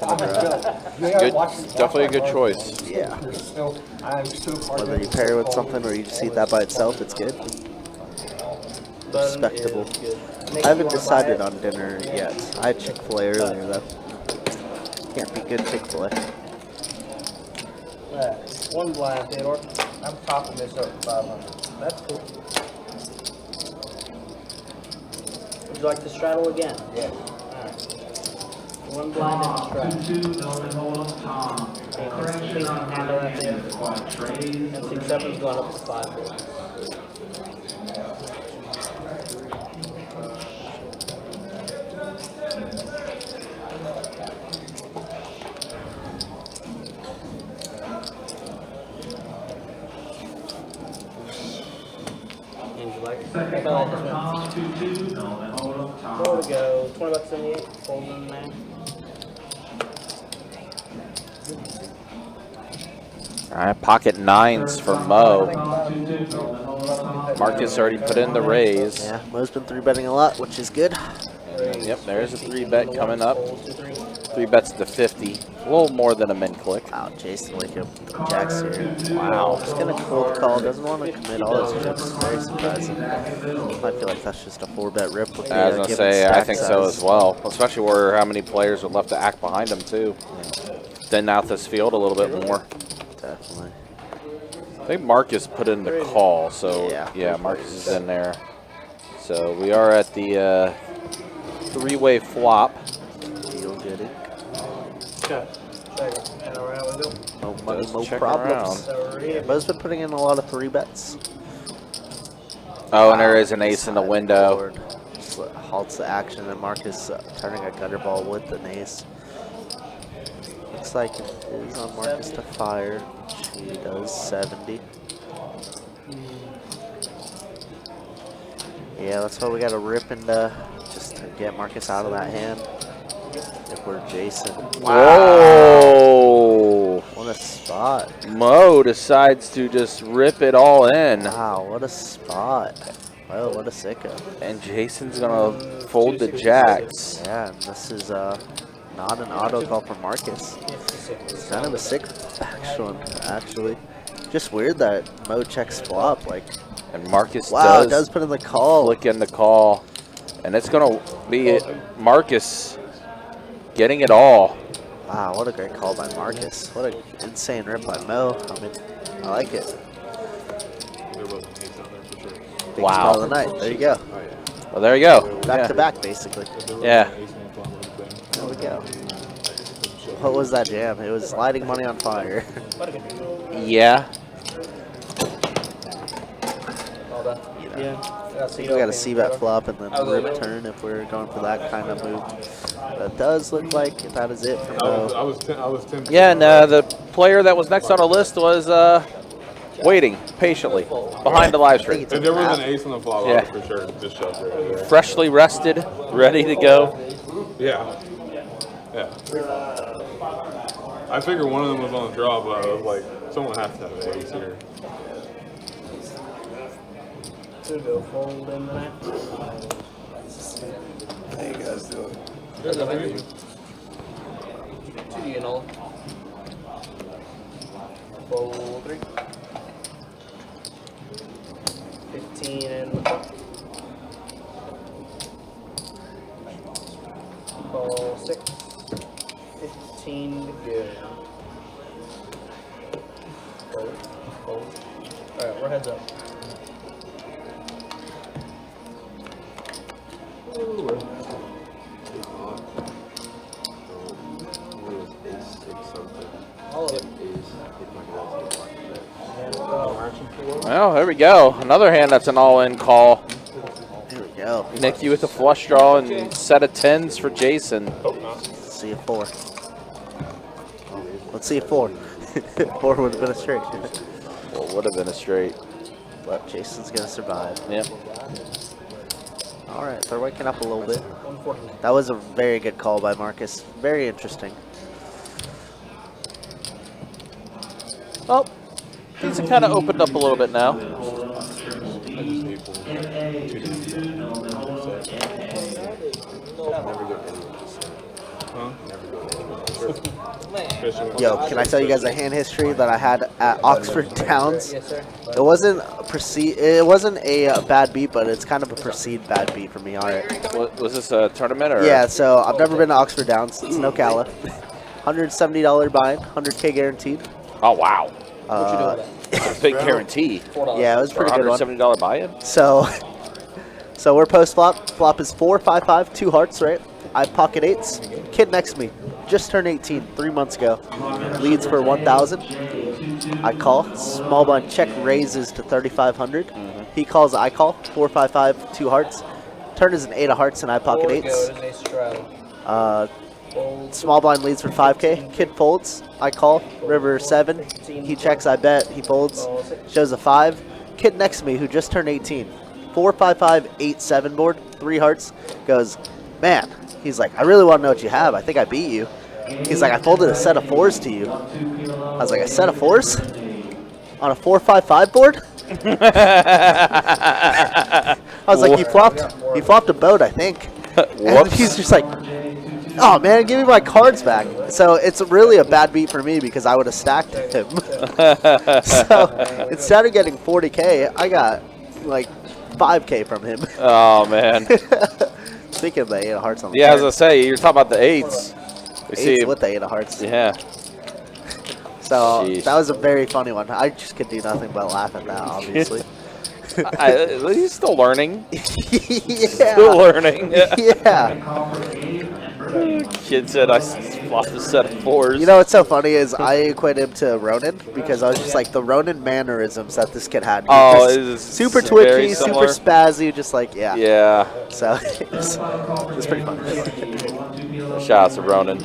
Good, definitely a good choice. Yeah. Whether you pair it with something or you just eat that by itself, it's good. Respectable. I haven't decided on dinner yet. I had Chick-fil-A earlier, though. Can't be good Chick-fil-A. One blind, Theodore. I'm topping this up to 500. That's cool. Would you like to straddle again? Yeah. Alright. One blind and a straddle. 2-2, Nolan Hold'em, Tom. Correction on Handle that there. squad trades. And 6-7's going up to 5-4. Second call for Tom, 2-2, Nolan Hold'em, Tom. More to go. $20.78. Folding man. All right, pocket nines for Mo. Tom, 2-2, Nolan Hold'em, Tom. Marcus already put in the raise. Yeah, Mo's been 3-betting a lot, which is good. Yep, there's a 3-bet coming up. 3 bets to 50. A little more than a min click. Wow, Jason Wickham, Jack's here. Wow, just gonna cold call, doesn't want to commit all his chips. Very surprising. I feel like that's just a 4-bet rip with the I was going to given say, I stack think so size. as well. Especially where how many players are left to act behind him, too. Thin out this field a little bit more. Definitely. I think Marcus put in the call, so yeah, Marcus is in there. So we are at the 3-way flop. Deal getting. Okay. And around we go. No money, Just no checking problems. around. Yeah, Mo's been putting in a lot of 3-bets. Oh, and there is an ace in the window. Lord. Just halts the action, and Marcus turning a gutter ball with an ace. Looks like it is on Marcus to fire, which he does 70. Yeah, that's why we got to rip and just to get Marcus out of that hand. If we're Jason. Whoa! What a spot. Mo decides to just rip it all in. Wow, what a spot. Well, what a sicko. And Jason's going to fold the jacks. Yeah, and this is not an auto call for Marcus. It's kind of a sick actually. Just weird that Mo checks flop. Like, And Marcus wow, does put in the call. flick in the call. And it's going to be Marcus getting it all. Wow, what a great call by Marcus. What an insane rip by Mo. I mean, I like it. There was an ace out there for sure. Biggest Wow. call of the night. There you go. Well, there you go. Back to back, basically. Yeah. There we go. What was that jam? It was lighting money on fire. Yeah. All done. I think we got a C-bet flop and then rip turn if we're going for that kind of move. But it does look like that is it for Mo. I was 10. Yeah, and the player that was next on our list was waiting patiently behind the live stream. If there was an ace on the flop, Yeah. I would for sure just shove right there. Freshly rested, ready to go. Yeah. Yeah. I figured one of them was on the draw, but I was like, someone has to have an ace here. To go fold in the night. How you guys doing? There's a venue. 2D and all. Fold 3. 15 and the flop. Call 6. 15 to go. Fold. Fold. Alright, we're heads up. All of it. Well, there we go. Another hand that's an all-in call. There we go. Nick, you with the flush draw and set of 10s for Jason. Let's see a 4. Let's see a 4. 4 would have been a straight. Well, would have been a straight. But Jason's going to survive. Yep. All right, they're waking up a little bit. That was a very good call by Marcus. Very interesting. Well, things have kind of opened up a little bit now. Yo, can I tell you guys a hand history that I had at Oxford Downs? Yes, sir. It wasn't a bad beat, but it's kind of a perceived bad beat for me. All right. Was this a tournament or? Yeah, so I've never been to Oxford Downs. It's in Ocala. $170 buy-in, 100K guaranteed. Oh wow. What you doing with That's a big guarantee. $4. Yeah, it was a For a pretty good one. $170 buy-in. So we're post flop. Flop is 4, 5, 5, 2 hearts, right? I have pocket 8s. Kid next to me just turned 18 3 months ago. Leads for 1,000. I call. Small blind check raises to 3,500. He calls. I call. 4, 5, 5, 2 hearts. Turn is an 8 of hearts and I have pocket 8s. Small blind leads for 5K. Kid folds. I call. River 7. He checks. I bet. He folds. Shows a 5. Kid next to me who just turned 18. 4, 5, 5, 8, 7 board. 3 hearts. Goes, man. He's like, I really want to know what you have. I think I beat you. He's like, I folded a set of 4s to you. I was like, a set of 4s? On a 4, 5, 5 board? I was like, you flopped a boat, I think. And he's just like, oh man, give me my cards back. So it's really a bad beat for me because I would have stacked him. So instead of getting 40K, I got like 5K from him. Oh man. Speaking of the 8 of hearts on the Yeah, as I say, you're talking about the 8s. We 8s with the 8 of hearts. Yeah. So Jeez. that was a very funny one. I just could do nothing but laugh at that, obviously. He's still learning. Yeah. Still learning. Yeah. Kid said I flopped a set of 4s. You know what's so funny is I equate him to Ronan because I was just like the Ronan mannerisms that this kid had. Oh, Just it is super very twitchy, similar. super spazzy, just like yeah. Yeah. So it's pretty funny. Shout out to Ronan.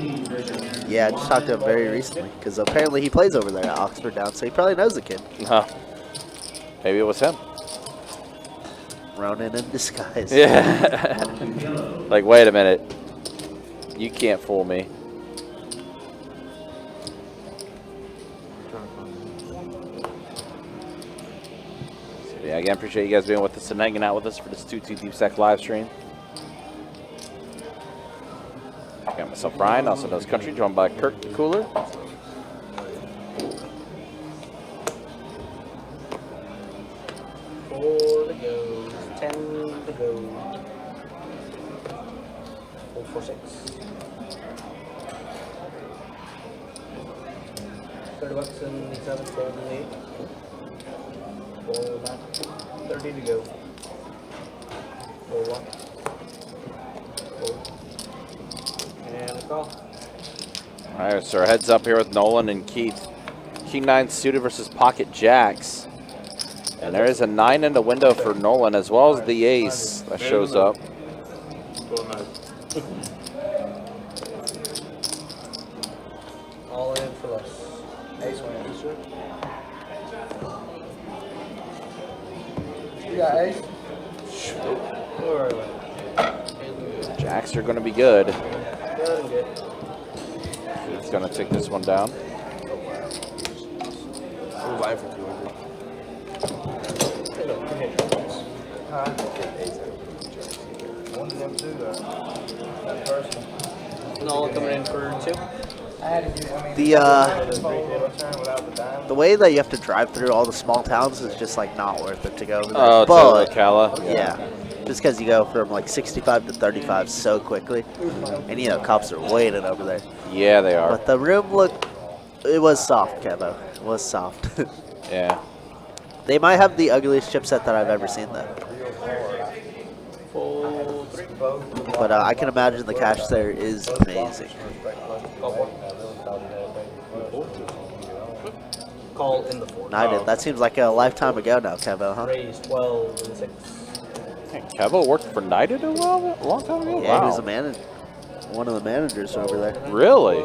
Yeah, I just talked to him very recently because apparently he plays over there at Oxford Downs, so he probably knows the kid. Huh. Maybe it was him. Ronan in disguise. Yeah. Like, wait a minute. You can't fool me. So, yeah, again, appreciate you guys being with us and hanging out with us for this 2-2 Deep Stack live stream. Got myself Brian, also knows Country, joined by Kirk the Cooler. 4 to go. 10 to go. 4-6. 30 bucks in the 7th, fold in the 8th. Fold back. 30 to go. Fold 1. Fold. And a call. All right, so our heads up here with Nolan and Keith. King 9 suited versus pocket jacks. And there is a 9 in the window for Nolan, as well as the ace that shows up. All in for less. Ace one. You got ace? Jacks are going to be good. Good and good. He's going to take this one down. I'm buying for 200. One of them two, that person. Nolan coming in for 2. I had to get, I mean, The way that you have to drive through all the small towns is just like not worth it to go over there. Oh, to But, Ocala. yeah. Just because you go from like 65 to 35 so quickly. And you know, cops are waiting over there. Yeah, they are. But the room looked, it was soft, Kevo. It was soft. Yeah. They might have the ugliest chipset that I've ever seen though. Fold 3. But I can imagine the cash there is amazing. Call in the 4. United, that seems like a lifetime ago now, Kevo, huh? Raise 12 and 6. Hey, Kevo worked for United a long time ago? Yeah, Wow. he was one of the managers over there. Really?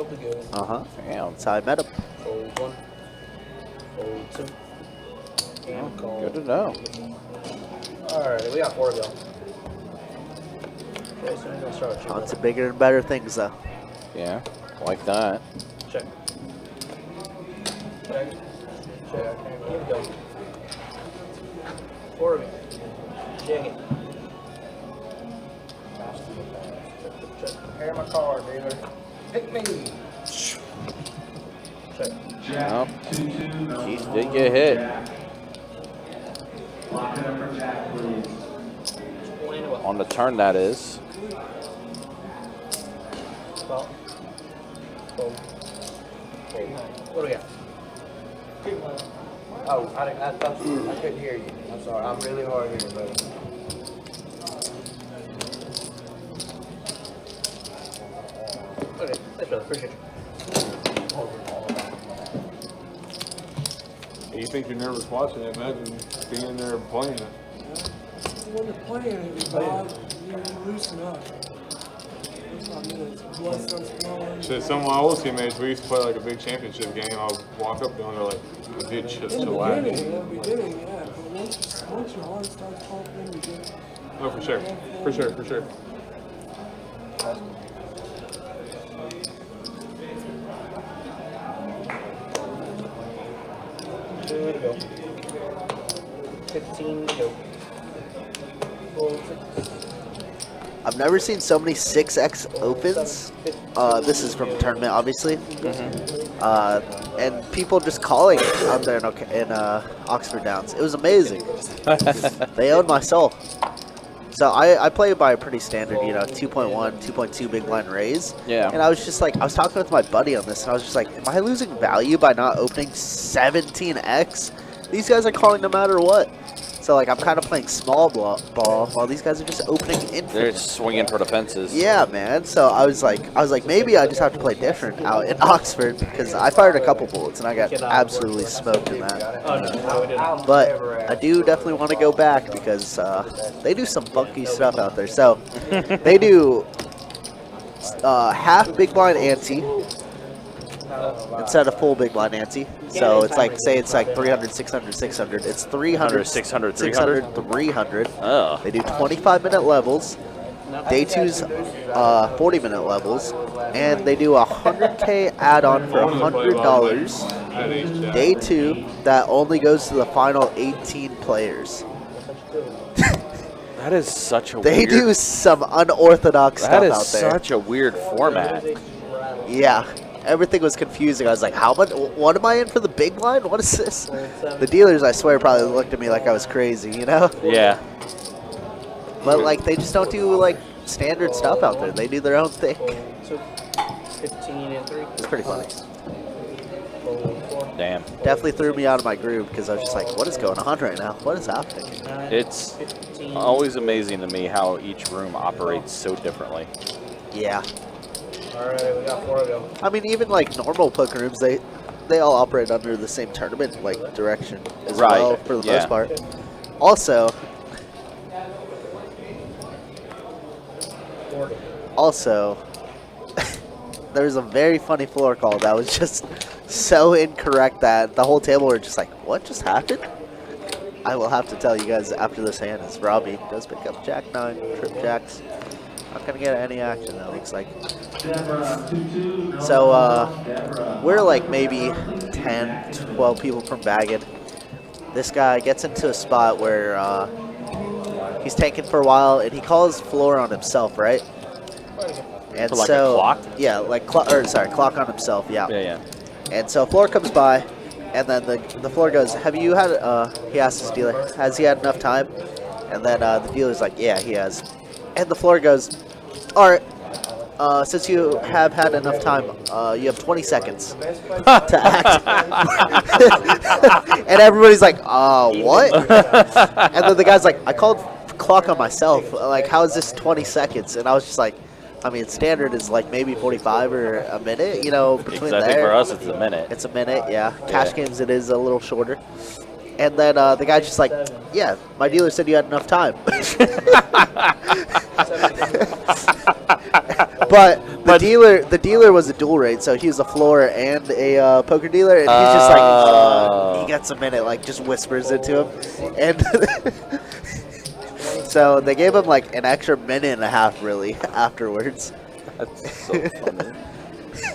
Uh-huh. Damn. That's how I met him. Fold 1. Fold 2. And call. Good to know. Alright, we got 4 to go. Okay, so I'm going to start with you. On to bigger and better things, though. Yeah, like that. Check. Check. Check. Here we go. 4 of you. Check it. Check. Prepare my card, dealer. Pick me. Check. Well, Keith did get hit. Lock it up for Jack, please. On the turn, that is. Well. Fold. Fold. What do we got? Oh, I couldn't hear you. I'm sorry. I'm really hard hearing, buddy. Okay, thanks, brother. Appreciate you. You think you're nervous watching it? Imagine being there and playing it. When you're playing it, Bob, you loosen up. 5 minutes, blood starts flowing. Shit, some of my old teammates, we used to play like a big championship game. I'll walk up to them, they're like, dude, just In the relax. beginning, yeah. But once your heart starts pumping, you get. No, for sure. For sure, for sure. Two to go. 15 to go. Fold 6. I've never seen so many 6X opens. This is from a tournament, obviously. And people just calling it out there in Oxford Downs. It was amazing. They owned my soul. So I play by a pretty standard, 2.1, 2.2 big blind raise. Yeah. And I was just like, I was talking with my buddy on this, and I was just like, am I losing value by not opening 17X? These guys are calling no matter what. So, like, I'm kind of playing small ball while these guys are just opening infinite. They're swinging for the fences. Yeah, man. So I was like, maybe I just have to play different out in Oxford because I fired a couple bullets and I got absolutely smoked in that. Oh, no, we didn't. But I do definitely want to go back because they do some funky stuff out there. So they do half big blind ante instead of full big blind ante. So it's like, say it's like 300, 600, 600. It's 300, 600, 600, 300. Oh. They do 25-minute levels. Day 2's 40-minute levels. And they do a 100K add-on for $100. Day 2 that only goes to the final 18 players. That is such a They weird... do some unorthodox stuff That is out there. such a weird format. Yeah. Everything was confusing. I was like, how much? What am I in for the big line? What is this? The dealers, I swear, probably looked at me like I was crazy, Yeah. But, like, they just don't do, like, standard stuff out there. They do their own thing. Fold 2. 15 and 3. It's pretty funny. Fold 4. Damn. Definitely threw me out of my groove because I was just like, what is going on right now? What is happening? 9, It's 15. always amazing to me how each room operates so differently. Yeah. Alright, we got 4 to go. I mean, even like normal poker rooms, they all operate under the same tournament like direction as Right, well for the yeah. most part. Also, 40. there was a very funny floor call that was just so incorrect that the whole table were just like, what just happened? I will have to tell you guys after this hand as Robbie does pick up Jack 9, trip jacks. Not gonna get any action, it looks like. So, we're like maybe 10, 12 people from bagging. This guy gets into a spot where he's tanking for a while, and he calls floor on himself, right? And For like so, a clock? Yeah, like clock on himself, yeah. Yeah. And so floor comes by, and then the floor goes, have you had, he asks his dealer, has he had enough time? And then the dealer's like, yeah, he has. And the floor goes, all right, since you have had enough time, you have 20 seconds to act. And everybody's like, what? And then the guy's like, I called clock on myself. Like, how is this 20 seconds? And I was just like, I mean, standard is like maybe 45 or a minute, you know, between I there. think for us it's a minute. It's a minute, yeah. Cash games, it is a little shorter. And then the guy's just like, yeah, my dealer said you had enough time. But the dealer was a dual rate, so he was a floor and a poker dealer, and he's just like, he gets a minute, like just whispers into him, and so they gave him like an extra minute and a half, really, afterwards. That's so funny.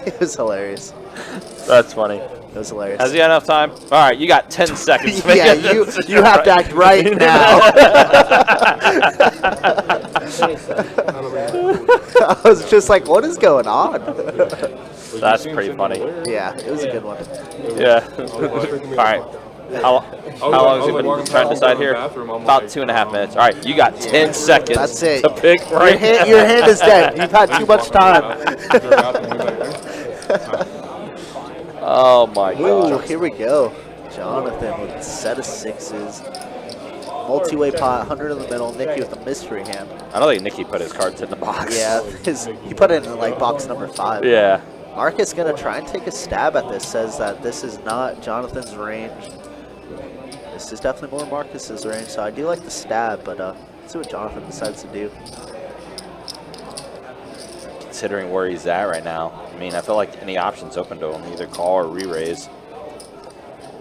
It was hilarious. That's funny. It was hilarious. Has he had enough time? All right, you got 10 seconds. to make Yeah, a decision, you have to act right now. I was just like, what is going on? That's pretty funny. Yeah, it was a good one. Yeah. All right. How long has he been trying to decide here? About 2.5 minutes. All right, you got 10 seconds That's it. to pick right Your hand is dead. You've had too much time. Oh my Ooh, god. here we go. Jonathan with a set of sixes. Multi-way pot, 100 in the middle. Nicky with a mystery hand. I don't think Nicky put his cards in the box. Yeah, he put it in like box number 5. Yeah. Marcus gonna try and take a stab at this. Says that this is not Jonathan's range. This is definitely more Marcus's range. So I do like the stab, but let's see what Jonathan decides to do. Considering where he's at right now, I mean, I feel like any option's open to him, either call or re-raise.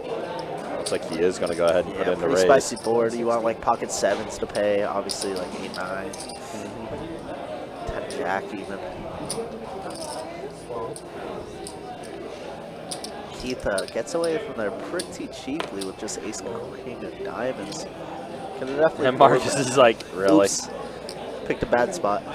Looks like he is going to go ahead and put in the pretty raise. spicy board. You want like pocket 7s to pay, obviously like 8, 9, 10 jack even. Keith gets away from there pretty cheaply with just ace queen of diamonds. Can definitely And Marcus is like, really? Oops. Picked a bad spot. I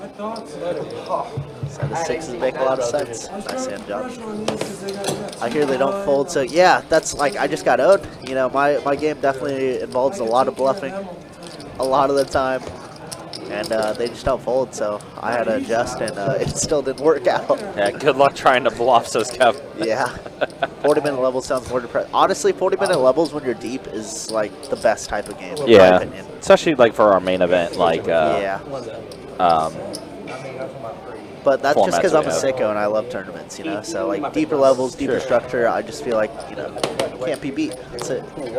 thought so. So the 6s make a lot of sense. Nice hand, John. Pressure on these 'cause they got that I hear they don't fold, so yeah, that's like, I just got owed. You know, my game definitely involves a lot of bluffing, a lot of the time, and they just don't fold, so I had to adjust, and it still didn't work out. Yeah, good luck trying to bluff, says Kev. Yeah, 40-minute level sounds more depressing. Honestly, 40-minute levels when you're deep is like the best type of game, in my Yeah, opinion. especially like for our main event, like Yeah. But that's just because I'm a sicko and I love tournaments, you know. So like deeper levels, deeper structure, I just feel like, you know, can't be beat. That's it. You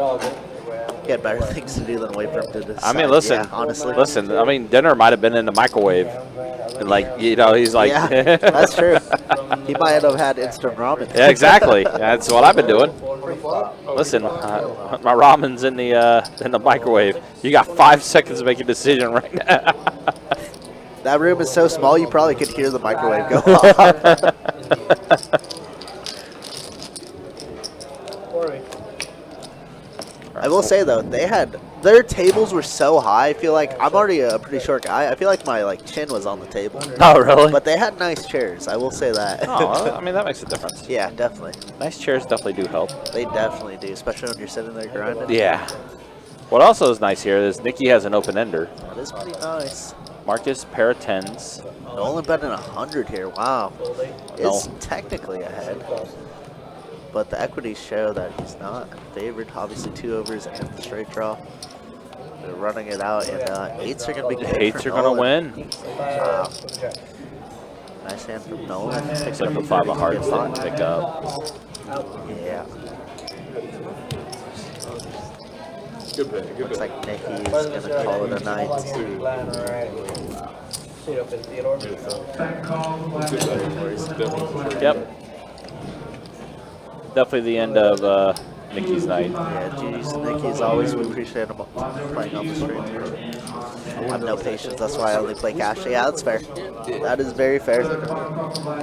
had better things to do than wait for him to decide. I mean, listen, yeah, honestly. listen. I mean, dinner might have been in the microwave, and like, you know, he's like, Yeah, that's true. He might have had instant ramen. Yeah, exactly. That's what I've been doing. Listen, my ramen's in the microwave. You got 5 seconds to make a decision right now. That room is so small, you probably could hear the microwave go off. I will say though, they had their tables were so high. I feel like I'm already a pretty short guy. I feel like my chin was on the table. Oh, really? But they had nice chairs. I will say that. Oh, I mean, that makes a difference. Yeah, definitely. Nice chairs definitely do help. They definitely do, especially when you're sitting there grinding. Yeah. What also is nice here is Nikki has an open ender. That is pretty nice. Marcus, pair of 10s. Nolan betting 100 here. Wow. No. Is technically ahead. But the equities show that he's not favored. Obviously, 2 overs and the straight draw. They're running it out, and 8s are going to be good. Eights for are going to Nolan. win. Wow. Nice hand from Nolan. Picks up a 5 of hearts to pick up. Yeah. Good play. Good Looks play. like Nicky's going to call it a night. See it up in Theodore. Yep. Definitely the end of Nikki's night. Yeah, geez, Nicky's always appreciate him playing on the stream. I have no patience, that's why I only play cash. Yeah, that's fair. That is very fair.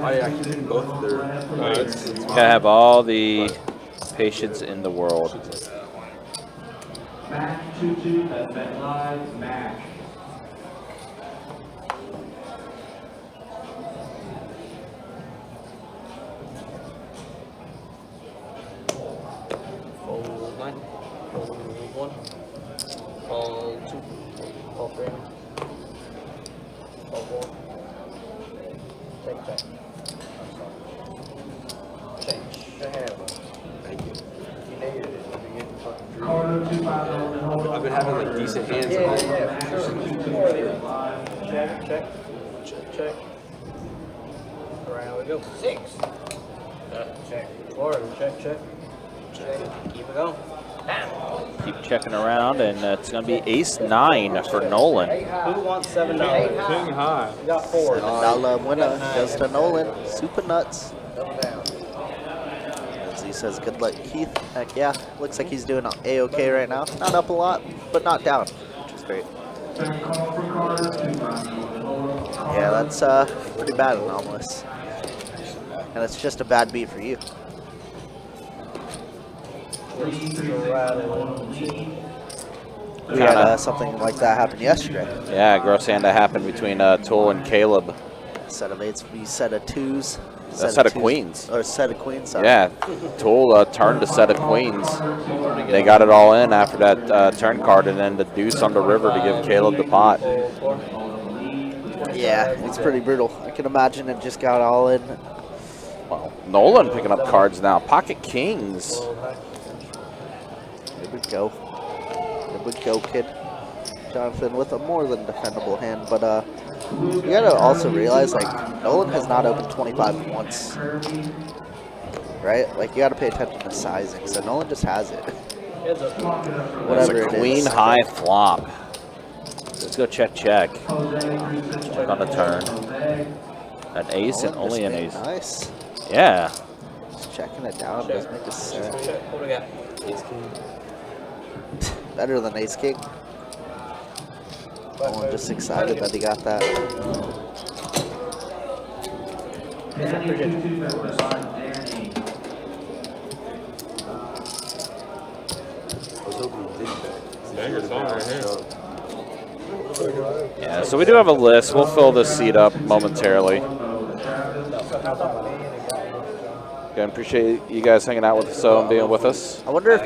I actually did both of their. Gotta have all the patience in the world. Match 2-2, that's MetLife match. Fold 9. Fold 1. Fold 2. Fold 3. Fold 4. Take check. Change. Thank you. You needed it. Carter 250. I've been having like decent hands. Check, check. Check, check. Around we go. 6. Check. 4. Check, check. Check. Keep it going. Keep checking around, and it's going to be ace-9 for Nolan. Who wants $7? King high. We got 4. $7 winner goes to Nolan. Super nuts. As he says, good luck, Keith. Heck yeah. Looks like he's doing A-okay right now. Not up a lot, but not down, which is great. Yeah, that's pretty bad anomalous. And it's just a bad beat for you. We had something like that happen yesterday. Yeah, gross hand that happened between Tool and Caleb. Set of 8s, we set of 2s. A set of queens. Or set of queens, sorry. Yeah, Tool turned a set of queens. They got it all in after that turn card, and then the deuce on the river to give Caleb the pot. Yeah, it's pretty brutal. I can imagine it just got all in. Well, Nolan picking up cards now. Pocket kings. There we go. There we go, kid. Jonathan with a more than defendable hand, but you gotta also realize, like, Nolan has not opened 25 once. Right? Like, you gotta pay attention to sizing. So Nolan just has it. Whatever It's a queen high flop. Let's go check, check. Check on the turn. An ace and only an ace. Nice. Yeah. Just checking it down. Does make a set. What do we got? Ace king. Better than ace king. I'm just excited that he got that. Banger's on right here. Yeah, so we do have a list. We'll fill this seat up momentarily. Again, appreciate you guys hanging out with us and being with us. I wonder if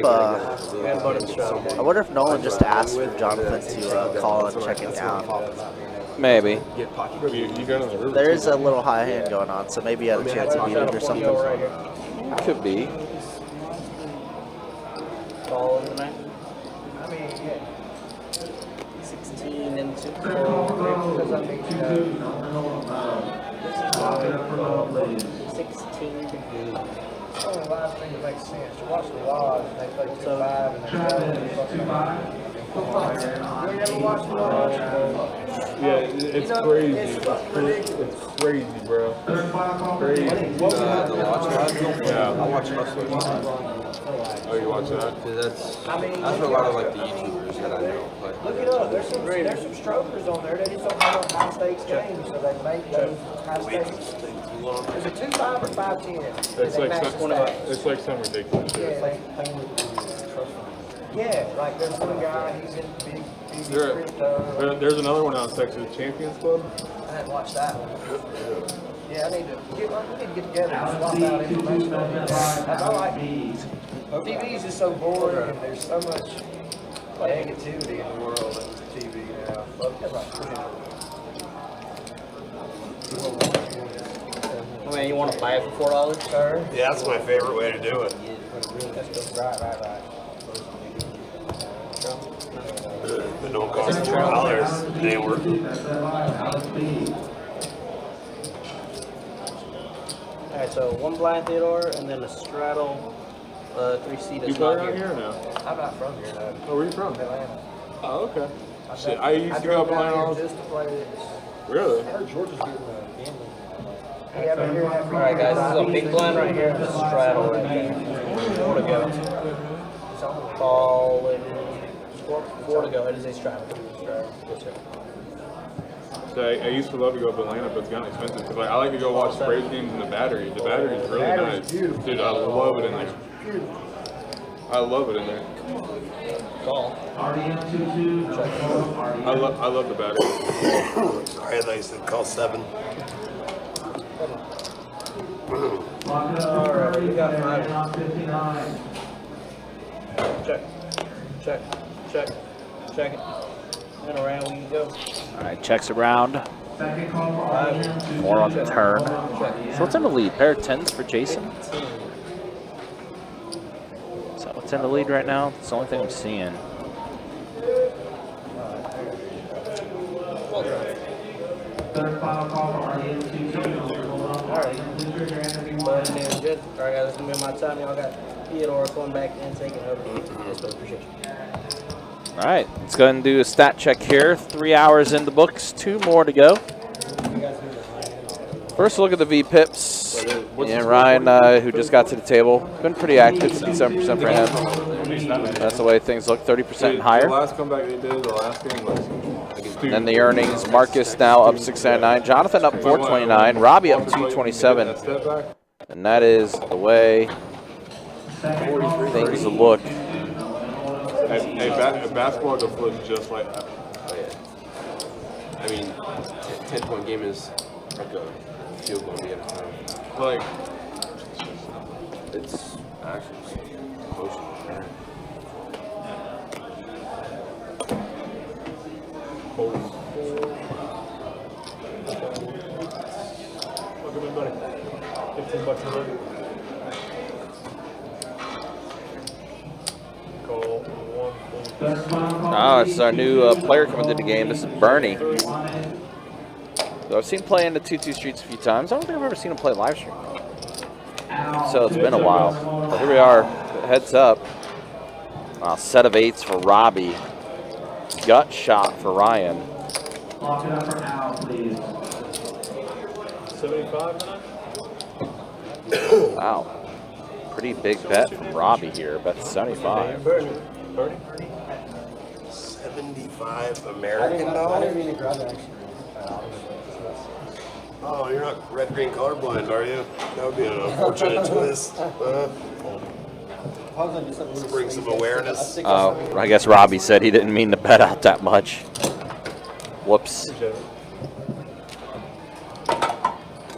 Nolan just asked for Jonathan to call and check it down. Maybe. You got on the river. There is a little high hand going on, so maybe he had a chance to beat it or something. Could be. Call in the night. 16 and 2. Because I mean, 16 to good. It's only the last thing that makes sense. You watch the Lodge and they play 2-5 and they go. You ain't ever watched the Lodge? Yeah, it's crazy. It's crazy, bro. Crazy. The watch live? Yeah. I watch Hustlers. Oh, you watch that? That's where a lot of like the YouTubers that I know play. Look it up. There's some strokers on there that just don't have high stakes games, so they make those high stakes. Is it 2-5 or 5-10? It's like some ridiculous shit. Yeah, Yeah, like there's one guy, he's in big crypto. There's another one out in Texas, Champions Club. I haven't watched that one. Yeah, we need to get together and swap out information on that. I like TV's just so boring and there's so much negativity in the world and TV now. I mean, you want to buy it for $4, sir? Yeah, that's my favorite way to do it. Right. But don't cost $4. They work. Alright, so one blind Theodore and then a straddle 3C that's You play not around here. here or no? I'm not from here, though. Oh, where are you from? Atlanta. Oh, okay. Shit, I used to go up down Atlanta. here just to play this. Really? I heard Georgia's getting a gambling. Yeah, I've been here half Alright guys, this is a big blind right here, this is straddle right there. 4 to go. Call it 4 to go, it is a straddle. Yes, sir. So I used to love to go up Atlanta, but it's gotten expensive because I like to go watch the Braves games in the Battery. The Battery is really nice. Dude, I love it in there. I love it in there. Call. I love the Battery. Sorry, I thought you said call 7. Alright, we got 5. Check it. And around we can go. All right, checks around. 4 on the turn. So what's in the lead? Pair of 10s for Jason? So what's in the lead right now? It's the only thing I'm seeing. Third final call for RDS 2-2. Alright. But then good. Alright guys, that's gonna be my time. Y'all got Theodore going back and taking over. Yes, but appreciate you. All right, let's go ahead and do a stat check here. 3 hours in the books, 2 more to go. First look at the V-Pips. And Ryan, who just got to the table, been pretty active, 67% for him. That's the way things look, 30% and higher. The last comeback they did, the last game was And then the earnings, Marcus now up 699, Jonathan up 429, Robbie up 227. And that is the way things look. Hey, basketball can flip just like that. Oh, yeah. I mean, 10-point game is like a field goal at a time. Like, it's actually emotional. Look at me, buddy. 15 bucks a minute. Call 1. Oh, it's our new player coming to the game. This is Bernie. So I've seen him play in the 2-2 Streets a few times. I don't think I've ever seen him play live stream. So it's been a while. But here we are. Heads up. Set of 8s for Robbie. Gut shot for Ryan. Lock it up for Al, please. 75 minutes? Wow. Pretty big bet from Robbie here. Bet 75. 75 American dollars? I didn't mean to grab that. Oh, you're not red green colorblind, are you? That would be an unfortunate twist. Bring some awareness. I guess Robbie said he didn't mean to bet out that much. Whoops.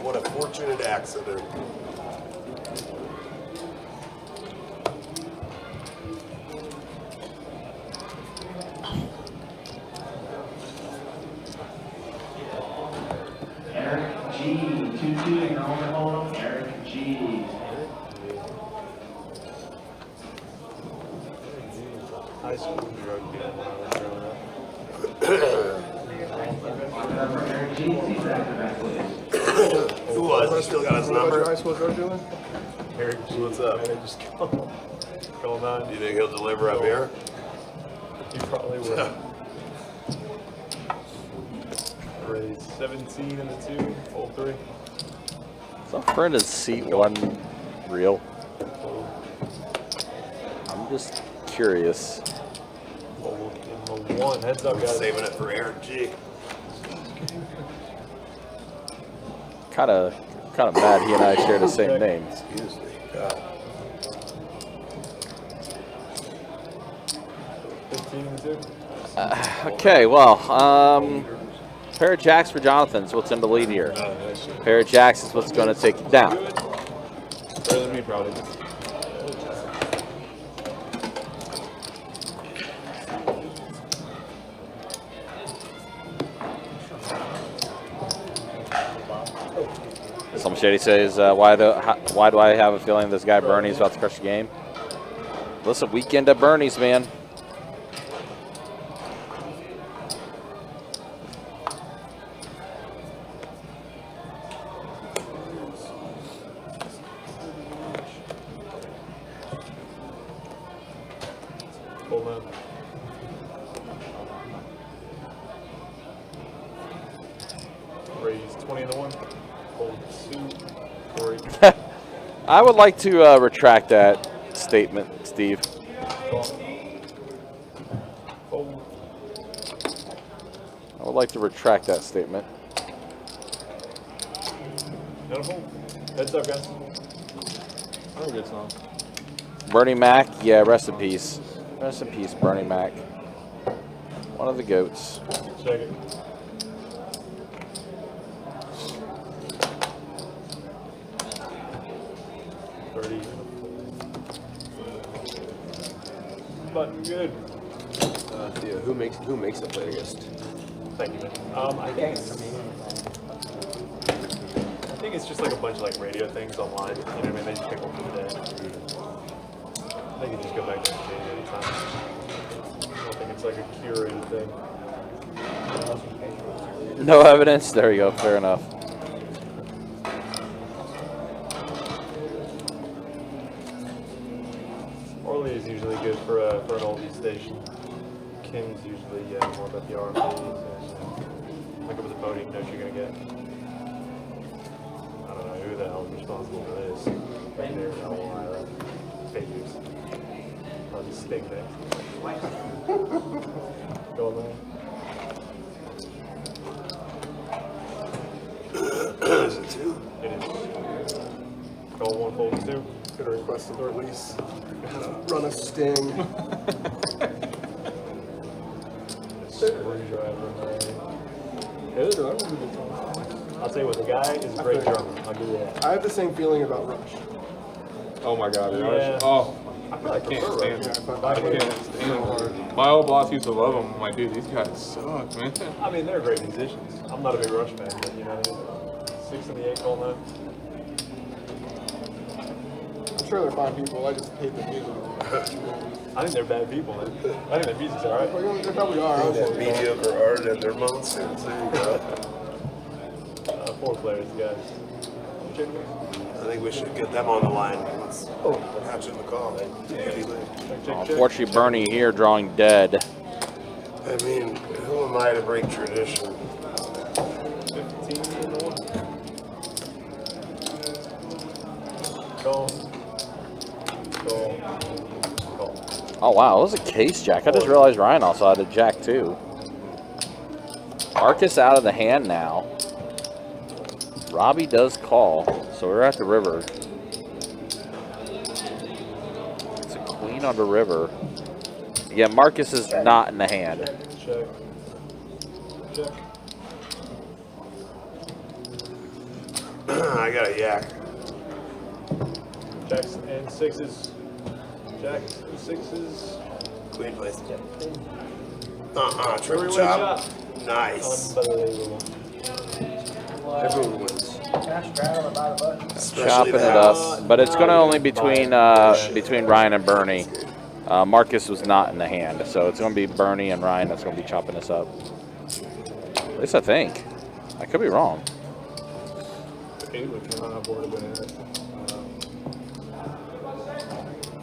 What a fortunate accident. Eric G. 2-2. Acknowledgement hold. Eric G. High school drug deal when I was growing up. Eric G. Seat back to back, please. Who was? He still got his number? High school drug dealer? Eric G. What's up? Man, just call 9. Do you think he'll deliver up here? He probably will. Raised 17 in the 2, full 3. So Brenda's seat 1 real. I'm just curious. Full in the 1. Heads up, guys. Saving it for Eric G. Kind of mad he and I share the same name. Excuse me. God. 22. Okay, well, pair of jacks for Jonathan's what's in the lead here. Pair of jacks is what's going to take it down. Better than me, probably. Some Shady says, why do I have a feeling this guy Bernie's about to crush the game? Listen, weekend at Bernie's, man. Hold on. Raise 20 in the 1. Hold 2. 3. I would like to retract that statement, Steve. Fold. I would like to retract that statement. Not a fold. Heads up, guys. Oh, good song. Bernie Mac, yeah, rest in peace. Rest in peace, Bernie Mac. One of the goats. Check it. Button good. Theo, who makes the player against? Thank you, man. I think it's just like a bunch of like radio things online. You know what I mean? They just pick one for the day. They can just go back there and change anytime. I don't think it's like a curated thing. No evidence? There you go, fair enough. Orly is usually good for an oldie station. King's usually more about the R&Bs and look up the voting notes you're gonna get. I don't know who the hell is responsible for this. Right there, Elvira. Figures. I'll just stick there. Go on there. Is it 2? It is. Call 1, fold 2. Gonna request a release. Run a sting. Screwdriver, man. I'll tell you what, the guy is a great drummer. I'll give you that. I have the same feeling about Rush. Oh my God, Yeah. Rush. Oh, I feel like I can't prefer stand Rush. it. I can't stand it. My old boss used to love them. I'm like, dude, these guys suck, man. I mean, they're great musicians. I'm not a big Rush fan, but you know, 6 in the 8 call now. I'm sure they're fine people. I just hate the music. I think they're bad people, man. I think their music's alright. Well, they probably are. Mediocre art and their nonsense. There you go. 4 players, guys. I think we should get them on the line. Let's hatch in the call. Unfortunately, Bernie here drawing dead. I mean, who am I to break tradition? 15 in the 1. Call. Call. Call. Oh, wow, it was a case jack. I just realized Ryan also had a jack, too. Marcus out of the hand now. Robbie does call, so we're at the river. It's a queen on the river. Yeah, Marcus is not in the hand. Check. Check. I got a yak. Jacks and 6s. Jacks and 6s. Queen place. Triple Three-way chop. Nice. Unbelievable. Everyone wins. Chopping it up, but it's going to only between Ryan and Bernie. Marcus was not in the hand, so it's going to be Bernie and Ryan that's going to be chopping this up. At least I think. I could be wrong.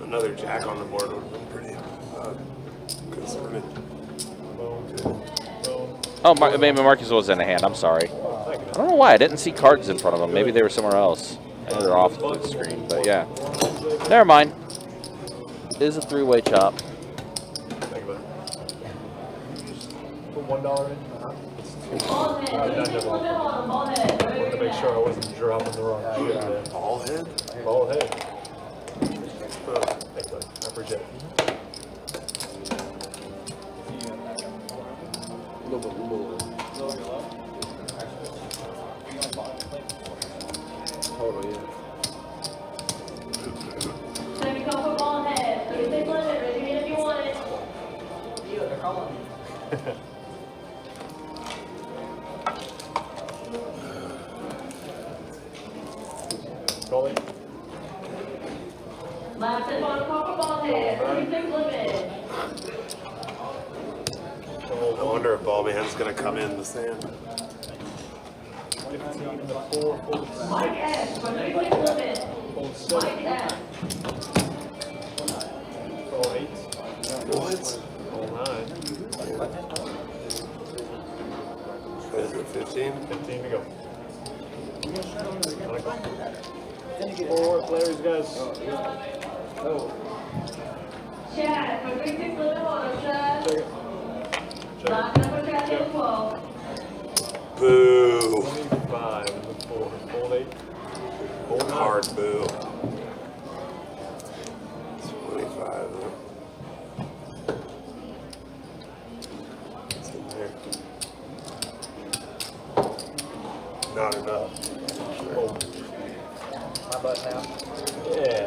Another jack on the board would have been pretty concerning. Oh, maybe Marcus was in the hand. I'm sorry. I don't know why. I didn't see cards in front of them. Maybe they were somewhere else. Maybe they're off the screen, but yeah. Never mind. It is a 3-way chop. Think about it. Put $1 in. I wanted to make sure I wasn't dropping the wrong shit there. Ball head? Ball head. Thanks, buddy. I appreciate it. Totally, yeah. Second call for ball head. 36 limit. Raise your hand if you want it. They're calling me. Call it. Last and final call for ball head. 36 limit. I wonder if Ballman's going to come in the stand. 15 to 4, hold Mike S. for 36 limit. hold 7, Mike S. hold 8, What? hold 9, What is it, 15? 15 to go. Forward, Larry's guys. Chad for 36 limit auto, Chad. Check it. Check Lock number Chad table 12. Boo. 25 to 4, hold 8, hold 9. Hard boo. 25. It's in there. Not enough. My butt now. Yeah.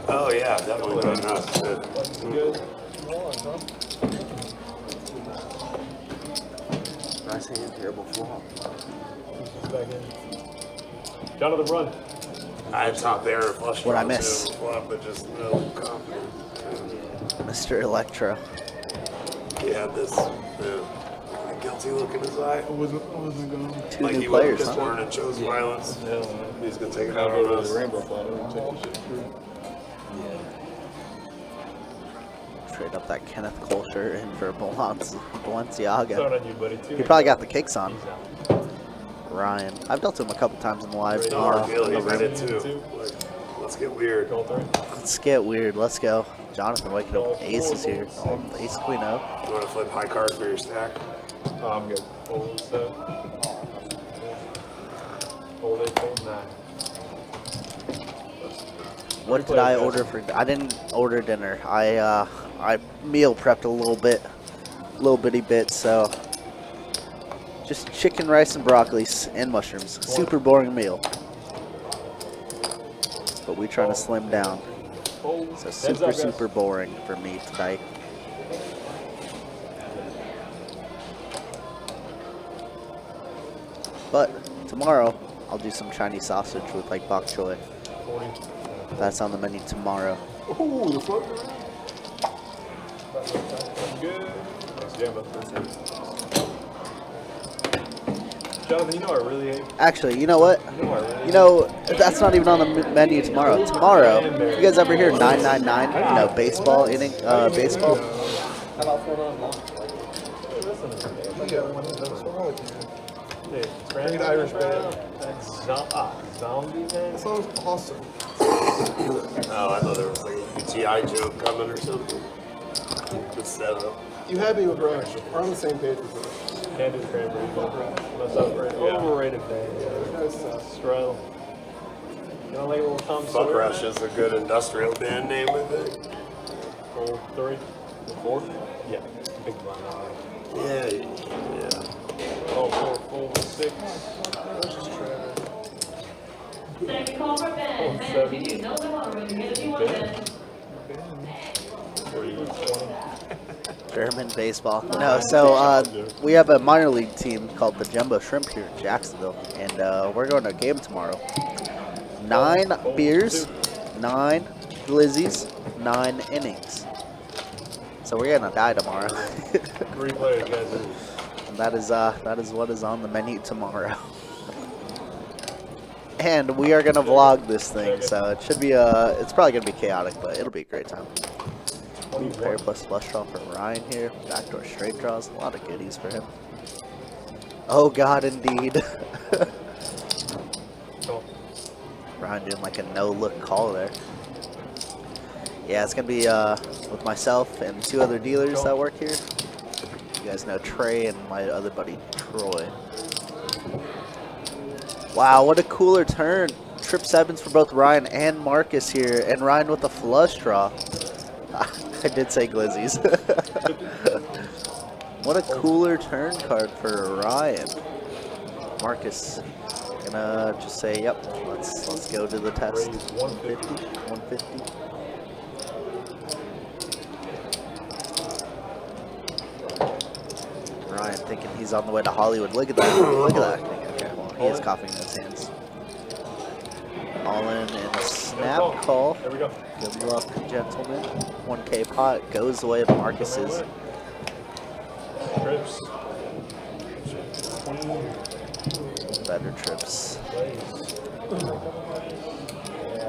Oh yeah, definitely not enough. Good. That's good. Nice hand, terrible flop. Back in. Jonathan, run. I had top there flush What'd I draws miss? too, flop, but just no confidence. Mr. Electro. He had this guilty look in his eye. I wasn't going. Two Like new he wasn't players, just huh? born and chose violence. He's gonna take it out I'll on go to us. the rainbow flag and take the shit through. Trade up that Kenneth Cole shirt in for Balenciaga. Start on you, buddy. He probably got the kicks on. Ryan. I've dealt to him a couple times in the live. No hard feel, he read it too. Like, let's get weird. Call 3. Let's get weird. Let's go. Jonathan waking up with aces here. Oh, the ace queen out. You want to flip high card for your stack? Oh, I'm good. Hold 7. Hold 8, hold 9. What did I order for? I didn't order dinner. I meal prepped a little bitty bit. So just chicken, rice, and broccoli and mushrooms. Super boring meal. But we trying to slim down. Hold. So super boring for me tonight. But tomorrow I'll do some Chinese sausage with like bok choy. 40. That's on the menu tomorrow. Ooh, the float. That's good. Thanks, Jambo. Jonathan, you know I really hate. Actually, you know what? You know, that's not even on the menu tomorrow. Tomorrow, you guys ever hear 999? You know, baseball inning, baseball. How about 4 on long? Hey, Grand Irish band. Zombie man. That sounds awesome. Oh, I thought there was like a UTI joke coming or something. Good setup. You had me with Rush. We're on the same page with Rush. Candied cranberry. That's overrated. Yeah. Overrated band. That's Strel. You know, like a little Tom Buck Sawyer? Rush is a good industrial band name, I think. Hold 3. 4? Yeah. Big blind eye. Yeah, yeah. Oh, 4, 6. Second call for Ben. Ben, if you do know the water, raise your hand if you want it. 20. German baseball. No, so we have a minor league team called the Jumbo Shrimp here in Jacksonville, and we're going to a game tomorrow. 9 beers, 9 glizzies, 9 innings. So we're gonna die tomorrow. 3 players, guys. And that is what is on the menu tomorrow. And we are gonna vlog this thing, so it should be it's probably gonna be chaotic, but it'll be a great time. Pair plus flush draw for Ryan here. Backdoor straight draws, a lot of goodies for him. Oh God, indeed. Ryan doing like a no-look call there. Yeah, it's gonna be with myself and 2 other dealers that work here. You guys know Trey and my other buddy Troy. Wow, what a cooler turn. Trip 7s for both Ryan and Marcus here, and Ryan with a flush draw. I did say glizzies. What a cooler turn card for Ryan. Marcus gonna just say, yep, let's go to the test. 150. 150. Ryan thinking he's on the way to Hollywood. Look at that. Look at that. Okay, well, he is coughing in his hands. All in and a snap call. There we go. Good luck, gentlemen. 1K pot goes the way of Marcus's. Trips. Better trips.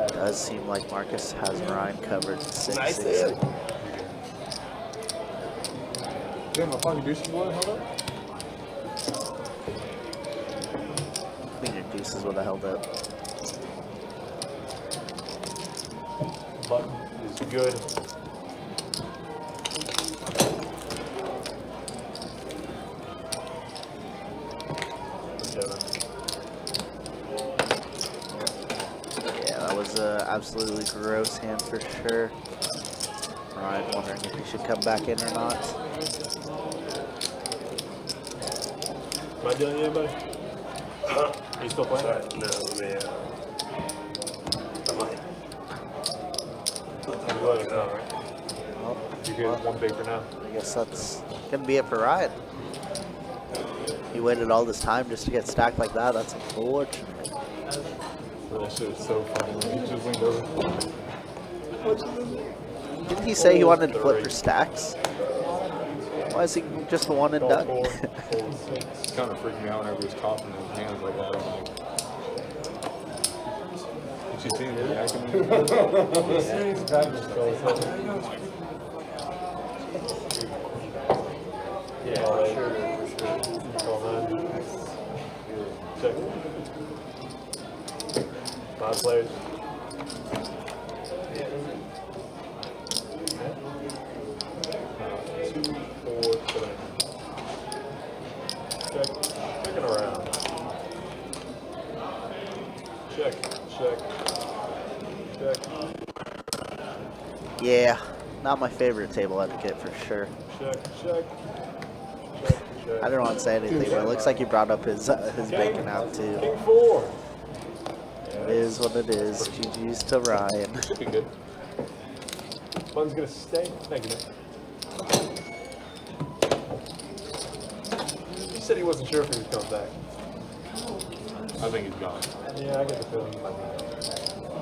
Does seem like Marcus has Ryan covered. 660. Damn, my fucking deuces would have held up. I think your deuces would have held up. Button is good. Yeah, that was an absolutely gross hand for sure. Ryan wondering if he should come back in or not. Am I dealing anybody? Are you still playing? No, man. I might. Go ahead, right? Well, You get one big for now. I guess that's gonna be it for Ryan. He waited all this time just to get stacked like that. That's unfortunate. That shit is so funny. He just leaned over. Didn't he say he wanted to flip for stacks? Why is he just a one and done? It's kind of freaking me out whenever he's coughing in his hands like that. I'm like, did you see him reacting? Yeah, for sure. Call that. Check. 5 players. Checking around. Check. Yeah, not my favorite table etiquette for sure. Check. I don't want to say anything, but it looks like he brought up his bacon out too. King 4. It is what it is. GG's to Ryan. Should be good. Button's gonna stay. Thank you, man. He said he wasn't sure if he was coming back. I think he's gone. Yeah, I get the feeling he might be.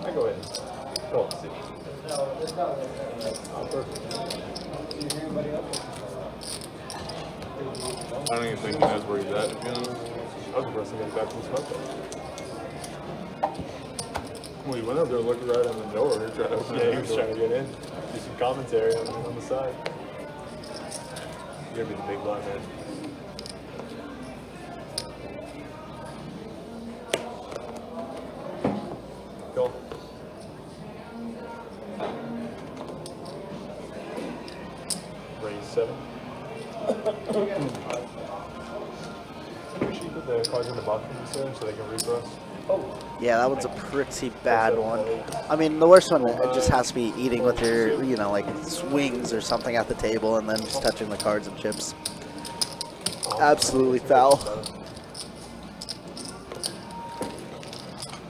I go ahead. Go see. Oh, perfect. I don't even think he knows where he's at, to be honest. I was the first to get back from smoke. Well, he went up there looking right on the door. He Was trying to get in. Do some commentary on the side. You're gonna be the big blind man. Go. Raise 7. We should put the cards in the box for so they can read for us. Yeah, that one's a pretty bad one. I mean, the worst one, it just has to be eating with your, like swings or something at the table and then just touching the cards and chips. Absolutely foul.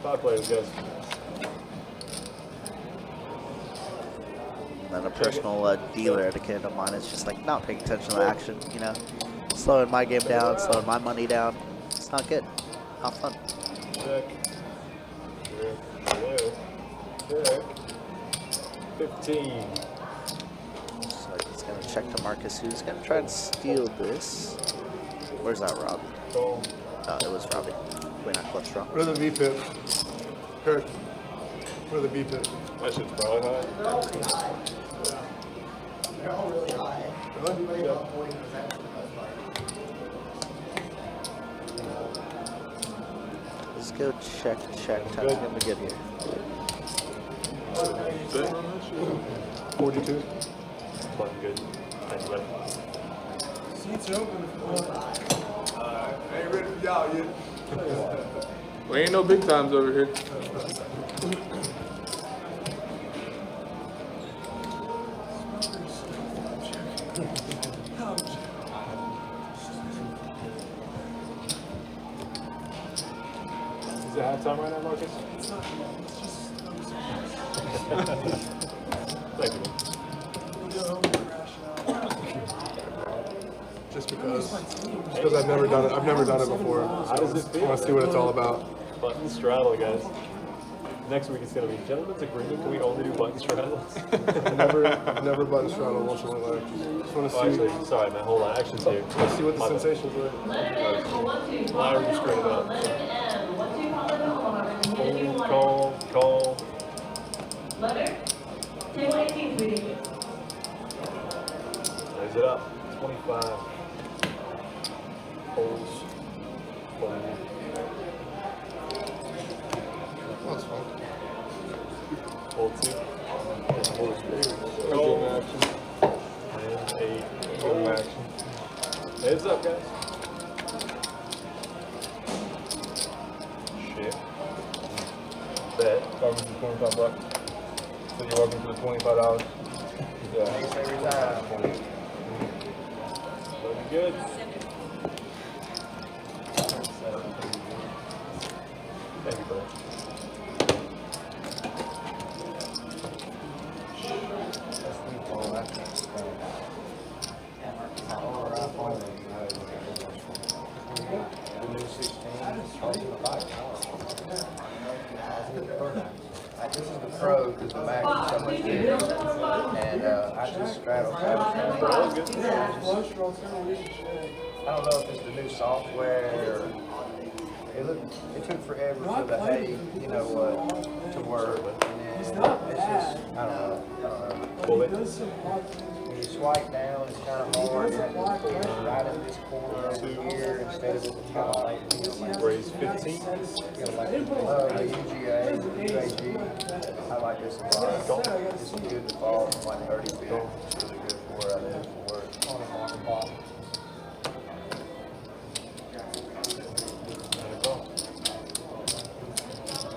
5 players, guys. And then a personal dealer etiquette of mine is just like not paying attention to the action, slowing my game down, slowing my money down. It's not good. Not fun. Check. 15. So he's going to check to Marcus, who's going to try and steal this. Where's that, Robbie? Boom. Oh, it was Robbie. Queen at clutch draw. What are the V pips? Kirk. What are the V pips? That shit's probably high. Let's go check. Time's going to be good here. 42. Fucking good. Thank you, buddy. Seats open. I ain't ready for y'all yet. We ain't no big times over here. Is it halftime right now, Marcus? It's not. It's just. Thank you. We'll go home and crash out. Just because I've never done it. I've never done it before. How does it I feel? want to see what it's all about. Button straddle, guys. Next week it's going to be gentlemen's agreement. Can we only do button straddles? I've never button straddle once in my life. Just want to see. Actually, sorry, man. Hold on. Actions here. Let's see what the sensations were. Larry just straight up. Call. Letter? Table 18, sweetie. Raise it up. 25. Holds. Fold. That's fine. Hold 2. Go. And 8. Go action. Heads up, guys. Shit. Bet. Welcome to $25. So you're welcome to the $25. Yeah. Thanks every time. Looking good. Thank you, brother. This is the Pro because the Mac is so much bigger. And I just straddled. I don't know if it's the new software or it took forever for the hey, you know what, to work. And then it's just, I don't know. Pull it. When you swipe down, it's kind of hard. You have to put it right in this corner over here instead of at the top. Raise 15. The UGA, UAG. I like this a lot. This is good to fall from like 30 feet. It's really good for it. I think it works.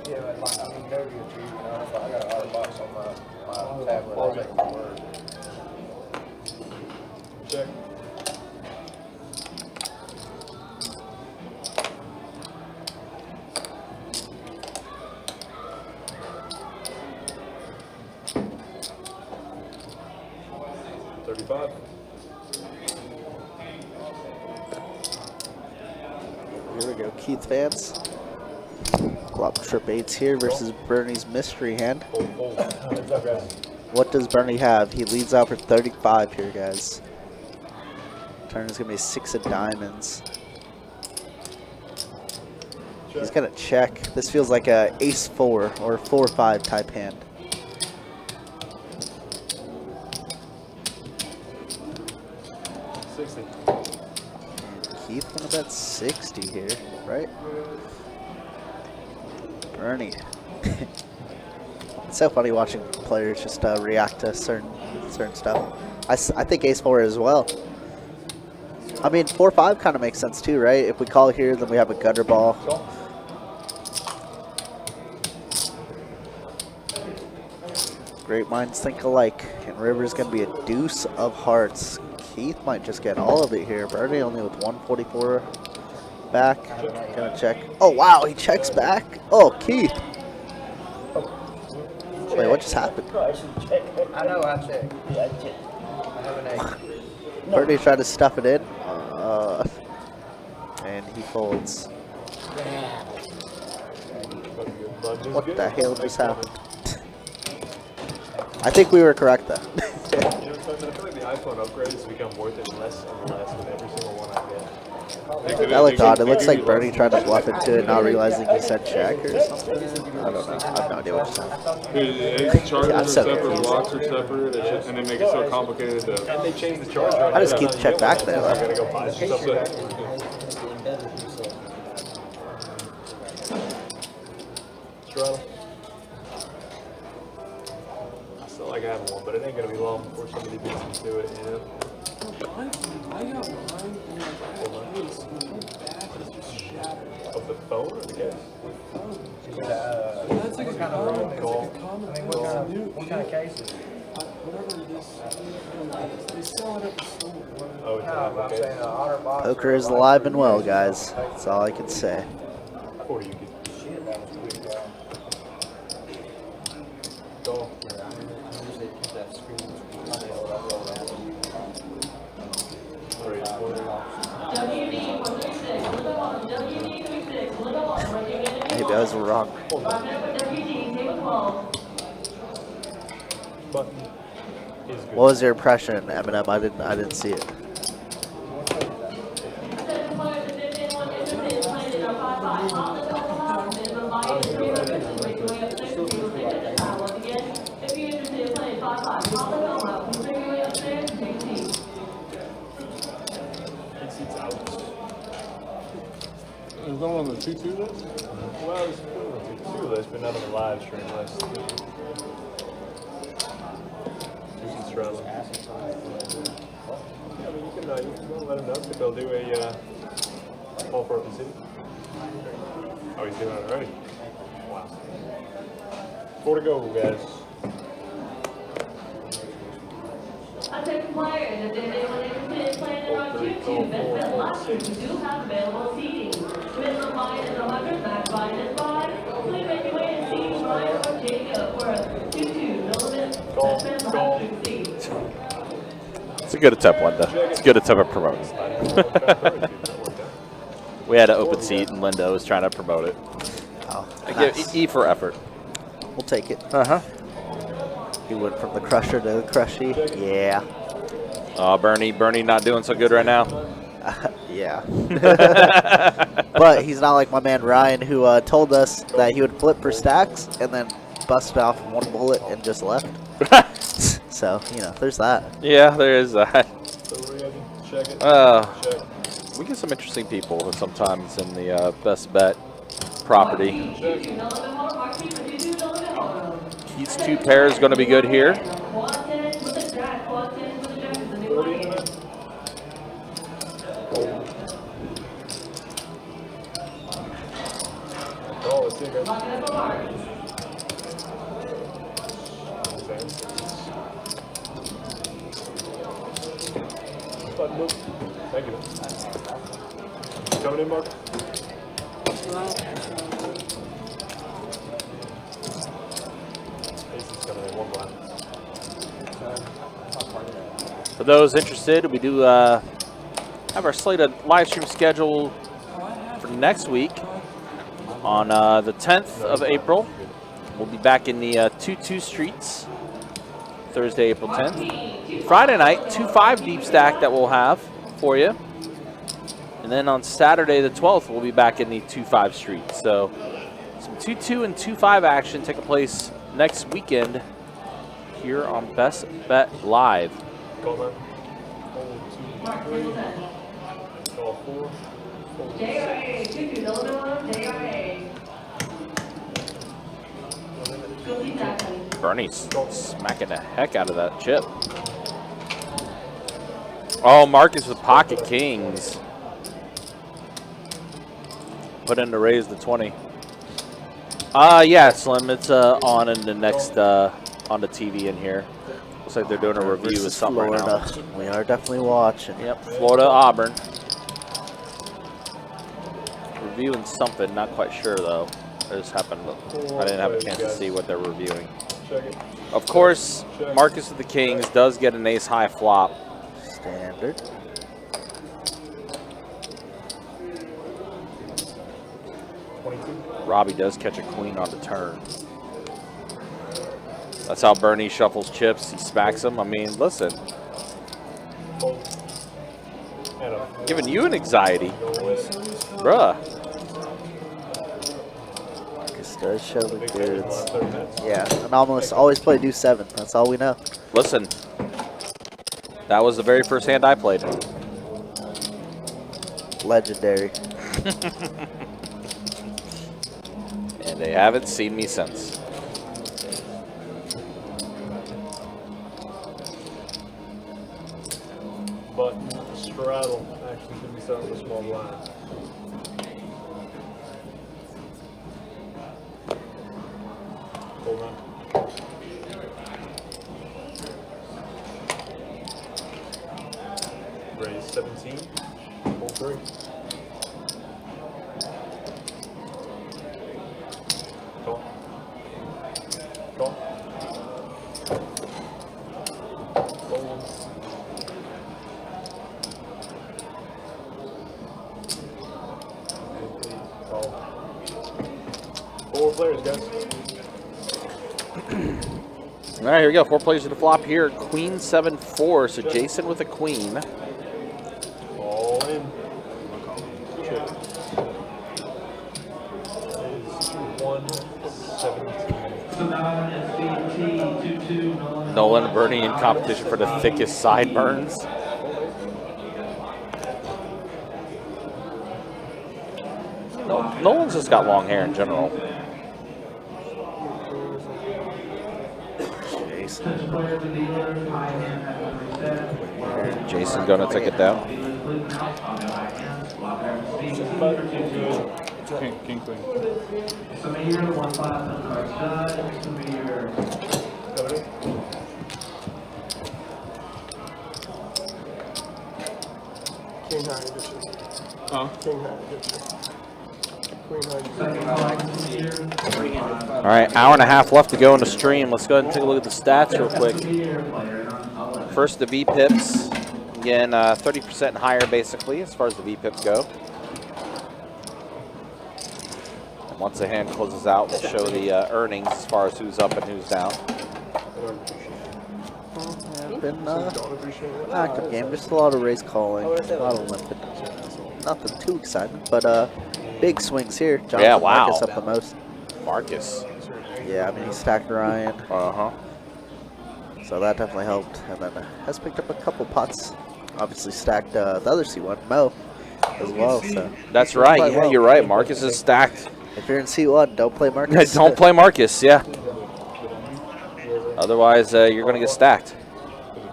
Yeah, but like, I mean, very good too. You know, if I got an art box on my tablet, I'll make it work. Check. $35. Here we go, Keith fans. Glop Trip 8's here versus Bernie's mystery hand. Hold. Heads up, guys. What does Bernie have? He leads out for 35 here, guys. Turn is going to be 6 of diamonds. He's going to check. This feels like a ace-4 or 4-5 type hand. Keith going to bet 60 here, right? Bernie. It's so funny watching players just react to certain stuff. I think ace-4 as well. I mean, 4-5 kind of makes sense too, right? If we call here, then we have a gutter ball. Great minds think alike. And River's going to be a deuce of hearts. Keith might just get all of it here. Bernie only with 144 back. Gonna check. Oh, wow, he checks back. Oh, Keith. Wait, what just happened? I know I checked. Yeah, I checked. I have an 8. Bernie tried to stuff it in. And he folds. What the hell just happened? I think we were correct though. You know, so I feel like the iPhone upgrades become worth it less and less with every single one I get. That looked odd. It looks like Bernie tried to bluff into it, not realizing he said check or something. I don't know. I have no idea what just happened. Chargers Yeah, are so separate, confused. locks are separate, and they make it so complicated to... And they changed the charger. I just keep the check back there. I gotta go buy some stuff. Straddle. I still like having one, but it ain't gonna be long before somebody beats me to it, you know? I got mine in my face, and the back is just shattered. Of the phone or the case? That's like a common call. What kind of case is it? Whatever it is, they sell it at the store. Oh, it's No, I'm okay. saying an otter box. Poker is alive and well, guys. That's all I can say. 40 you get. Go. Maybe I was wrong. Button is good. What was your impression, Eminem? I didn't see it. There's no one on the 2-2 list? Well, it's a 2 list, but not on the live stream list. Two straddle. I mean, you can let them know if they'll do a call for open city. Oh, he's doing it already. Wow. 4 to go, guys. Attention players, if there's anyone interested in playing in our 2-2 best bet live stream, we do have available seating. Minimum buy is 100, max buy is 5. Please make your way and see Ryan or Jacob for a 2-2 no limit best bet live stream seat. It's a good attempt, Linda. It's a good attempt at promoting. We had an open seat, and Linda was trying to promote it. Oh, I nice. give E for effort. We'll take it. Uh-huh. He went from the crusher to the crushy. Yeah. Oh, Bernie not doing so good right now. Yeah. But he's not like my man Ryan, who told us that he would flip for stacks and then busted off one bullet and just left. So, you know, there's that. Yeah, there is that. Check it. Check. We get some interesting people sometimes in the best bet property. These 2 pairs going to be good here. Oh, let's see, guys. Button move. Thank you. Coming in, Mark. For those interested, we do have our slated live stream schedule for next week on the 10th of April. We'll be back in the 2-2 streets Thursday, April 10th. Friday night, 2-5 deep stack that we'll have for you. And then on Saturday the 12th, we'll be back in the 2-5 streets. So some 2-2 and 2-5 action taking place next weekend here on Best Bet Live. Call man. Hold 2, 3. Call 4. JRA, 2-2, no limit, JRA. Go see Jackson. Bernie's smacking the heck out of that chip. Oh, Marcus with pocket kings. Put in to raise the 20. Yeah, Slim, it's on in the next, on the TV in here. Looks like they're doing a review of something right now. We are definitely watching. Yep, Florida, Auburn. Reviewing something, not quite sure though. I just happened to, I didn't have a chance to see what they're reviewing. Of course, Marcus of the Kings does get an ace-high flop. Standard. Robbie does catch a queen on the turn. That's how Bernie shuffles chips. He smacks them. I mean, listen. Giving you an anxiety. Bruh. Marcus does show the goods. Yeah, anomalous. Always play deuce 7. That's all we know. Listen. That was the very first hand I played. Legendary. And they haven't seen me since. But straddle actually could be starting with a small blind. Hold on. Raise 17. Hold 3. players, guys. All right, here we go. 4 players to the flop here. Queen 7-4. So Jason with a queen. All in. Check. Is 1-17. Nolan and Bernie in competition for the thickest sideburns. Nolan's just got long hair in general. Jason gonna take it down. King queen. King high, good shit. Huh? King high, good shit. Queen high, good shit. All right, hour and a half left to go in the stream. Let's go ahead and take a look at the stats real quick. First, the VPIPs. Again, 30% and higher, basically, as far as the VPIPs go. And once the hand closes out, we'll show the earnings as far as who's up and who's down. Been active game. Just a lot of race calling, a lot of limping. Nothing too exciting, but big swings here. Jonathan Yeah, wow. Marcus up the most. Marcus. Yeah, I mean he stacked Ryan, Uh-huh. so that definitely helped. And then has picked up a couple pots. Obviously stacked the other C1, Mo, as well. So That's right. Yeah, you're right. Marcus is stacked. if you're in C1, don't play Marcus. Don't play Marcus, yeah. Otherwise, you're going to get stacked.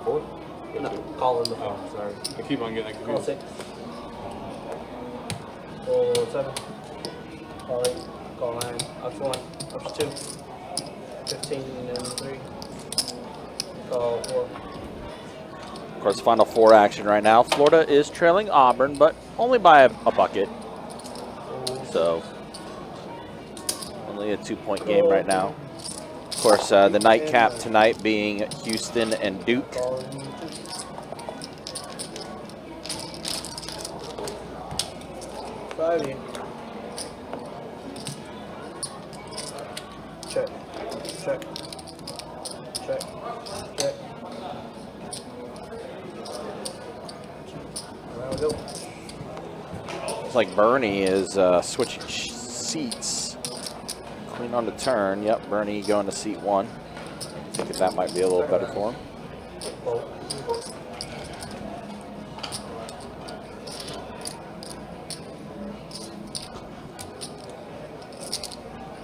No, call in the phone. Oh, sorry. I keep on getting Call confused. 6. Call 7. Call 8. Call 9. Option 1. Option 2. 15 and 3. Call 4. Of course, final 4 action right now. Florida is trailing Auburn, but only by a bucket. So, only a 2-point game right now. Of course, the nightcap tonight being Houston and Duke. Call 2. Check. Check. Check. Check. Around we go. Looks like Bernie is switching seats. Queen on the turn. Yep, Bernie going to seat 1. I think that might be a little better for him.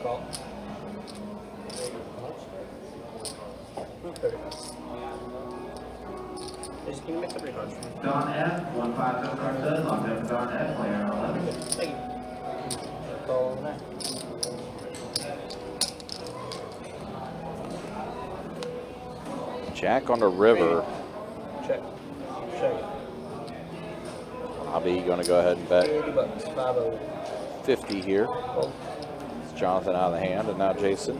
Call. Just give me the 3 cards. Don F, 150 card says, locked up Don F, player 11. Thank you. Call 9. Jack on the river. Check. Check. Bobby going to go ahead and bet $80. 5-0. 50 here. Call. It's Jonathan out of the hand, and now Jason.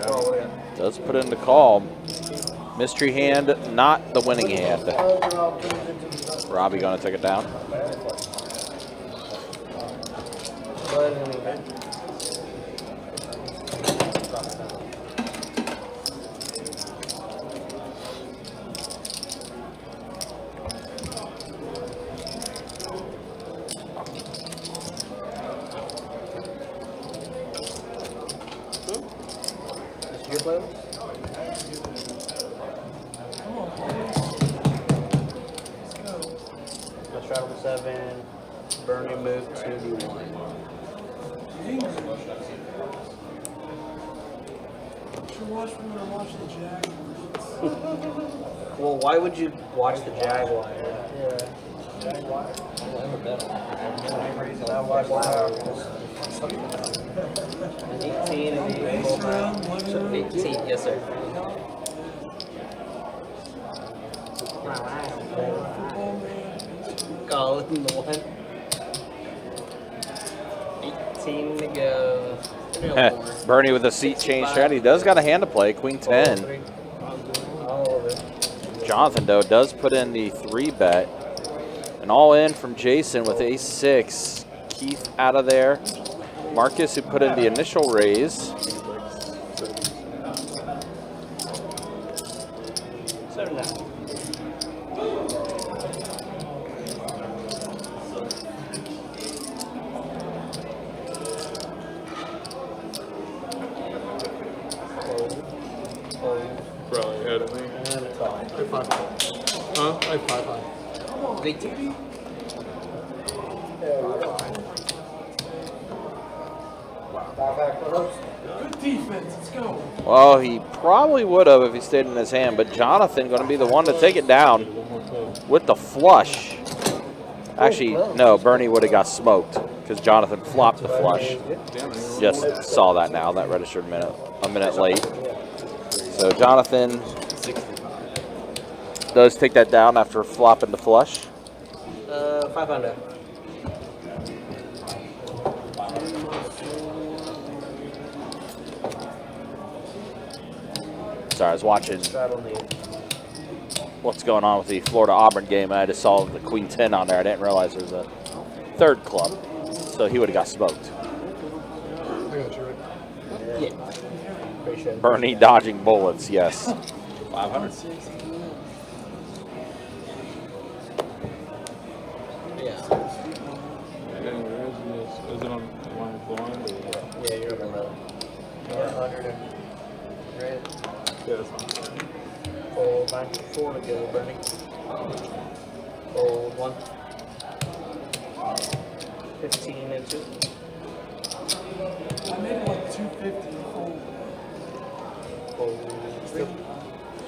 Call, what do you got? Does put in the call. Mystery hand, not the winning hand. Robbie going to take it down. Go ahead and leave it. This is your playlist? Let's travel 7. Bernie move to D1. Should watch when I watch the Jaguars. Well, why would you watch the Jaguar? Yeah. I watch Jaguars. 18 and 18, yes sir. Call in the 1. 18 to go. Bernie with a seat change strategy. Does got a hand to play, Queen 10. All of it. Jonathan, though, does put in the 3 bet. And And all in from Jason with ace-6. Keith out of there. Marcus, who put in the initial raise. 7-9. Probably ahead of me. And it's all. Huh? I have 5-5. 18. Good defense. Let's go. Well, he probably would have if he stayed in his hand, but Jonathan going to be the one to take it down with the flush. Actually, no, Bernie would have got smoked because Jonathan flopped the flush. Just saw that now. That registered a minute late. So Jonathan does take that down after flopping the flush. 500. Sorry, I was watching what's going on with the Florida-Auburn game. I just saw the Queen 10 on there. I didn't realize there was a third club. So he would have got smoked. I got you right. Yeah. Appreciate it. Bernie dodging bullets, yes. 500. Yeah. Is it on the line blind? Yeah, you're up in the 100 and red. Yeah, that's fine. Fold 94 to go, Bernie. Fold 1. 15 and 2. I made it like 250. Fold 3.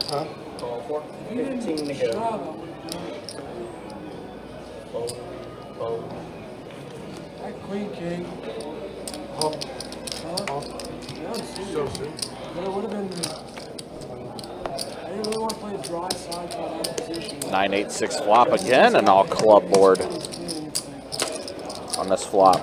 Huh? Call 4. If you 15 to didn't go. shove, I would do it. Fold. Fold. Like Queen King. Huh? Huh? Yeah, I'm serious. So soon. But it would have been. I didn't really want to play a dry side to that position. 9-8-6 flop again, and all club board on this flop.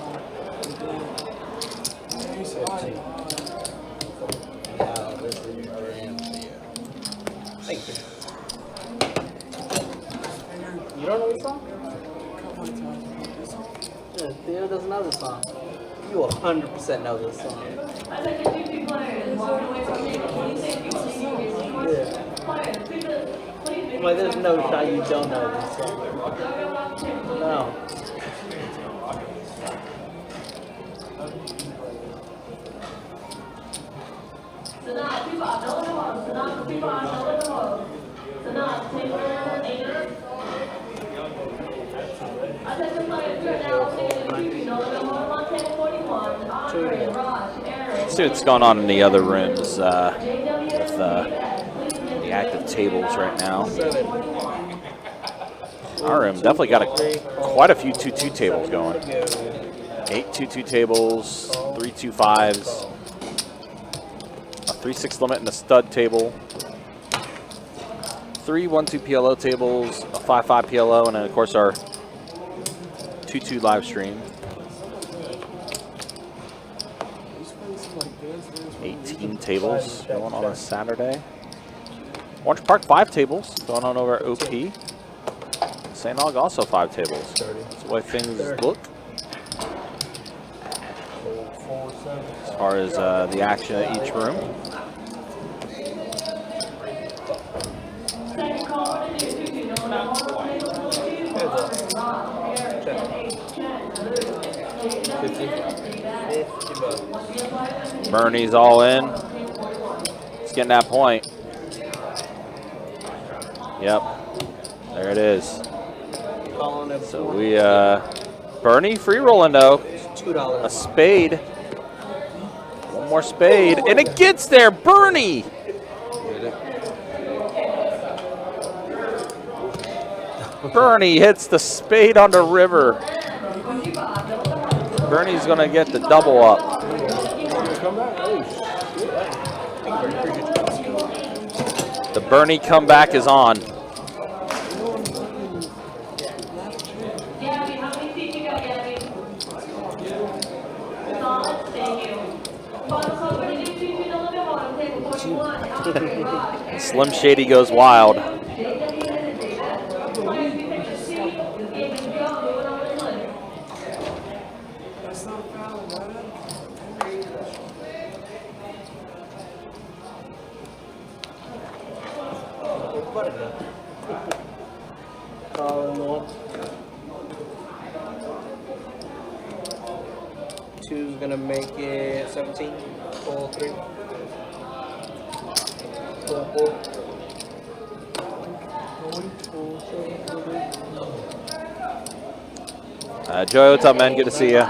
Thank you. You don't know this song? Yeah, Theo doesn't know this song. You 100% know this song. I think the 50 players walking away from the table. 26 people in Yeah. players. I'm like, there's no shot you don't know this song. No. Sanat, people are knowing the most. Sanat, people are knowing the most. Sanat, table 8. I said the players who are now sitting in the queue, knowing the most on table 41. Andre, Raj, Aaron. See what's going on in the other rooms with the active tables right now. Our room definitely got quite a few 2-2 tables going. 8 2-2 tables, 3 2-5s, a 3-6 limit and a stud table, 3 1-2 PLO tables, a 5-5 PLO, and then of course our 2-2 live stream. 18 tables going on a Saturday. Orange Park 5 tables going on over at OP. St. Aug also 5 tables. That's the way things look as far as the action at each room. Second call on the 2-2, knowing the most on table 42. Raj, Aaron, Bernie's all in. It's getting that point. Yep. There it is. So we, Bernie free rolling though. $2. A spade. One more spade. And it gets there. Bernie. Bernie hits the spade on the river. Bernie's going to get the double up. The Bernie comeback is on. Gabby, how many feet you got, Gabby? Solid, thank you. Bottom over to get 2-2, no limit, bottom table 41. Andre, Raj, Slim Shady goes wild. JW, Two's gonna make it 17. Full 3. Full 4. Joey, what's up, man? Good to see you.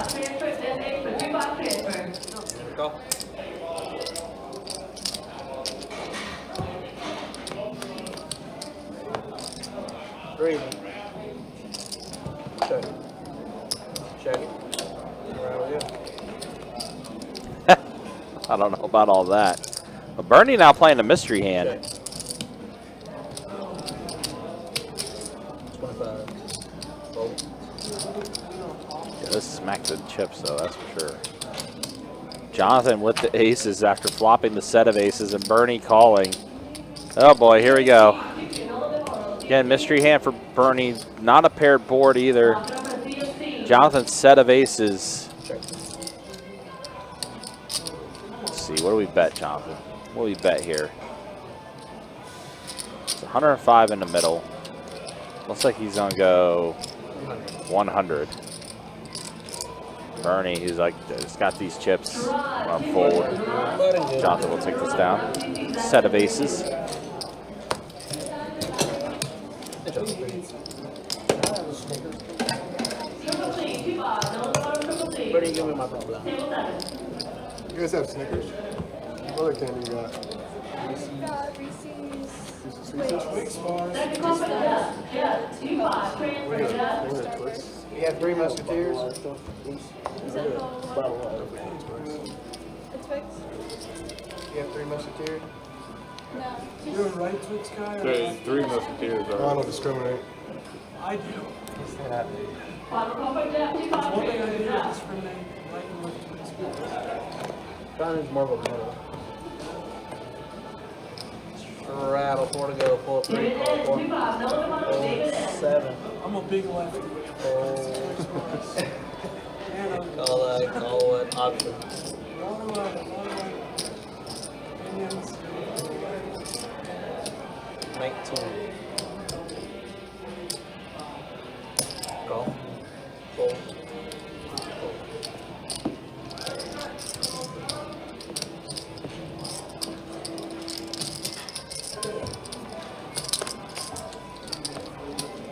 Go. Three. Check. Check it. Right with you. I don't know about all that. But Bernie now playing a mystery hand. Check. 25. Fold. Yeah, this smacked the chips, though, that's for sure. Jonathan with the aces after flopping the set of aces, and Bernie calling. Oh boy, here we go. Again, mystery hand for Bernie. Not a paired board either. Jonathan's set of aces. Let's see, what do we bet, Jonathan? What do we bet here? It's 105 in the middle. Looks like he's gonna go 100. Bernie, he's like, he's got these chips on fold. Jonathan will take this down. Set of aces. Bernie, give me my problem. You guys have Snickers? What other candy you got? You have Three Musketeers? You have Three Musketeers? You're a right Twix guy? or The left? 3 Musketeers I are. don't discriminate. I do. It's one thing I do to discriminate right and left Twix. John is more of a middle. Rattle 4 to go. Full 3. Call 4. Full 7. I'm a big lefty. Full. And I'm Call what? Option. a lot of my opinions. 19. Call. Full.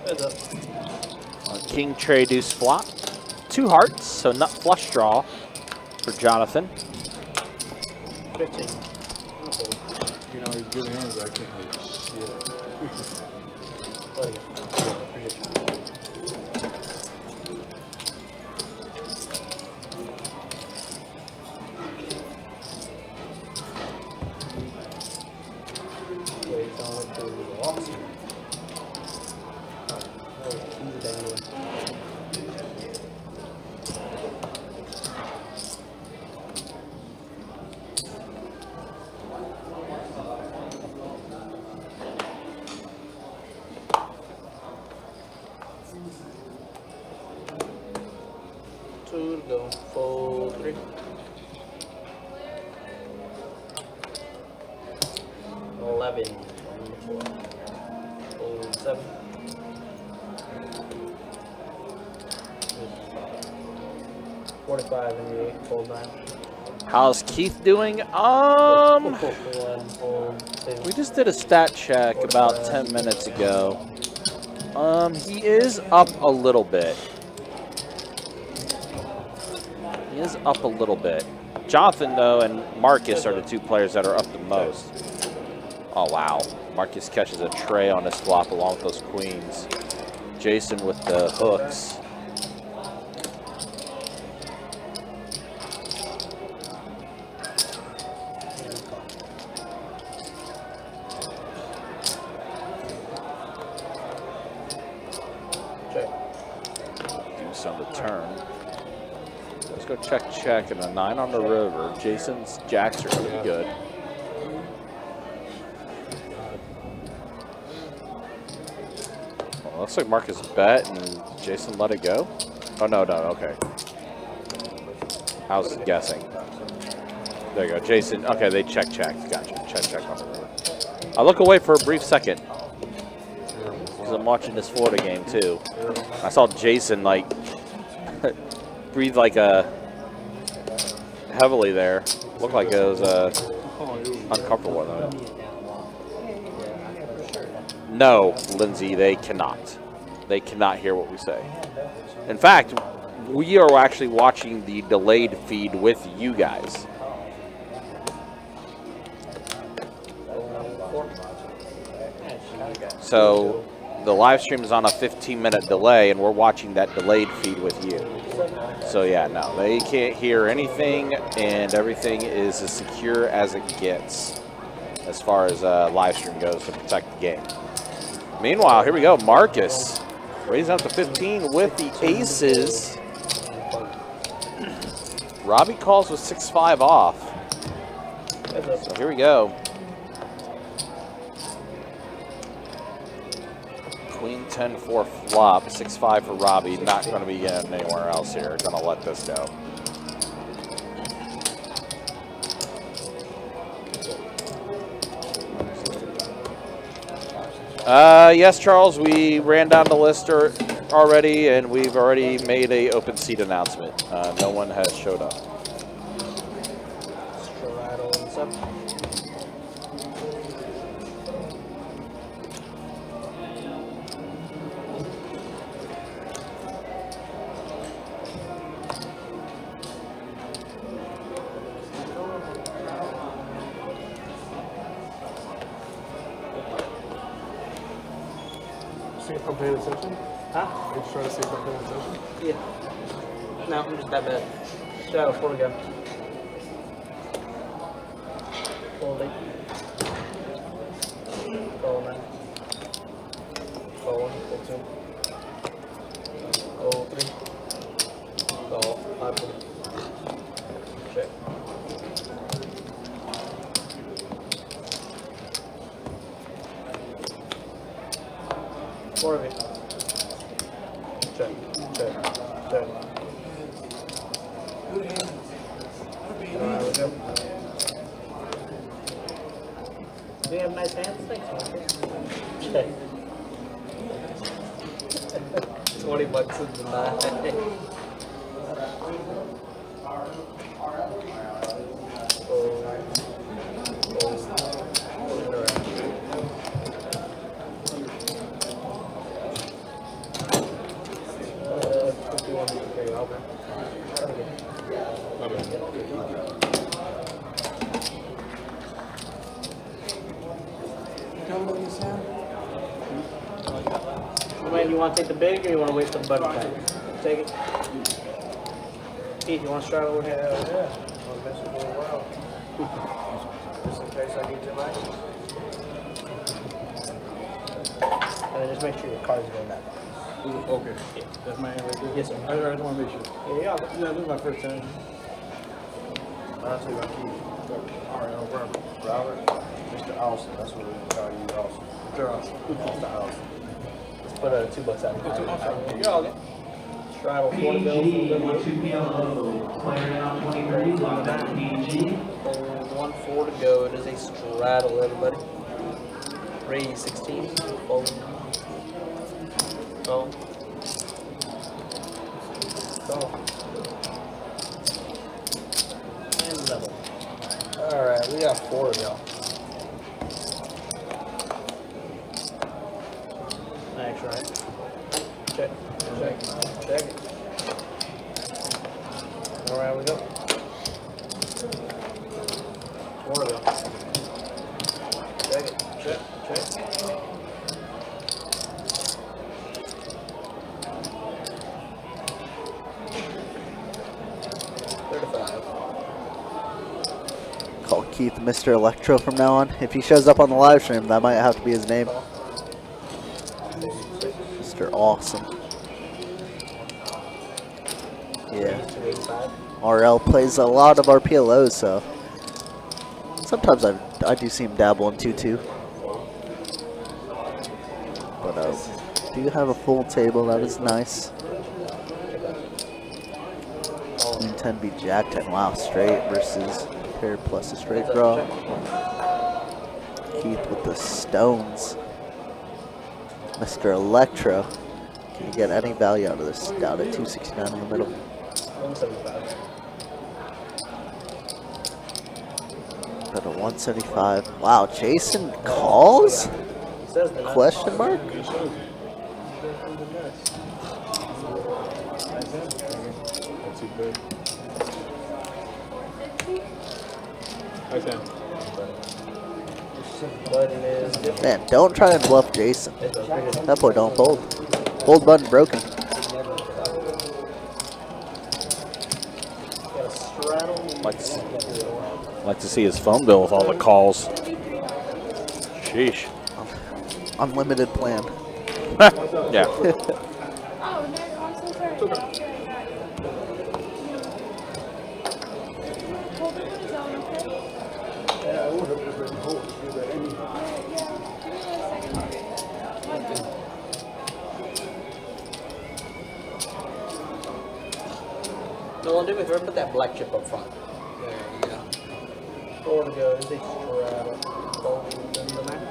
Heads up. King, tray, deuce, flop. 2 hearts, so nut flush draw for Jonathan. 15. You know, he's good hands, I can't hit shit. Oh, yeah. Wait, on to the awesome. Two to go. Fold 3. $11 on the floor. Fold 7. $45 in the 8. Fold 9. How's Keith doing? One, fold 2. We just did a stat check about 10 minutes ago. He is up a little bit. He is up a little bit. Jonathan, though, and Marcus are the 2 players that are up the most. Oh, wow. Marcus catches a tray on his flop along with those queens. Jason with the hooks. Deuce on the turn. Let's go check, and a 9 on the river. Jason's jacks are really good. Well, looks like Marcus bet and Jason let it go. Oh, no, okay. I was guessing. There you go, Jason. Okay, they checked. Gotcha. Check on the river. I look away for a brief second. Because I'm watching this Florida game too. I saw Jason like breathe like heavily there. Looked like it was uncomfortable with him. No, Lindsay, they cannot. They cannot hear what we say. In fact, we are actually watching the delayed feed with you guys. So the live stream is on a 15-minute delay, and we're watching that delayed feed with you. So yeah, no, they can't hear anything, and everything is as secure as it gets as far as live stream goes to protect the game. Meanwhile, here we go, Marcus raising up to 15 with the aces. Robbie calls with 6-5 off. So here we go. Queen 10-4 flop, 6-5 for Robbie. Not going to be getting anywhere else here. Going to let this go. Yes, Charles, we ran down the list already, and we've already made a open seat announcement. No one has showed up. Straddle and stuff. See if I'm paying attention? Huh? Are you just trying to see if I'm paying attention? Yeah. No, I'm just that bad. Shadow, 4 to go. Folding. Roll 9. Roll 1, roll 2. Roll 3. Roll 5. Check. Four of it. Check, check, check. Good hand. Alright, we go. Do you have nice hands? Thanks, man. Check. 20 bucks is the night. Man, you want to take the big or you want to wait for the button time? Take it. Pete, you want to straddle with it? Yeah. Well, this will go well. Just in case I get too much. And then just make sure your card's going that way. Okay. Yeah. That's my hand right there? Yes, sir. I just want to make sure. Yeah, Yeah, this is my first time. I'll take my key. All right, no problem. Robert, Mr. Austin. That's what we call you, Austin. They're awesome. Mr. Austin. let's put $2 out. You're all good. Straddle 4 to go. PG, 2 PLO, player down 23, locked up PG. 1, 4 to go. It is a straddle, everybody. Raise 16. Fold. Go. Go. And level. Alright, we got 4 of y'all. Max, right? Check. Check. Check. Alright, we go. 4 to go. Check it. Check. Check. 35. Call Keith Mr. Electro from now on. If he shows up on the live stream, that might have to be his name. Mr. Awesome. Yeah. RL plays a lot of our PLOs, so sometimes I do see him dabble in 2-2. But do have a full table, that is nice. Queen 10 beat Jack 10. Wow, straight versus pair plus a straight draw. Keith with the stones. Mr. Electro. Can you get any value out of this? Down at 269 in the middle. 175. Got a 175. Wow, Jason calls? Says the Question mark? That's too big. Hi, Sam. Button is different. Man, don't try and bluff Jason. That boy don't fold. Fold button broken. Like to see his phone bill with all the calls. Sheesh. Unlimited plan. Yeah. Oh, no, I'm so sorry. Hold it on his own, okay? Yeah, I would have been cool to do that anyway. Yeah, give me 1 second. No, do me a favor, put that black chip up front. There you go. 4 to go. Is a straddle. Fold in the nine.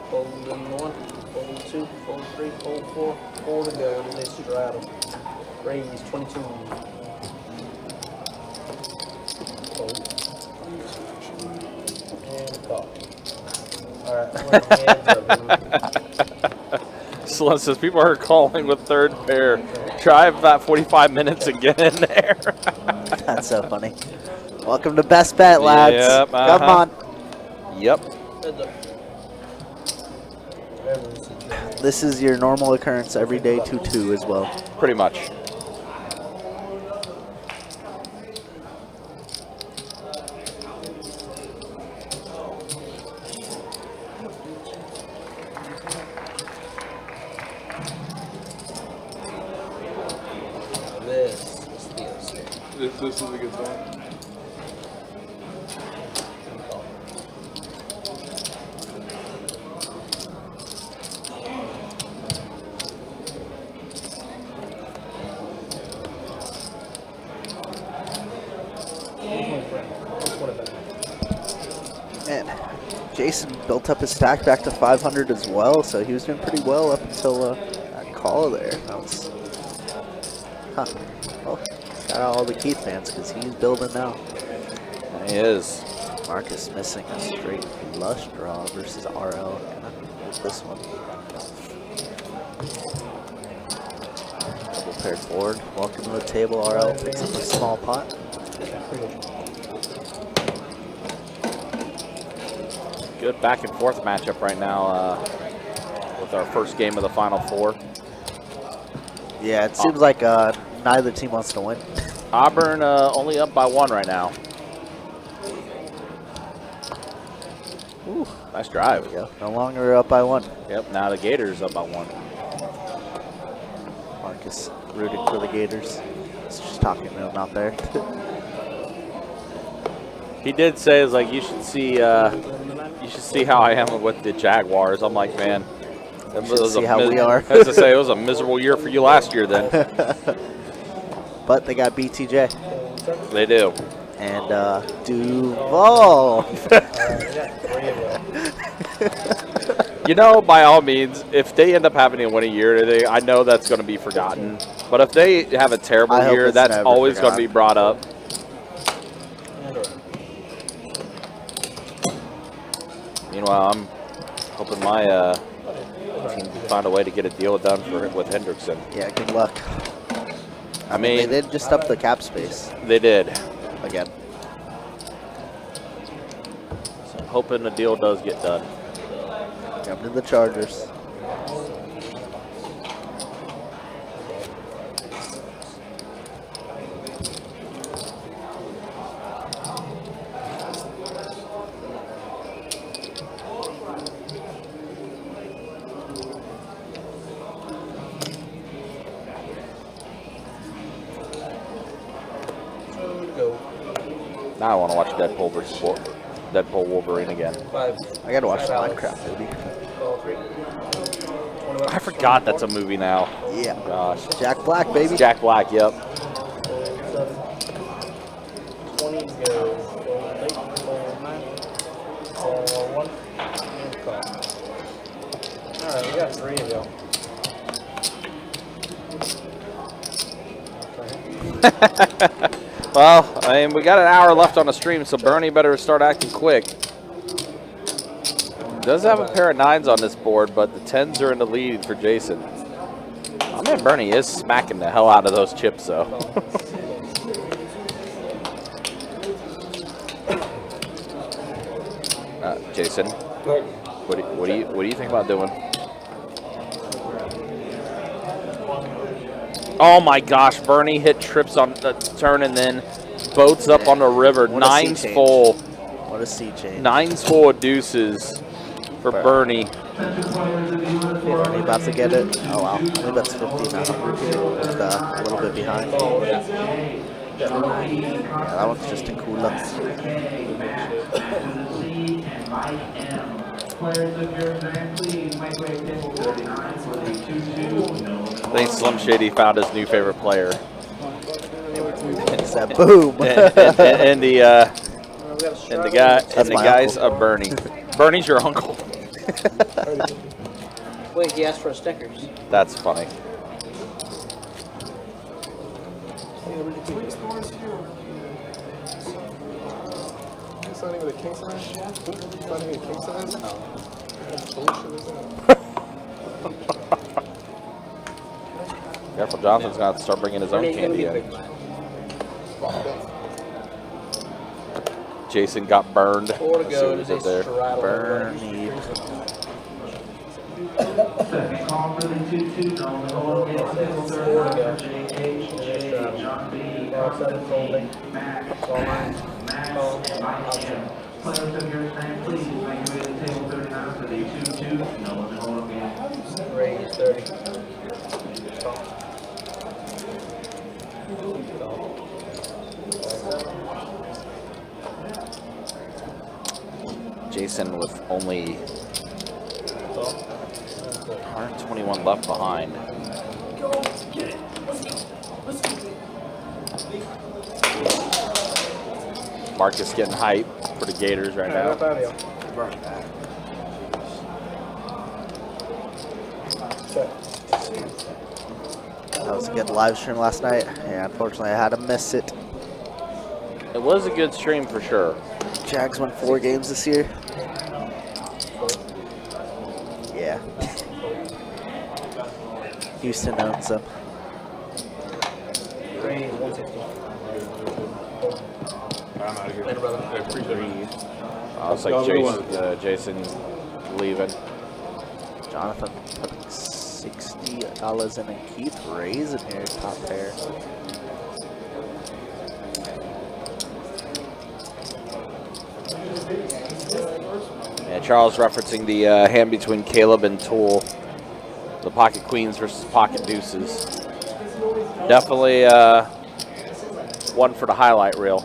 Fold in the 1. Fold 2. Fold 3. Fold 4. 4 to go. Is a straddle. Raise 22. Fold. And call. Alright, Sloan says people are calling with third pair. Try about 45 minutes and get in there. That's so funny. Welcome to Best Bet, lads. Yep, Come on. Yep. This is your normal occurrence every day 2-2 as well. Pretty much. This is a good song. Man, Jason built up his stack back to 500 as well, so he was doing pretty well up until that call there. That was, huh. Well, got out all the Keith fans because he's building now. He is. Marcus missing a straight flush draw versus RL. With this one. Double paired board. Welcome to the table. RL picks up a small pot. Good back and forth matchup right now with our first game of the Final Four. Yeah, it seems like neither team wants to win. Auburn only up by 1 right now. Ooh, nice drive. Yeah, no longer up by 1. Yep, now the Gators up by 1. Marcus rooting for the Gators. He's just talking to him out there. He did say, "Is like you should see how I am with the Jaguars." I'm like, man, See how we are. As I say, it was a miserable year for you last year then. But they got BTJ. They do. And Duval. You know, by all means, if they end up having a winning year, I know that's going to be forgotten. But if they have a terrible year, that's always going to be brought up. Meanwhile, I'm hoping my team can find a way to get a deal done with Hendrickson. Yeah, good luck. I mean, they did just up the cap space. They did. Again. So I'm hoping the deal does get done. Come to the Chargers. Now I want to watch Deadpool versus Deadpool Wolverine again. I gotta watch Minecraft movie. I forgot that's a movie now. Yeah. Gosh. Jack Black, baby. It's Jack Black, yep. 20 goes. Fold 8, fold 9, fold 1, and call. Alright, we got 3 of y'all. Well, I mean, we got an hour left on the stream, so Bernie better start acting quick. Does have a pair of 9s on this board, but the 10s are in the lead for Jason. I mean, Bernie is smacking the hell out of those chips, though. Jason, what do you think about doing? Oh my gosh, Bernie hit trips on the turn and then boats up on the river. What a sea 9's change. full. What a sea change. 9's full of deuces for Bernie. Bernie about to get it. Oh wow, I believe that's 50 now. Just a little bit behind. Yeah, that one's just a cool look. I think Slim Shady found his new favorite player. It's that boom. and the guys of Bernie. Bernie's your uncle. Wait, he asked for stickers. That's funny. It's not even a king size? It's not even a king size? What bullshit is that? Careful, Jonathan's going to start bringing his own candy in. Jason got burned. Four to Let's see go. what he did there. Bernie. Second call for the 2-2, no, hold it until third for JH, John B, Max, Mike M. Players of your name, please, make your way to table 39 for the 2-2, no, hold again. Raise 30. Jason with only 121 left behind. Marcus getting hype for the Gators right now. That was a good live stream last night. Yeah, unfortunately I had to miss it. It was a good stream for sure. Jags won 4 games this year. Yeah. Houston owns them. Raise 160. I'm out of here. Later, brother. I appreciate it. It's like Jason leaving. Jonathan putting $60 in and Keith raising here, top pair. Yeah, Charles referencing the hand between Caleb and Tool. The pocket queens versus pocket deuces. Definitely one for the highlight reel.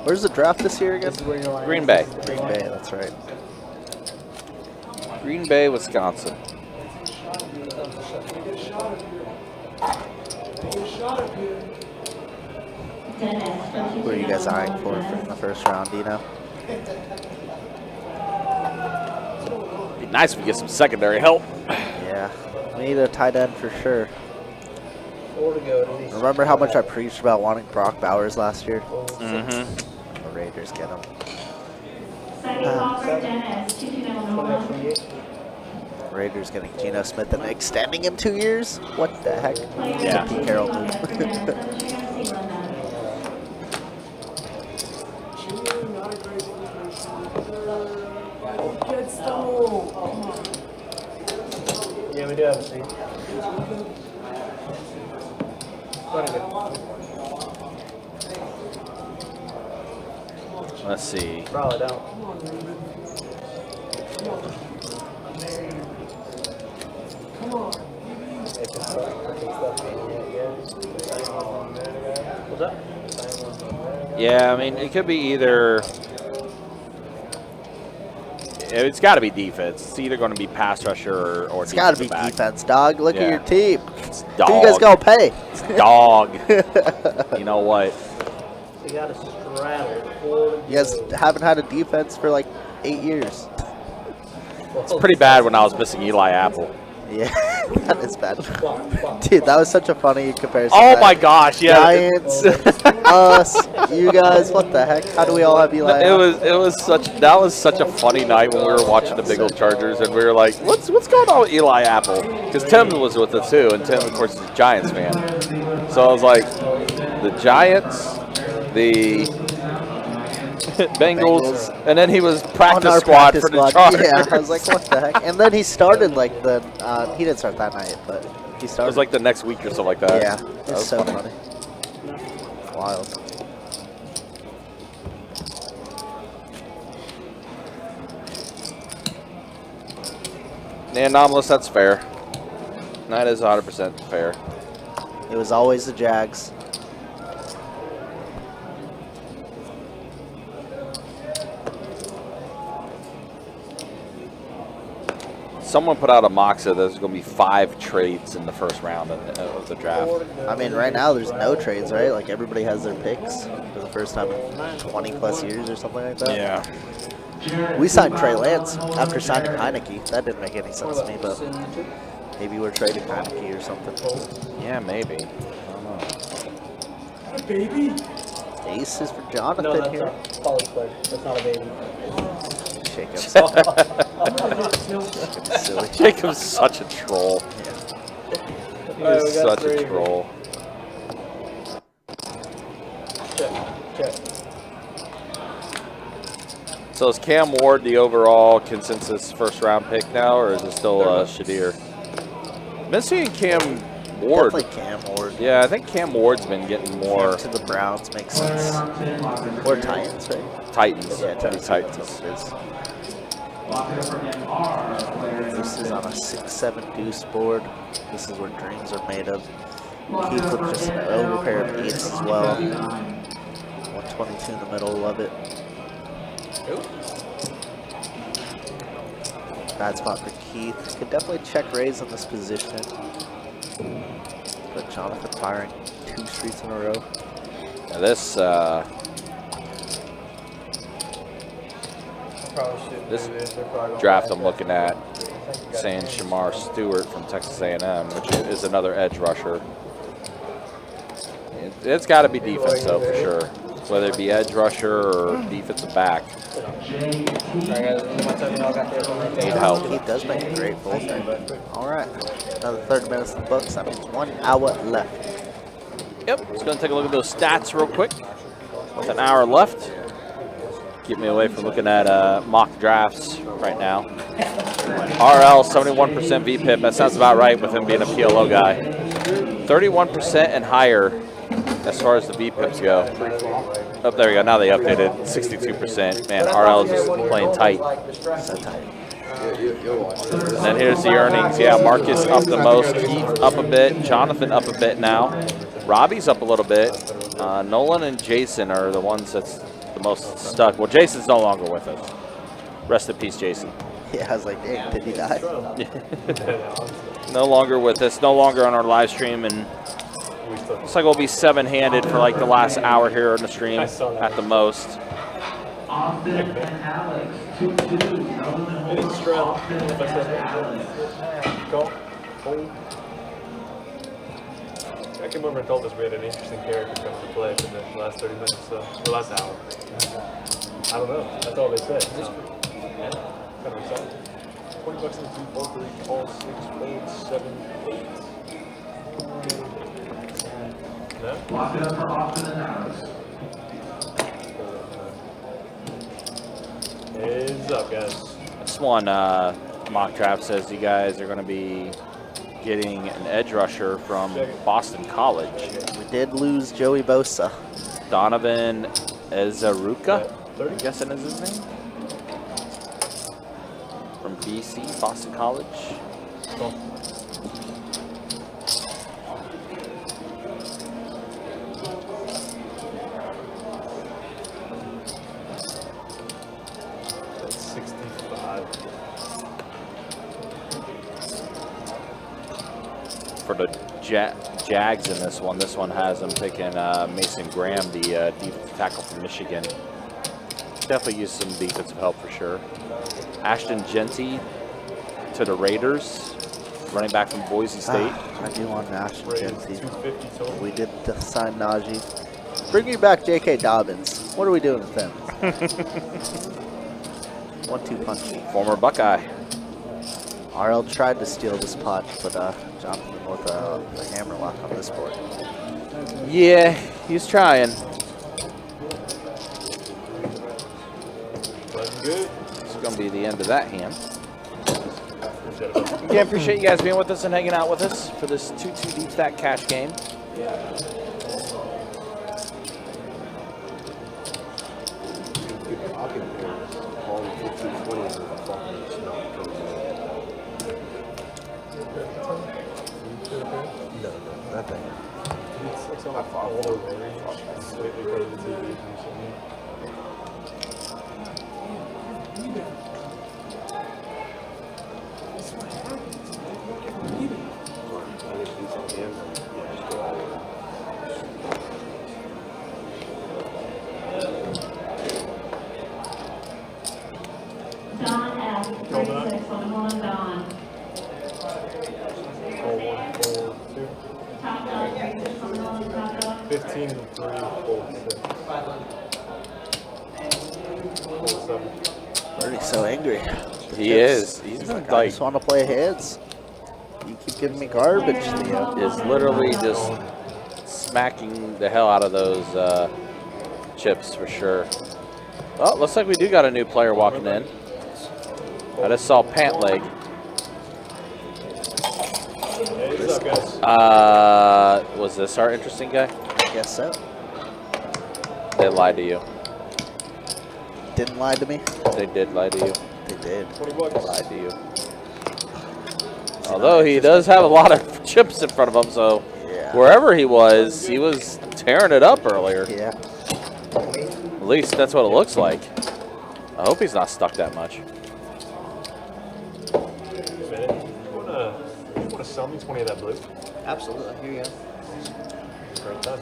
Where's the draft this year again? Green Bay. Green Bay, that's right. Green Bay, Wisconsin. Who are you guys eyeing for in the first round, do you know? Be nice if we get some secondary help. Yeah, we need a tight end for sure. 4 to go. Remember how much I preached about wanting Brock Bowers last year? Mm-hmm. The Raiders get him. Second call for Dennis, 2-2 Raiders getting Geno Smith and extending him 2 years? What the heck? Yeah. Pete Carroll move. Yeah, we do have a seat. Let's see. Probably don't. What's that? Yeah, I mean, it could be either. It's got to be defense. It's either going to be pass rusher or It's got to be defensive back. defense, dog. Look at Yeah. your team. It's Who you guys dog. gonna pay? Dog. You know what? We got to straddle. You guys haven't had a defense for like 8 years. It's pretty bad when I was missing Eli Apple. Yeah, that is bad. Dude, that was such a funny comparison. Oh my gosh, yeah. Giants, us, you guys, what the heck? How do we all have Eli? That was such a funny night when we were watching the Big Old Chargers, and we were like, what's going on with Eli Apple? Because Tim was with us too, and Tim, of course, is a Giants fan. So I was like, the Giants, the Bengals, and then he was practice squad for the Chargers. Yeah, I was like, what the heck? And then he started like he didn't start that night, but he It started. was like the next week or something like that. Yeah, That it's was so funny. funny. Wild. Yeah, anomalous, that's fair. That is 100% fair. It was always the Jags. Someone put out a mock that there's going to be 5 trades in the first round of the draft. I mean, right now there's no trades, right? Like everybody has their picks for the first time in 20 plus years or something like that. Yeah. We signed Trey Lance after signing Heineke. That didn't make any sense to me, but maybe we're trading Heineke or something. Yeah, maybe. I don't know. Baby. Ace is for Jonathan No, that's here. a college player. That's not a baby. Jacob's silly. Jacob's such a troll. He Alright, is we got such a 3. troll. Check. So is Cam Ward the overall consensus first round pick now, or is it still Shadir? I've been seeing Cam Ward. Definitely Cam Ward. Yeah, I think Cam Ward's been getting more To the Browns makes sense. Or Titans, right? Titans. Yeah, Titans. Titans. This is on a 6-7 deuce board. This is what dreams are made of. Keith with just an overpair of 8s as well. 122 in the middle, love it. Bad spot for Keith. Could definitely check raise on this position. But Jonathan firing 2 streets in a row. Now this draft I'm looking at saying Shamar Stewart from Texas A&M, which is another edge rusher. It's got to be defense though for sure, whether it be edge rusher or defensive back. Need help. Keith does make a great fullback. All right, another 30 minutes in the books. That means 1 hour left. Yep, just gonna take a look at those stats real quick. With an hour left. Keep me away from looking at mock drafts right now. RL 71% VPIP. That sounds about right with him being a PLO guy. 31% and higher as far as the VPIPs go. Oh, there we go. Now they updated 62%. Man, RL is just playing tight. So tight. And then here's the earnings. Yeah, Marcus up the most. Keith up a bit. Jonathan up a bit now. Robbie's up a little bit. Nolan and Jason are the ones that's the most stuck. Well, Jason's no longer with us. Rest in peace, Jason. Yeah, I was like, dang, did he die? No longer with us. No longer on our live stream. And looks like we'll be 7-handed for like the last hour here on the stream at the most. Austin and Alex, 2-2. It's Stroud. Go. I can remember told us we had an interesting character come to play for the last 30 minutes, so the last hour. I don't know. That's all they said. Yeah, kind of exciting. $20 in the 2, 4, 3, call 6, fold, 7, 8. No? Lock it up for Austin and Alex. Heads up, guys. This one mock draft says you guys are going to be getting an edge rusher from Boston College. We did lose Joey Bosa. Donovan Ezaruka, I'm guessing is his name. From BC, Boston College. That's 65. for the Jags in this one. This one has them picking Mason Graham, the defensive tackle from Michigan. Definitely use some defensive help for sure. Ashton Genty to the Raiders, running back from Boise State. I do want Ashton Genty. We did sign Najee. Bring me back J.K. Dobbins. What are we doing with them? 1-2 punch. Former Buckeye. RL tried to steal the spot, but Jonathan with the hammer lock on this board. Yeah, he's trying. Good. It's going to be the end of that hand. Again, appreciate you guys being with us and hanging out with us for this 2-2 deep stack cash game. Nothing. It's on my follow range. Slightly part of the TV or something. Don F. 36 on the one, Don. 4-1-4-2. Top dog, 36 on the one, top dog. 15-3-4-6. 4-7. Bernie's so angry. He is. He's like, I like, just want to play heads. You keep giving me garbage, Theo. is literally just smacking the hell out of those chips for sure. Well, looks like we do got a new player walking in. I just saw Pant Leg. Hey, what's up, guys? Was this our interesting guy? I guess so. They lied to you. Didn't lie to me. They did lie to you. They did. $20. They lied to you. Although he does have a lot of chips in front of him, so wherever he was tearing it up earlier. Yeah. At least that's what it looks like. I hope he's not stuck that much. You want to sell me 20 of that blue? Absolutely. Here you go. Great time.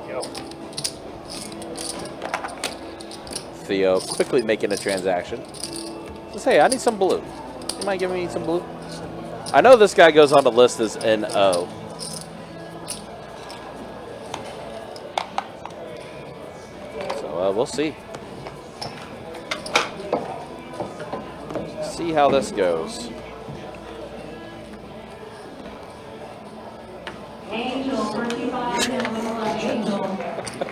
Yo. Theo quickly making a transaction. Just, hey, I need some blue. You mind giving me some blue? I know this guy goes on the list as NO. So we'll see. See how this goes. Angel, 45, Angel.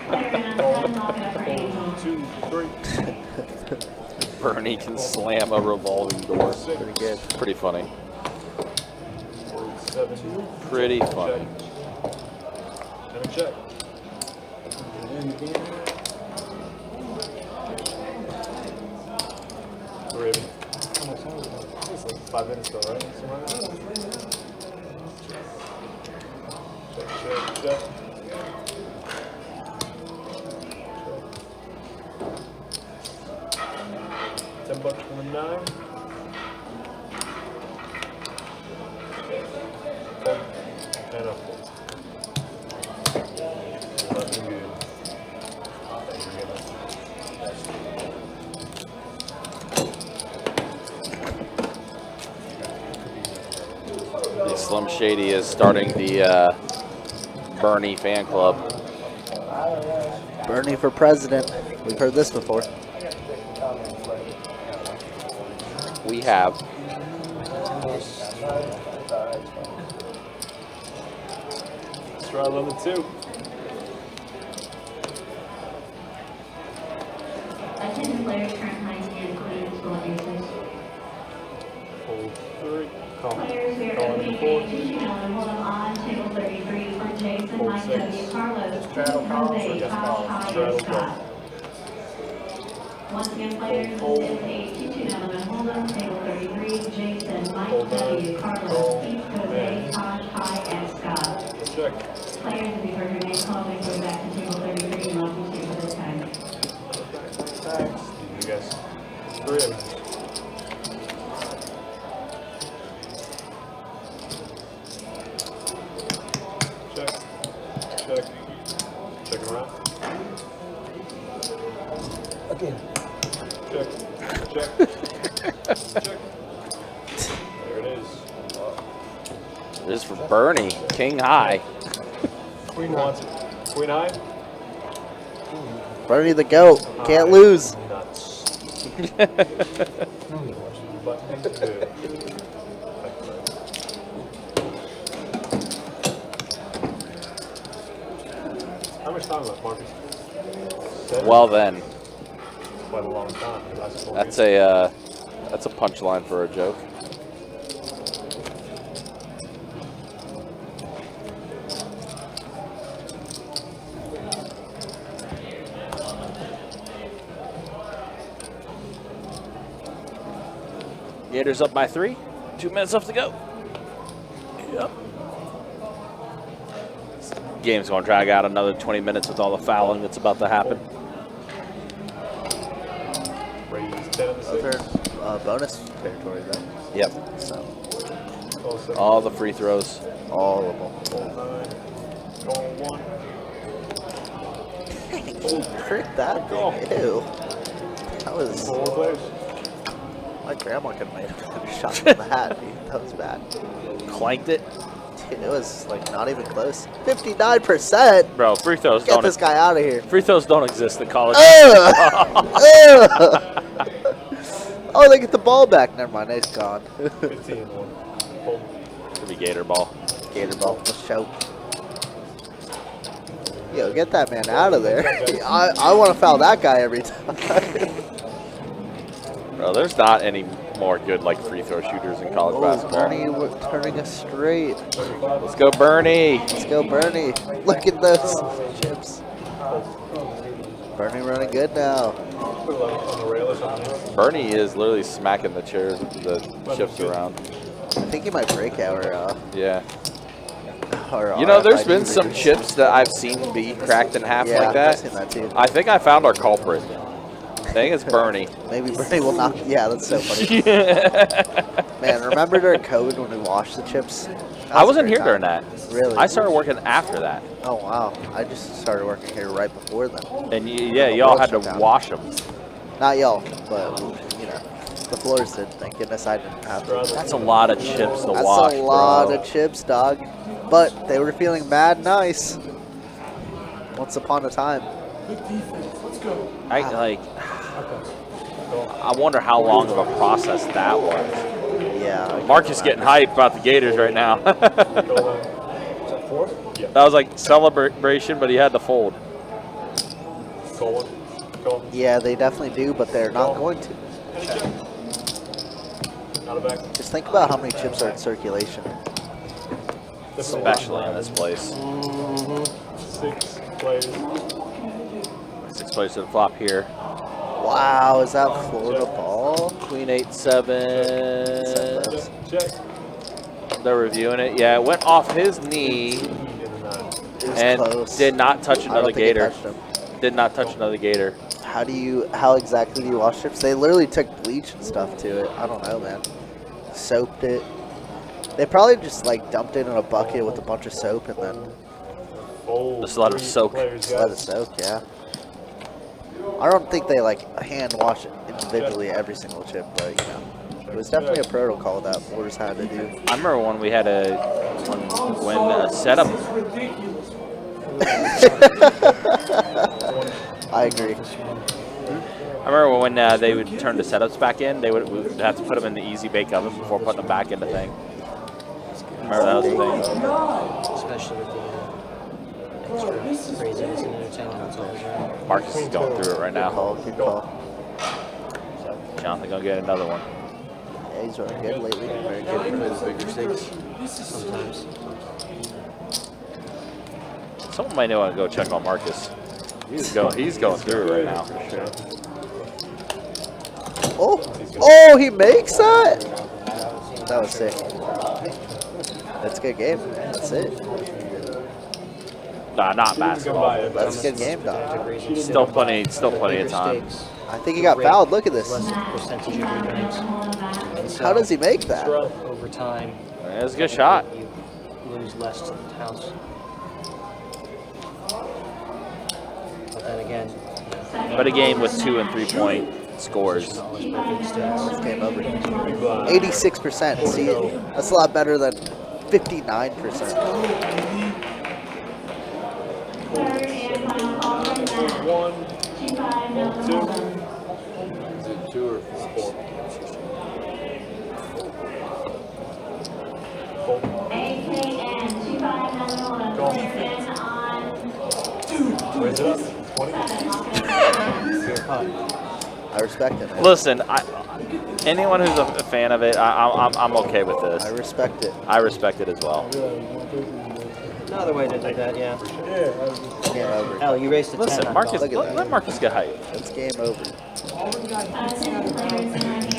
Player in on 10, knock it up for Angel. 2, 3. Bernie can slam a revolving door. Pretty good. Pretty funny. 7. Pretty funny. Let me check. Raven. It's like 5 minutes though, right? Check. $10 from the 9. And a 4. Looking good. The Slim Shady is starting the Bernie fan club. Bernie for president. We've heard this before. We have. Let's try lemon 2. Attendant players, current heights, and clean school aces. Hold 3. Call. Players, we are Call opening lemon 4. a 2 hold them on table 33 for Jason, Hold Mike 6. W. Carlos, straddle calls or Jose, just Josh, calls? Tyler, Straddle Scott. Once again, players, Hold. this is a 2 hold them, table 33, Jason, Mike Hold W. on. Carlos, Hold. Pete, Jose, Josh, Ty, and Scott. Let's check. Players, if you've heard your name called, please go back to table 33 and welcome to you for this time. Thanks. You guys. 3. This is for Bernie, king high. Queen wants it. Queen high? Bernie the goat. Can't lose. Nuts. Button two. How much time left, Marcus? 7? Well then, Quite a long time. that's a punchline for a joke. Gators up by 3. 2 minutes left to go. Yep. This game's going to drag out another 20 minutes with all the fouling that's about to happen. Those are bonus territory, though. Yep. So, all the free throws. all of them. Trick that thing. Ew. That was. My grandma could have made a shot from that, dude. That was bad. Clanked it. Dude, it was like not even close. 59%. Bro, free throws Get this guy out of here. Free throws don't exist in college. Oh, they get the ball back. Never mind, it's gone. 15-1. Could be Gator ball. Gator ball, let's show. Yo, get that man out of there. I want to foul that guy every time. Bro, there's not any more good like free throw shooters in college basketball. Bernie turning us straight. Let's go, Bernie. Let's go, Bernie. Look at those chips. Bernie running good now. Bernie is literally smacking the chairs, the chips around. I think he might break our, Yeah. our You know, there's RFID been some readers. chips that I've seen be cracked in half Yeah, like that. I've seen that too. I think I found our culprit. I think it's Bernie. Maybe Bernie will not. Yeah, that's so funny. Man, remember during COVID when we washed the chips? I wasn't here during that. Really? I started working after that. Oh, wow. I just started working here right before then. And yeah, y'all had to wash them. Not y'all, but, you know, the floors did. Thank goodness I didn't have to. That's a lot of chips to That's wash, a lot bro. of chips, dog. But they were feeling mad nice. Once upon a time. Good defense. Let's go. I wonder how long of a process that was. Yeah. Marcus getting hyped about the Gators right now. That was like celebration, but he had to fold. Yeah, they definitely do, but they're not going to. Just think about how many chips are in circulation. Especially in this place. 6 players. 6 players to the flop here. Wow, is that Florida ball? Queen 8-7. Check. They're reviewing it. Yeah, it went off his knee It was and close. did not touch I don't another think it Gator. touched him. Did not touch another Gator. How exactly do you wash chips? They literally took bleach and stuff to it. I don't know, man. Soaped it. They probably just like dumped it in a bucket with a bunch of soap and then Just let it soak. just let it soak, yeah. I don't think they like hand wash it individually every single chip, but you know. It was definitely a protocol that Florida's had to do. I remember when we had when setup. I agree. I remember when they would turn the setups back in, we would have to put them in the easy bake oven before putting them back in the thing. Remember that was the thing. Especially with the extra craziness and entertainment that's always around. Marcus is going through it right now. Good call. Jonathan gonna get another one. Yeah, he's running good lately. Very good for his bigger stakes. Sometimes. Someone might want to go check on Marcus. He's going through it right now for sure. Oh, he makes that? That was sick. That's a good game. That's it. Nah, not basketball. That's a good game, dog. Still plenty of time. I think he got fouled. Look at this. Percentage of your games. And so How does he make that? over time, That's a good shot. you lose less to the house. But then again, But a game with 2 and 3 point scores. It's game over. 86%. See, that's a lot better than 59%. Third and final call from Matt. One, 2-5 down the hole. Is it 2 or 4? AKN 2-5 down the hole. That's Kristen on raise it up. 20. 7. I respect it, man. Listen, anyone who's a fan of it, I'm okay with this. I respect it. I respect it as well. Another way to do that, yeah. Game over. Hell, you raced a 10. Listen, I Marcus, thought. let Marcus get hype. It's game over. 10 players in our hand.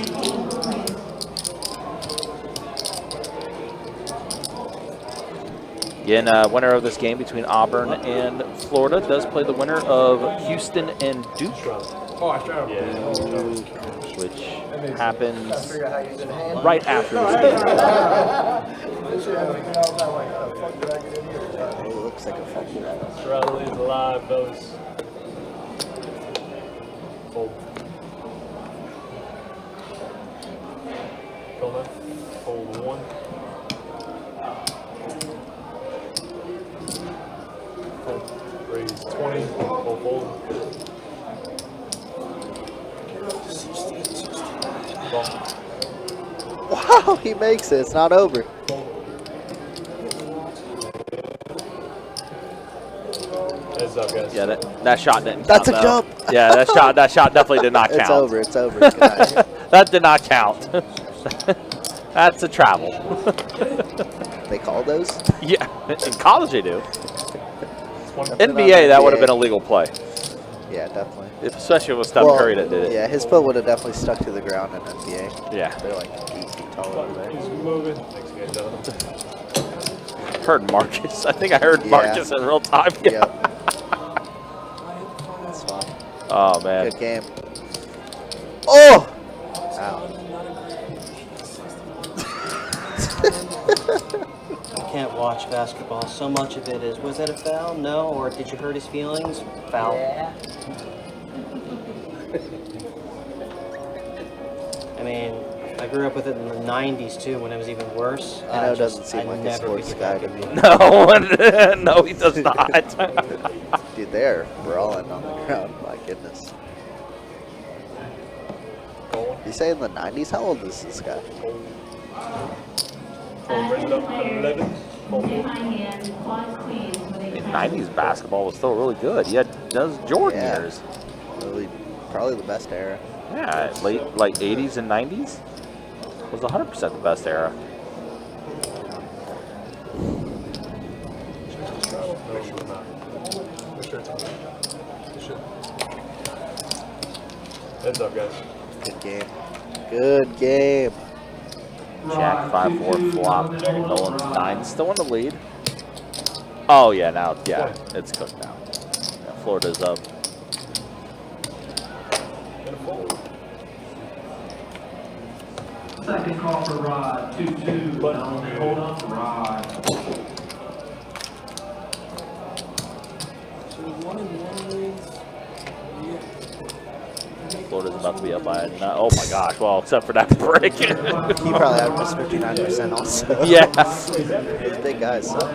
Again, winner of this game between Auburn and Florida does play the winner of Houston and Duke, Oh, I tried. Yeah. which happens right after this game. It looks like a fumble. Riley's alive, fellas. Hold. Go left. Hold 1. Hold. Raise 20. Hold, hold. Ball. Wow, he makes it. It's not over. Heads up, guys. Yeah, that shot didn't That's count, a though. jump. Yeah, that shot definitely did not count. It's over. It's over. Good night. That did not count. That's a travel. They call those? Yeah, in college they do. NBA, that would have been a legal play, Yeah, definitely. especially with Steph Curry that did it. Yeah, his foot would have definitely stuck to the ground in NBA. Yeah. They're like 8 feet tall over there. He's moving. Thanks again, gentlemen. Heard Marcus. I think I heard Yeah. Marcus in real time. Yeah. That's fine. Oh man. Good game. Oh! Ow. I can't watch basketball. So much of it is, was that a foul? No. Or did you hurt his feelings? Foul. Yeah. I mean, I grew up with it in the 90s too, when it was even worse. I know it doesn't seem like a never sports could guy get to back me. No, no, he does not. Dude, they're brawling on the ground. My goodness. You say in the 90s? How old is this guy? Raise it up to 11. Hold, hold. In 90s basketball was still really good. You had those Jordan Yeah. years. Really, probably the best era. Yeah, late like 80s and 90s was 100% the best era. Heads up, guys. Good game. Good game. Jack 5-4 flop. Nolan's 9 still in the lead. Oh yeah, now yeah, it's cooked now. Yeah, Florida's up. And a fold. Second call for Rod, 2-2. Element, hold on, Rod. So 1-1 wins. Yeah. Florida's about to be up by oh my gosh, well, except for that break. He probably had almost 59% also. Yeah. Those big guys suck.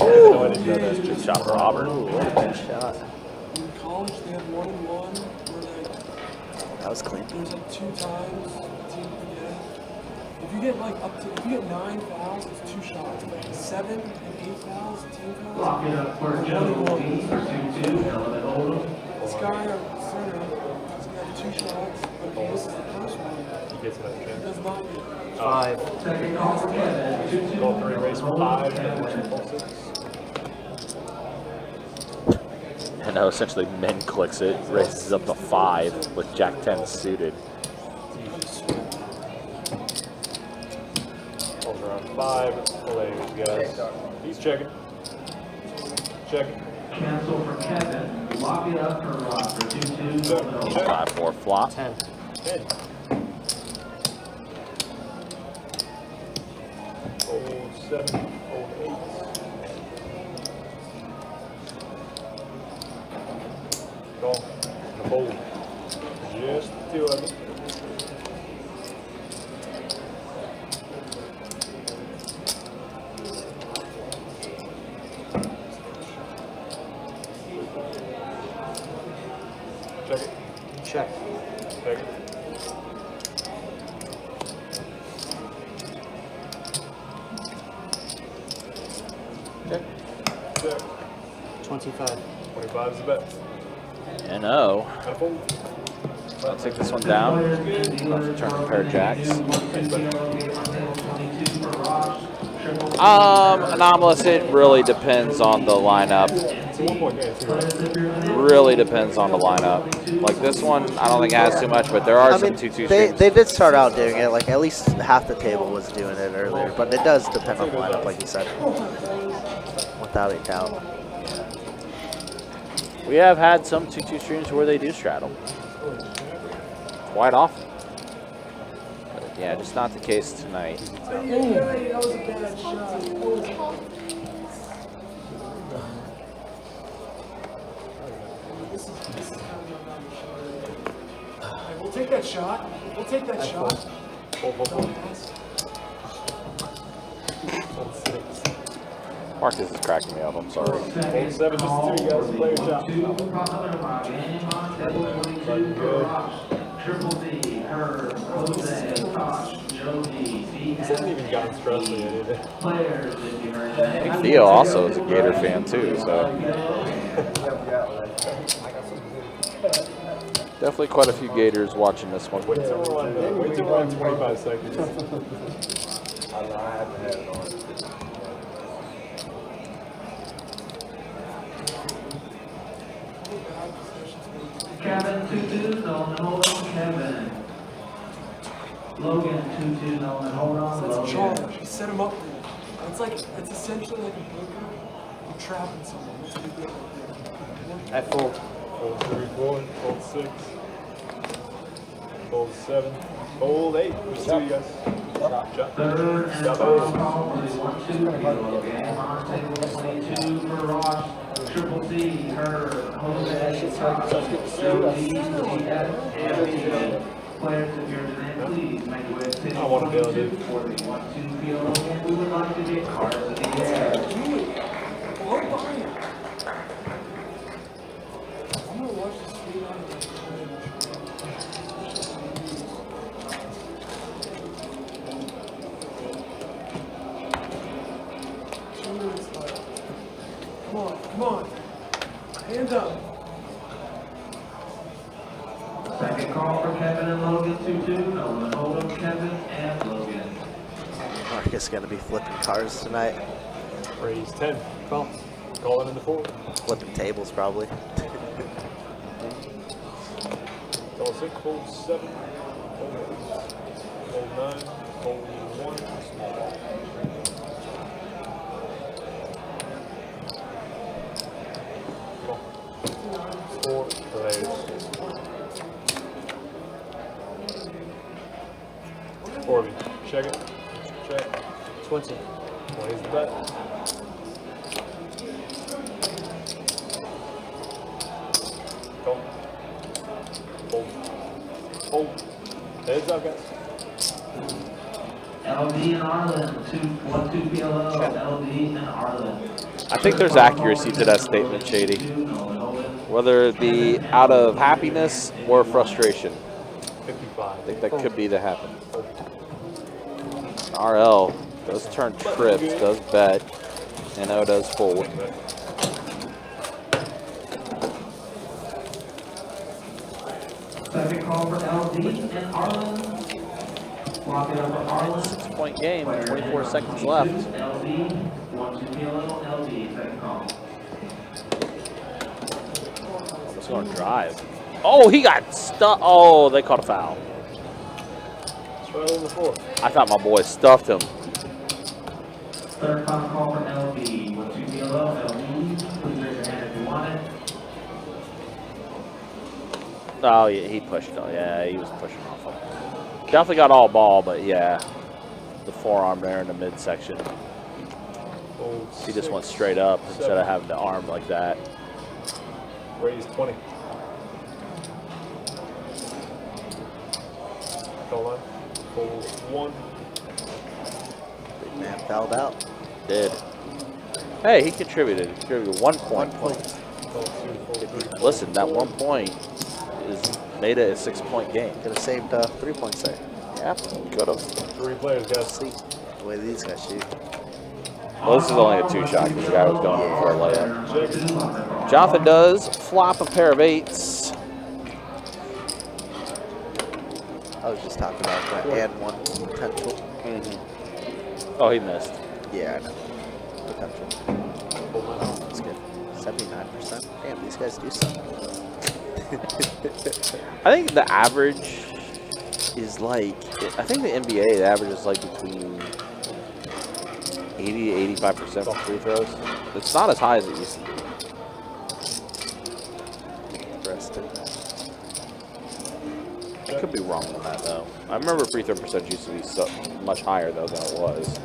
Oh, good shot for Auburn. Ooh, what a good shot. In college, they had 1-1 where That was clean. there's like 2 times team can get. If you get like up to, if you get 9 fouls, it's 2 shots. Like 7 and 8 fouls, team fouls. Lock it up for Joe Lee for 2-2. Element, hold on. This guy at center is gonna have 2 shots, but if he misses the first one, He gets another he chance. does not get. 5. Second call for Kevin, 2-2. Goal 3, race 5, and goal 6. And now essentially men clicks it, raises up to 5 with Jack 10 suited. Goals around 5. Legs, guys. He's checking. Checking. Cancel for Kevin. Lock it up for Rod for 2-2. Element, hold on. 5-4 flop. 10. 10. Hold 7. Hold 8. Call. And a fold. Just the 11. there? 25. 25 is the bet. NO. Got a fold. I'll take this one down. I'll have to turn a pair of jacks. Anomalous, it really depends on the lineup. It's a 1 point game, too, right? Really depends on the lineup. Like this one, I don't think it has too much, but there are some 2-2 streams. They did start out doing it. Like at least half the table was doing it earlier, but it does depend on the lineup, like you said, without a doubt. We have had some 2-2 streams where they do straddle. Quite often. But yeah, just not the case tonight. That was a bad shot. We'll take that shot. We'll take that shot. Fold. Fold 6. Marcus is cracking me up, I'm sorry. Fold 7, just 2, you guys. Play your shot. Looking good. This hasn't even gotten stressful yet, either. I think Theo also is a Gator fan too, so. Definitely quite a few Gators watching this one. Wait till we're on 25 seconds. I haven't had it on. Kevin 2-2, Nolan, hold on, Kevin. Logan 2-2, Nolan, hold on, That's a Logan. charge. You set him up there. It's essentially like a poker. You're trapping someone. That's what you do right there. I fold. Fold 3, fold 6. Fold 7. Fold 8. There's 2, you guys. Shot. Third and Stop final it. call for the 1-2 kilo game on table 22 for Ross. Triple C, her, Jose, Tosh, Joe D, and players, if you're in, please make your way to table I want to be able to do. for the 1-2 kilo game. We would like to get cards in the air. Do it. Blow by it. I'm gonna watch the stream on it. Come on. Hands up. Second call for Kevin and Logan 2-2. Nolan, hold on, Kevin and Logan. Marcus gonna be flipping cars tonight. Raise 10. Call. Call it into 4. Flipping tables probably. Call 6. Fold 7. Fold 8. Fold 9. Fold 1. Small. Four players. Corby, check it. Check. 20. 20 is the bet. Call. Fold. Fold. Heads up, guys. LD and Arlen, 1-2 PLO, LD and Arlen. I think there's accuracy to that statement, Shady. Whether it be out of happiness or frustration. 55. I think that could be to happen. RL does turn trips, does bet, and O does fold. Second call for LD and Arlen. Lock it up for Arlen. 6-point game, 24 seconds left. LD, 1-2 PLO, LD, second call. Just going to drive. Oh, he got stuck. Oh, they caught a foul. It's right on the floor. I thought my boy stuffed him. Third final call for LD, 1-2 PLO, LD. Please raise your hand if you want it. Oh, yeah, he pushed it. Yeah, he was pushing off him. Definitely got all ball, but yeah. The forearm there in the midsection. Fold He just 6, went straight up 7. instead of having the arm like that. Raise 20. Call line. Fold 1. Big man fouled out. Did. Hey, he contributed. He contributed 1 point. Fold 2. Fold 3. Listen, that 1 point is made it a 6-point game. Could have saved 3 points there. Yeah, could have. 3 players, guys. See the way these guys shoot. Well, this is only a 2-shot because the guy was going in for a layup. Jonathan does flop a pair of 8s. I was just talking about that and one potential. Oh, he missed. Yeah, I know. Potential. That's good. 79%. Damn, these guys do something. I think the average is like, I think the NBA, the average is like between 80 to 85% on free throws. It's not as high as it used to be. Interesting. I could be wrong on that, though. I remember free throw percentage used to be so much higher, though, than it was.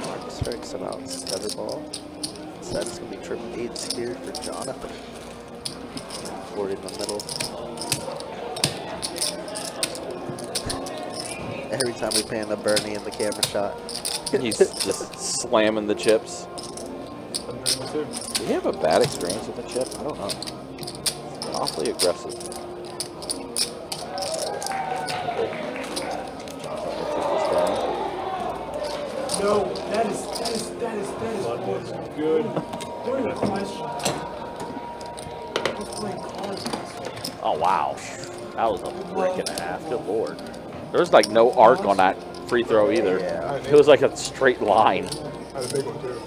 Marcus Ferguson out center ball. So that's going to be triple 8s here for Jonathan. Ford in the middle. Every time we pan to Bernie in the camera shot. He's just slamming the chips. Do you have a bad experience with the chip? I don't know. Awfully aggressive. No, that is good. What a question. Let's play cards. Oh, wow. That was a brick and a half. Good lord. There was like no arc on that free throw either. Yeah. It was like a straight line. I had a big one too.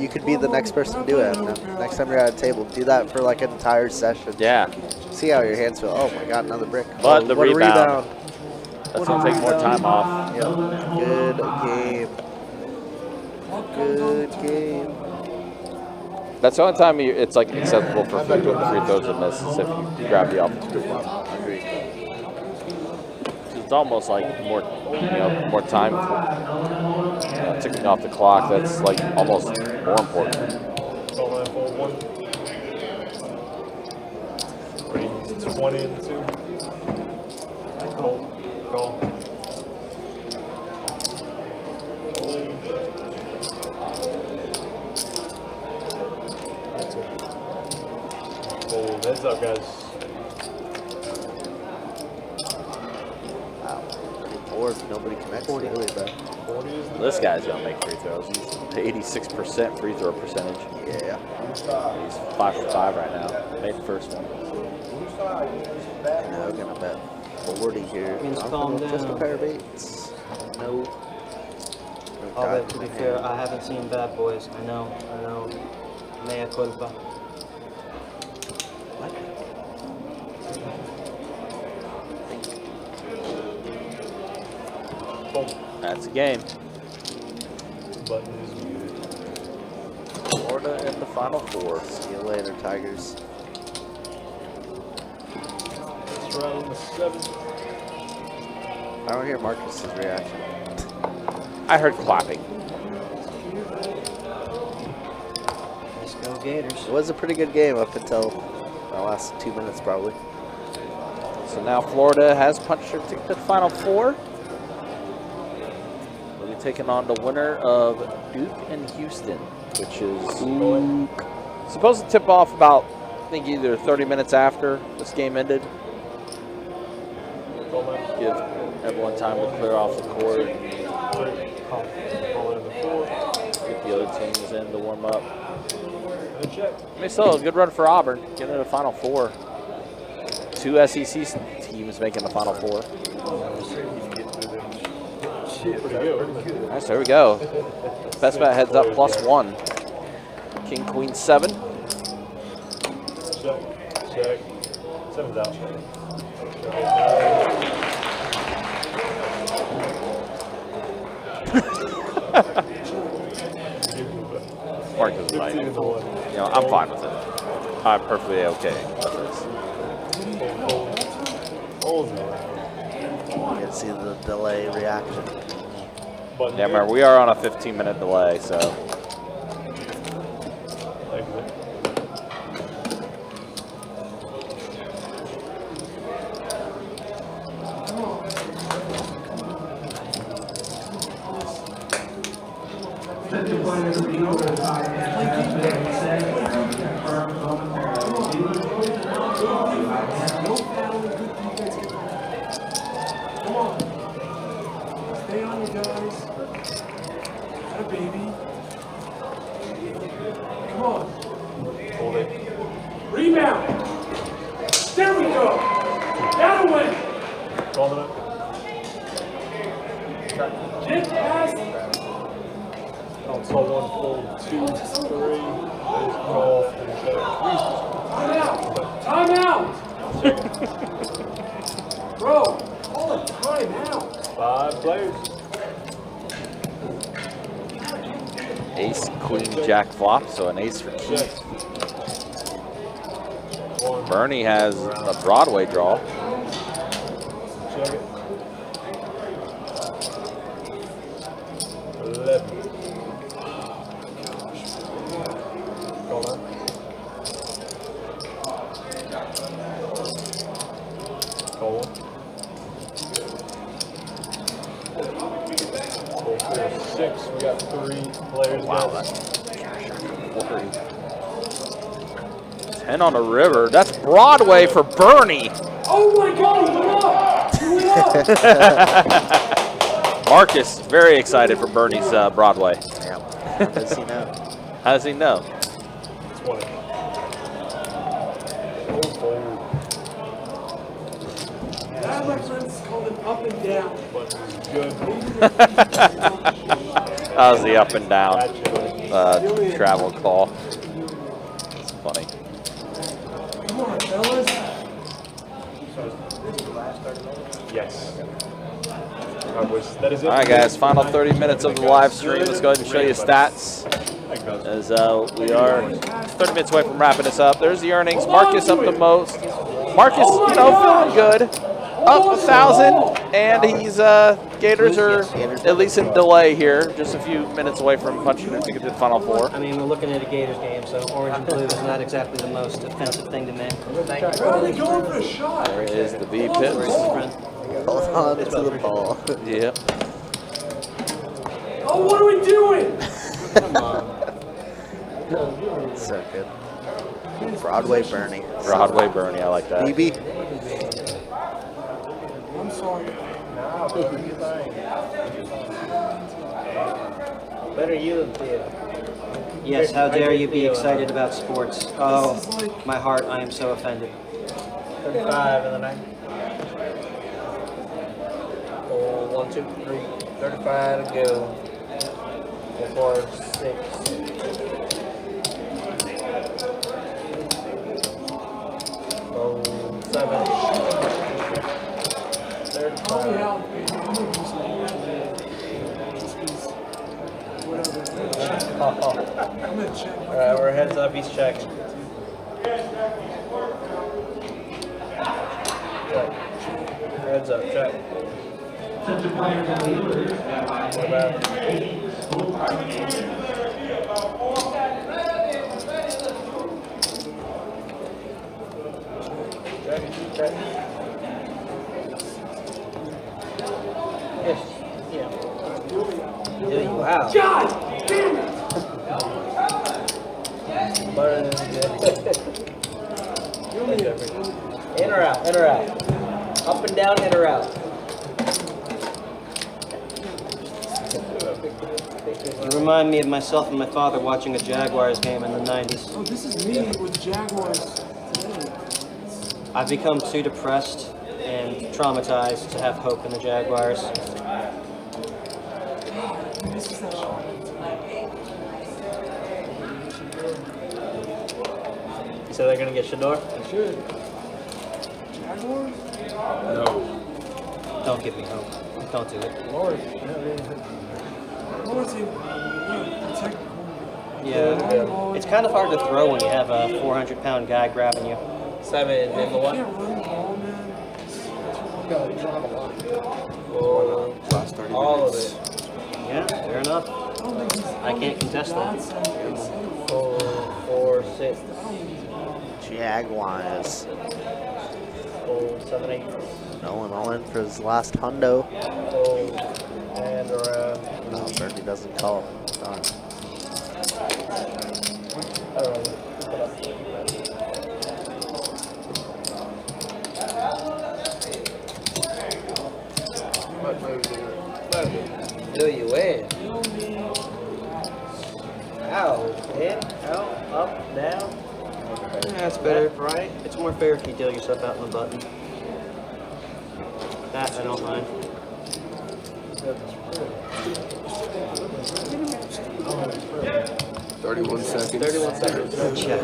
You could be the next person to do it. Next time you're at a table, do that for like an entire session. Yeah. See how your hands feel. Oh my god, another brick. But oh, the what a rebound. That's going to take more time off. Yep. Good game. Good game. That's the only time it's like acceptable for free throws to miss is if you grab the offensive rebound. It's almost like more time ticking off the clock. That's like almost more important. 20 and 2. Call. Heads up, guys. Wow. Or nobody connects really, bro. This guy's gonna make free throws. He's 86% free throw percentage. Yeah. He's 5 for 5 right now. Made the first one. Now we're gonna bet 40 here. Calm down. Just a pair of 8s. No. Although to be fair, I haven't seen Bad Boys. I know. Mea culpa. That's a game. Button is muted. Florida in the Final Four. See you later, Tigers. It's round 7. I don't hear Marcus's reaction. I heard clapping. Let's go Gators. It was a pretty good game up until the last 2 minutes, probably. So now Florida has punched their ticket to the Final Four. They'll be taking on the winner of Duke and Houston, which is supposed to tip off about, I think, either 30 minutes after this game ended. Give everyone time to clear off the court. Get the other teams in to warm up. I mean, still a good run for Auburn, getting to the Final Four. 2 SEC teams making the Final Four. All right, so here we go. Best bet heads up +1. King, Queen, 7. Check. 7's out. Marcus is right. I'm fine with it. I'm perfectly okay with this. You can see the delay reaction. Yeah, remember, we are on a 15-minute delay, so. guys. Got a baby. Come on. Hold it. Rebound. There we go. That away. Calling it. Get past. Oh, it's all 1 full 2, 3. There's golf and Time out. Bro, call a timeout. 5 players. Ace, queen, jack flop, so an ace for Keith. Bernie has a Broadway draw. Check it. 11. Call on. Call on. 6. We got 3 players. Wow, that's 10 on the river. That's Broadway for Bernie. Oh my God, he went up. He went up. Marcus, very excited for Bernie's Broadway. Yeah. How does he know? How does he know? 20. That, my friends, is called an up and down. But good. That was the up and down travel call. It's funny. Come on, fellas. Yes. That is it. All right, guys, final 30 minutes of the live stream. Let's go ahead and show you stats as we are 30 minutes away from wrapping this up. There's the earnings. Marcus up the most. Marcus, you know, feeling good. Up 1,000, and he's Gators are at least in delay here, just a few minutes away from punching it to get to the Final Four. I mean, we're looking at a Gators game, so orange and blue is not exactly the most offensive thing to me. Where are they going for a shot? There is the V pit. Hold on to the ball. Yep. Oh, what are we doing? Come on. So good. Broadway Bernie. Broadway Bernie, I like that. BB. I'm sorry. Better you than Theo. Yes, how dare you be excited about sports. Oh, my heart, I am so offended. 35 in the night. 1, 2, 3, 35 to go. 4, 6. Oh, 7. 35. Probably out, baby. I'm gonna do some whatever. I'm gonna check. Alright, we're heads up, he's checking. Check. Heads up, check. Such a player that we lose. What about? Check, check. Yes, yeah. Wow. God damn it! In or out, in or out. Up and down, in or out. You remind me of myself and my father watching a Jaguars game in the 90s. Oh, this is me with Jaguars today. I've become too depressed and traumatized to have hope in the Jaguars. This is that shot. You said they're gonna get Shador? They should. Jaguars? No. Don't give me hope. Don't do it. Lawrence, protect. Yeah, it's kind of hard to throw when you have a 400-pound guy grabbing you. 7 in the You one. can't run the ball, man. Last 30 All of minutes. it. Yeah, fair enough. I can't contest that. 4, 6, Jaguars. 7, 8. Nolan all in for his last hundo. And around. No, Bernie doesn't call. Darn. What moves are Do you win? Out, in, out, up, down. That's better. Left, right. It's more fair if you deal yourself out in the button. That I don't mind. 31 seconds. 31 seconds. Check.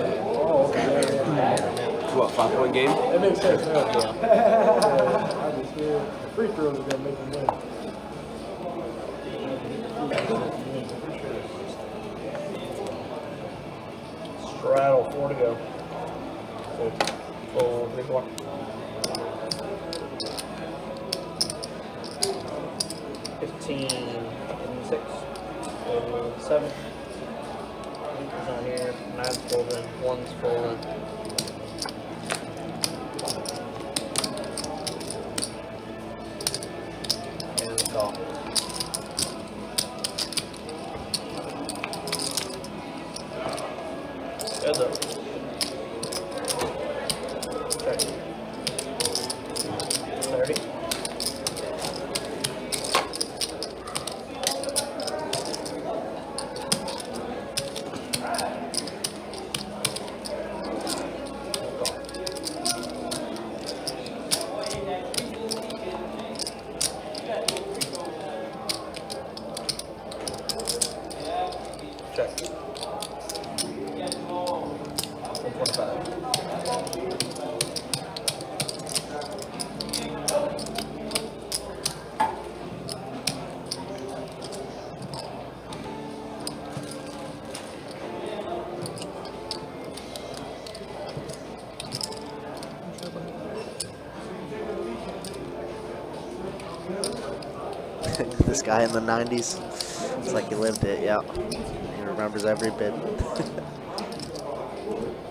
What, 5-point game? That makes sense now. I just feel free throws are gonna make them win. Straddle, 4 to go. Full 3-4. And 6. 7. 8 is on here. 9's folding. 1's folding. And the call. Heads up. Check. 30. Check. 125. This guy in the 90s, it's like he lived it, yeah. He remembers every bit.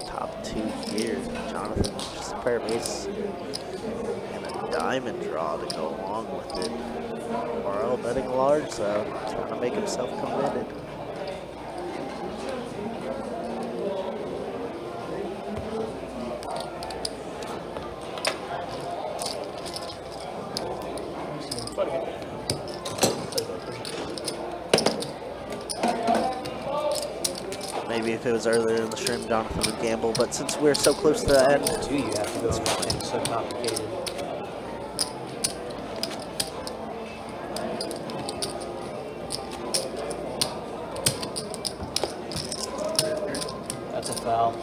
Top 2 here, Jonathan, just a pair of aces and a diamond draw to go along with it. Morel betting large, so trying to make himself committed. Maybe if it was earlier in the stream, Jonathan would gamble, but since we're so close to the end, Do you have to go and it's so complicated? That's a foul.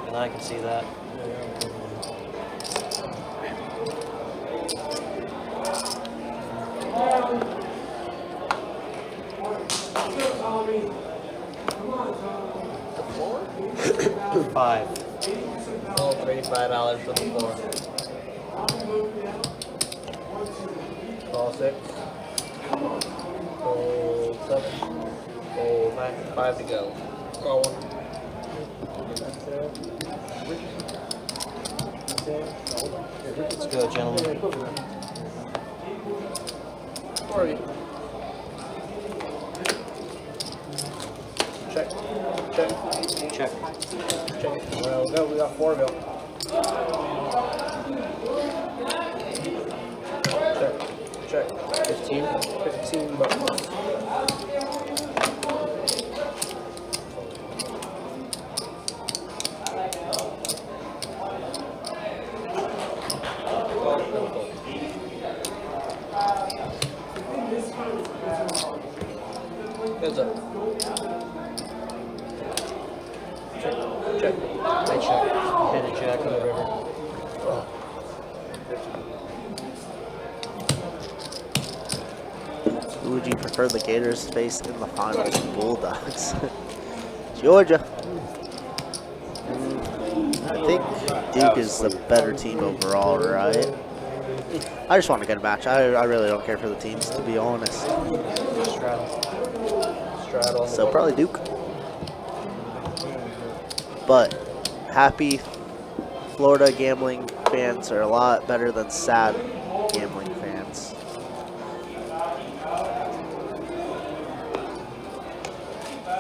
And I can see that. Five. Oh, $35 for the floor. Call 6. Fold 7. Fold 9. 5 to go. Call 1. Let's go, gentlemen. Party. Check. Check. Check. Check. Well, go. We got 4 go. Check. Check. 15. 15 bucks. Heads up. Check. Check. I check. Head and check on the river. who would you prefer the Gators to face in the finals? Bulldogs. Georgia. I think Duke is the better team overall, right? I just want to get a match. I really don't care for the teams, to be honest. Straddle. Straddle. So probably Duke. But happy Florida gambling fans are a lot better than sad gambling fans.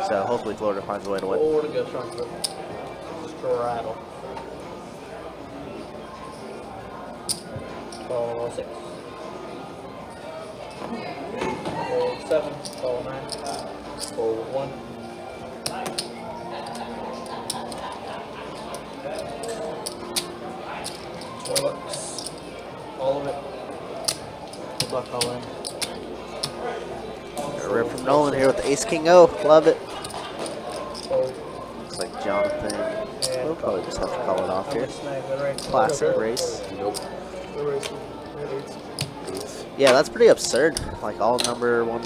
So hopefully Florida finds a way to win. 4 to go, Trump. Straddle. Call 6. 7, call 9, fold 1. $20. All of it. Good luck, all in. Got a rip from Nolan here with the Ace King O. Love it. Fold. Looks like Jonathan. We'll probably just have to call it off here. Snag the right. Classic race. Nope. The racing. Yeah, that's pretty absurd. Like all number 1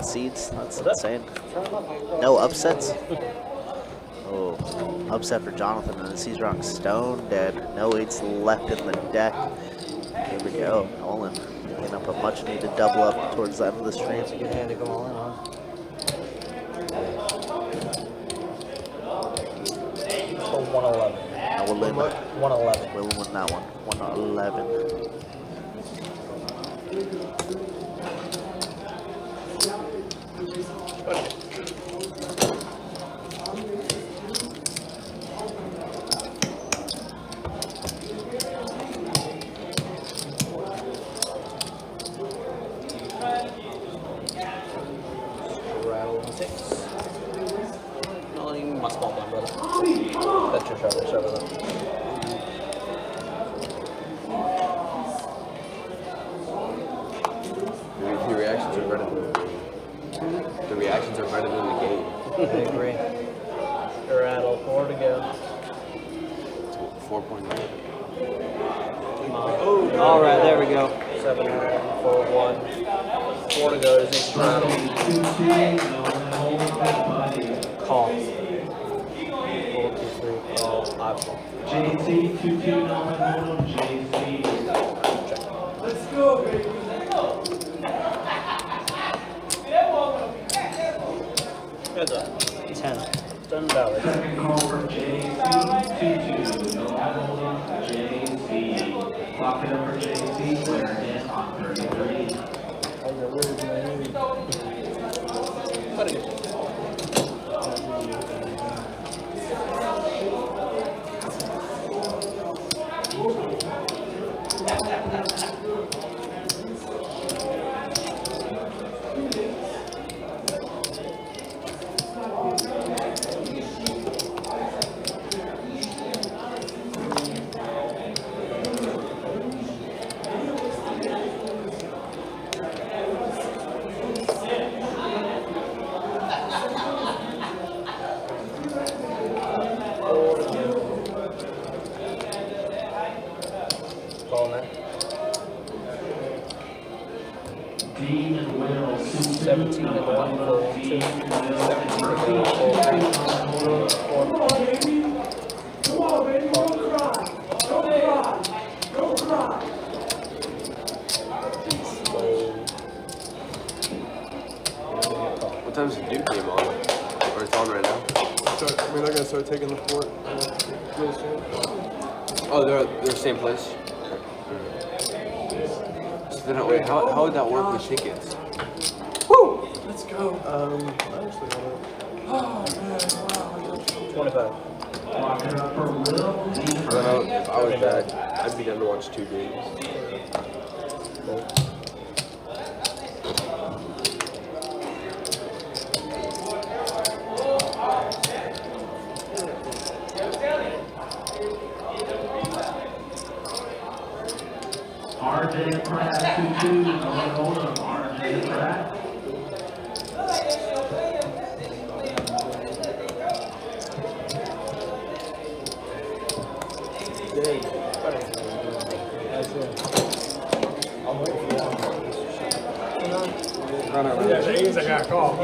seeds. That's insane. No upsets. Oh, upset for Jonathan, and he's wrong. Stone dead. No 8s left in the deck. Here we go. Nolan picking up a much needed double up towards the end of the stream. It's a good hand to go all in on. For 111. Now we'll win. 111. We'll win that one. 111. Rattle and 6. No, you my small one, brother. That's your trouble, shove it up. The reactions are better than the game. The reactions are better than the game. I agree. Rattle, 4 to go. 4.9. All right, there we go. 7, 4, 1. 4 to go. There's each rattle. Call. 4, 2, 3, call. I call. JC 22 Nolan JC. Let's go, baby. Heads up. 10. Done Valley. Second call for JC 22 Nolan JC. Clock it up for JC. Winner is on 33. Call that. Dean and Will 17 and 1, fold 2. 17 and 1, fold 3. 4. Come on, baby. Don't cry. Don't cry. Don't cry. What time is the Duke game on? Or it's on right now? So, I mean, they're gonna start taking the fort real soon. Oh, they're the same place? So then, wait, how would that work with tickets? Woo! Let's go. I actually don't know. Oh, man. Wow. 25. Clock it up for Will. Dean If I was bad, I'd be down to watch 2 games. RJ Pratt 22 Nolan RJ Pratt. Yeah, the A's I got called.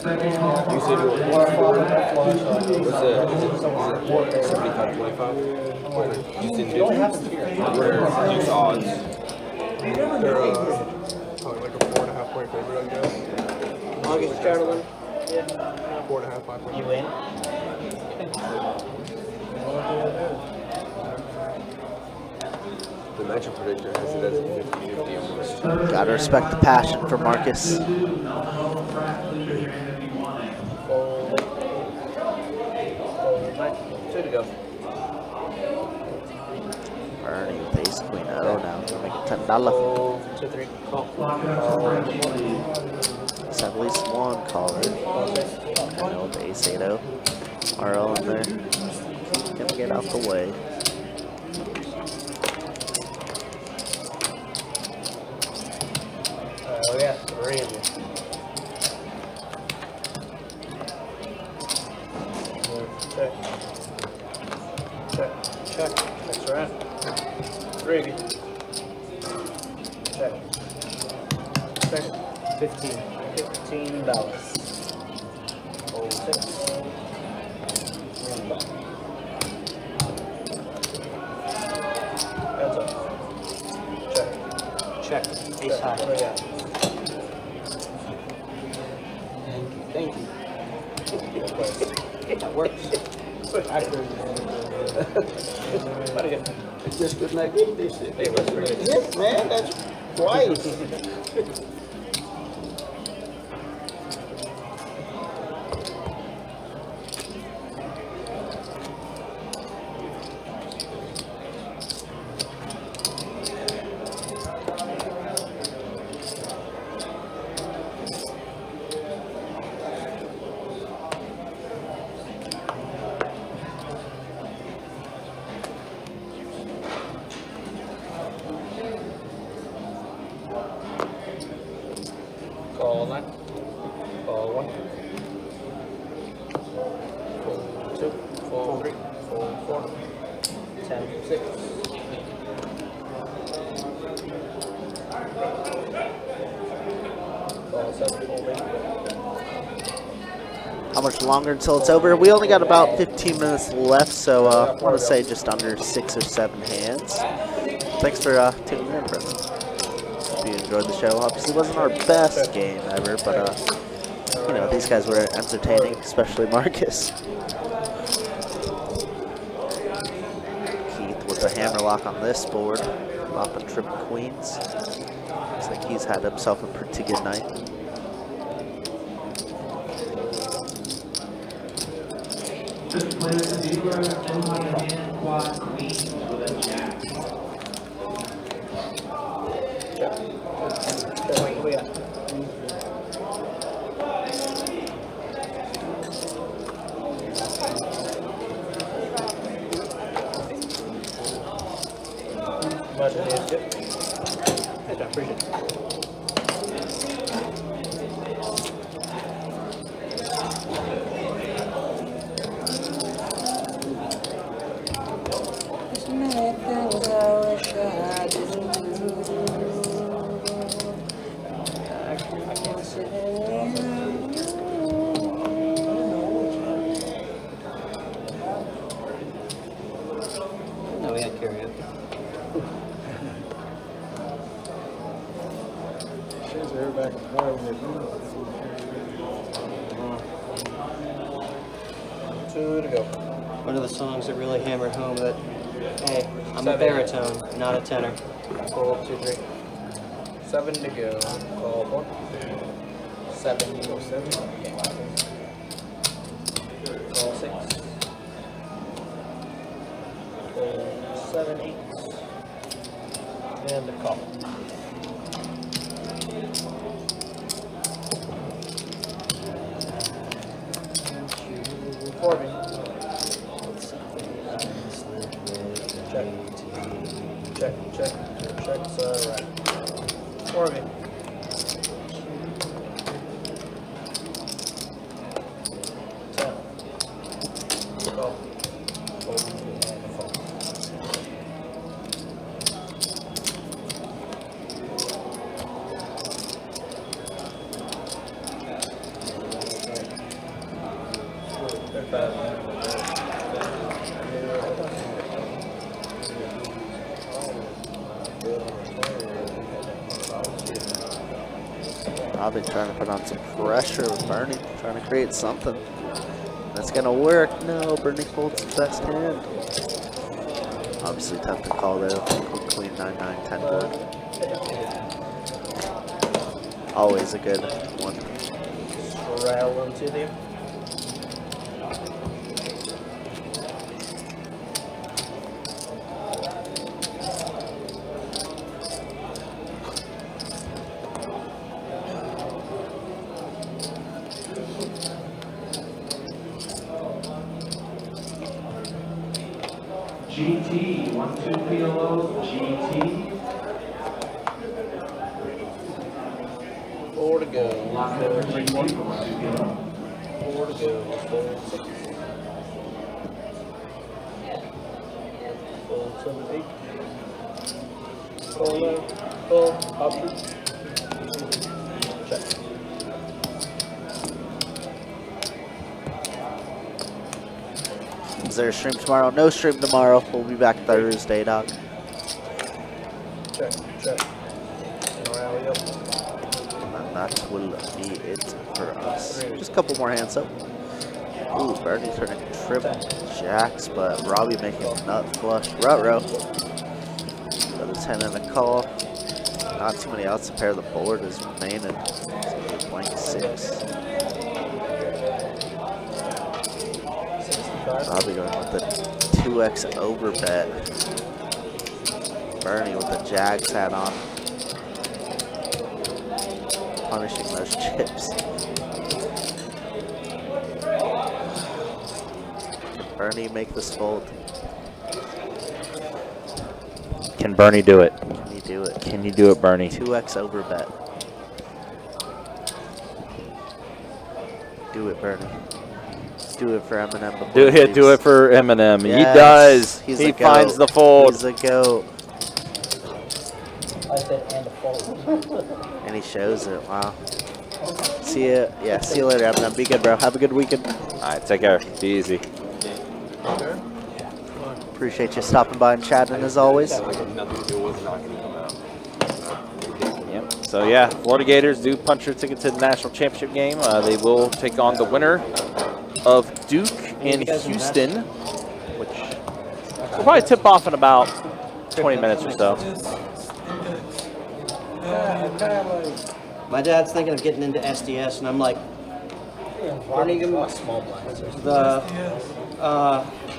Second call You said it was what's it? Is it 75-25? You said It only happens here. What are these odds? They're probably like a 4.5 point favorite, I guess. August Charlton. 4.5, 5 point. You win. The matchup predictor has it as a 50-50 almost. Gotta respect the passion for Marcus. Fold. Fold. 2 to go. Bernie with Ace Ace Queen. Oh, now we'll make it $10. Fold 2, 3. Call. Let's have at least one caller. I know with the Ace 8-0. RL in there. Gonna get out the way. We got 3 of you. Check. Check. Check. Next round. 3 of you. Check. Check. $15. Hold 6. And back. Heads up. Check. Check. Ace high. What do we got? Thank you. That works. It's just good luck with this. Yes, man, that's twice. Call 9. Call 1. Fold 2. Fold 3. Fold 4. 10, 6. Call 7. Fold 8. How much longer until it's over? We only got about 15 minutes left, so I want to say just under 6 or 7 hands. Thanks for tuning in, Brendan. Hope you enjoyed the show. Obviously, it wasn't our best game ever, but you know, these guys were entertaining, especially Marcus. Keith with the hammer lock on this board, flopping triple queens. Looks like he's had himself a pretty good night. Just play with the viewer, only a hand, quad, queen, with a jack. Check. Wait, we got. Much needed. Hey, John, appreciate it. No, we had karaoke. Shows they're back and forth when they're 2 to go. One of the songs that really hammered home that, hey, I'm a 7. baritone, not a tenor. Fold 2, 3. 7 to go. Call 4. 7. Go 7. Call 6. Fold 7, 8. And a call. Four of you. Check. Check, check. Check's right. 4 of you. 10. Call. Fold and a fold. I've been trying to put on some pressure with Bernie, trying to create something. That's gonna work. No, Bernie folds his best hand. Obviously tough to call though. Queen 9-9-10 board. Always a good one. Rattle them to them. 1-2 PLO GT. 4 to go. Lot number GT, 1-2 PLO. 4 to go. Fold 6. Fold 7, 8. Fold now. Fold. Option. Check. Is there a stream tomorrow? No stream tomorrow. We'll be back Thursday, Doc. Check. Check. And rally up. And that will be it for us. Just a couple more hands up. Ooh, Bernie turning triple jacks, but Robbie making a nut flush. Row. Got a 10 and a call. Not too many outs to pair the board is remaining. So blank 6. Robbie going with the 2x over bet. Bernie with the Jags hat on. Punishing those chips. Can Bernie make this fold? Can Bernie do it? Can he do it? Can you do it, Bernie? 2x over bet. Do it, Bernie. Do it for Eminem. before he leaves. Do it for Eminem. Yes, He does. He's He a goat. finds the fold. He's a goat. I said and a fold. And he shows it. Wow. See ya. Yeah, see you later, Eminem. Be good, bro. Have a good weekend. All right, take care. Be easy. Appreciate you stopping by and chatting as always. Nothing to do with not going to come out. Yep. So yeah, Florida Gators do punch their ticket to the national championship game. They will take on the winner of Duke and Houston, which will probably tip off in about 20 minutes or so. My dad's thinking of getting into SDS, and I'm like, Why don't you give him a small blind?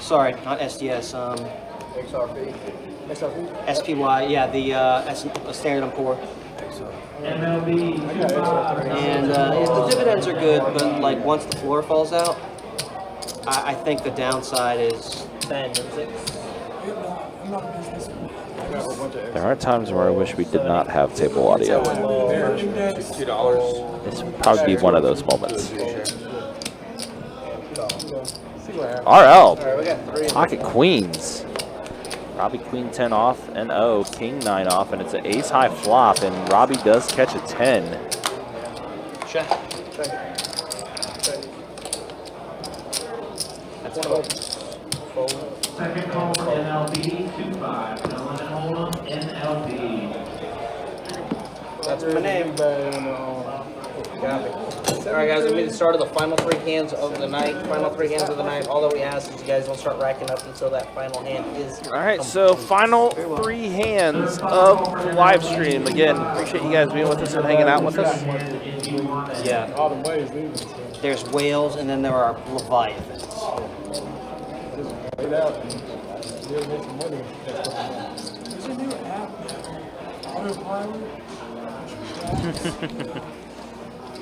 sorry, not SDS, XRP. SPY, yeah, the Standard & Poor. MLB 2-5. And the dividends are good, but like once the floor falls out, I think the downside is 10 and 6. I'm not a businessman. There are times where I wish we did not have table audio. $2. This would probably be one of those moments. RL, pocket queens. Robbie queen 10 off and king 9 off, and it's an ace high flop, and Robbie does catch a 10. Check. That's one of them. Second call for NLB 2-5. Nolan and Olam, NLB. That's my name. Alright guys, we made the start of the final 3 hands of the night. Final 3 hands of the night. All that we ask is you guys don't start racking up until that final hand is Alright, so final 3 hands of the live stream. Again, appreciate you guys being with us and hanging out with us. yeah. There's whales, and then there are leviathans. There's a new app now. Autopilot.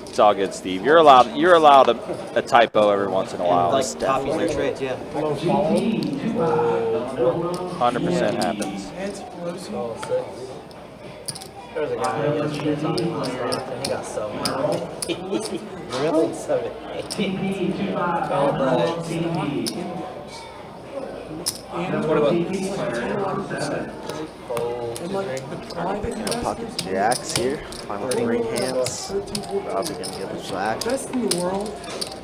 It's all good, Steve. You're allowed a typo every once in a while. Like copies their trades, yeah. 100% happens. Nancy Pelosi. There was a guy yesterday talking about stuff, and he got so mad. Really? 7, 8. TP 2-5. TP. And like the private Pocket investors. jacks here. Final 3 hands. Robbie gonna give it back. Best in the world.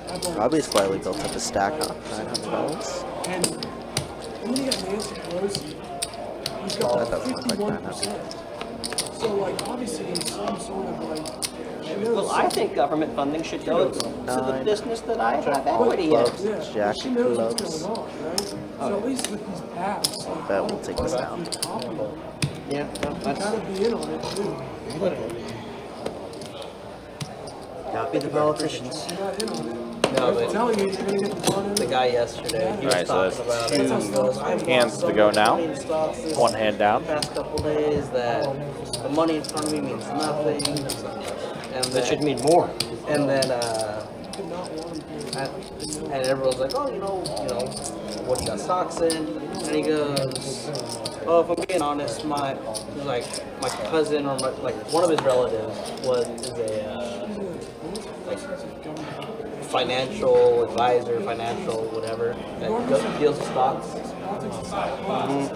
I've always- Robbie's quietly built up a stack on $900. And then you got Nancy Pelosi, who's That got like doesn't look like 51%. So like obviously there's some sort of like. she knows Well, I think government funding should go to the 9. business that I have equity in. Clubs. Yeah, Jack she knows what's clubs. going on, right? So at least with these apps, like, Bet we'll take this down. Yeah, no, You that's gotta be in on it too. not be the politicians. You're not in on it. No, I'm but telling you, you're gonna get the fun in the it. guy yesterday, he was Alright, so talking that's about two it. He goes, "I've hands lost to so go much now. money in stocks this One hand down. past couple days that the money in front of me means nothing." And That should mean more. And then, You could not want to and everyone's like, "Oh, you know, what you got stocks in?" And he goes, Well, if I'm being honest, my cousin or one of his relatives is a financial advisor, financial whatever that deals with stocks.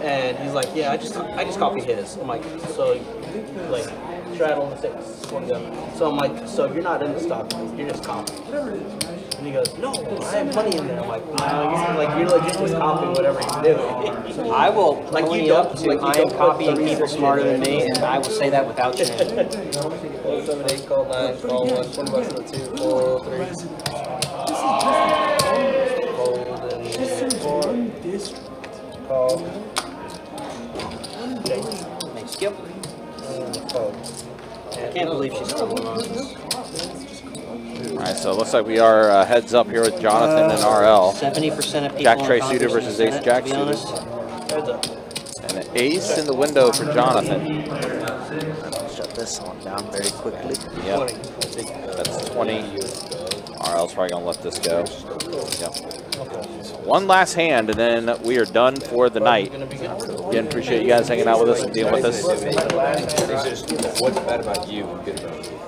And he's like, yeah, I just copied his. I'm like, so like straddle the six, one go. So I'm like, so you're not in the stock market, you're just copying. And he goes, no, I have money in there. I'm like, no, you're legit just copying whatever you do. I will pony up to I am copying people smarter than me, and I will say that without shame. 7, 8, call 9, call 1, 20 bucks on the 2, call 3. Fold and 4. Call. Make skip. Fold. I can't believe she's still on this. All right, so it looks like we are heads up here with Jonathan and RL. 70% of people Jack on Trey Congress suited versus Ace Senate, Jack to be honest. suited. Heads up. And an ace in the window for Jonathan. Shut this one down very quickly. Yep. That's 20. RL's probably going to let this go. Yep. So one last hand, and then we are done for the night. Again, appreciate you guys hanging out with us and dealing with us. What's bad about you and good about you?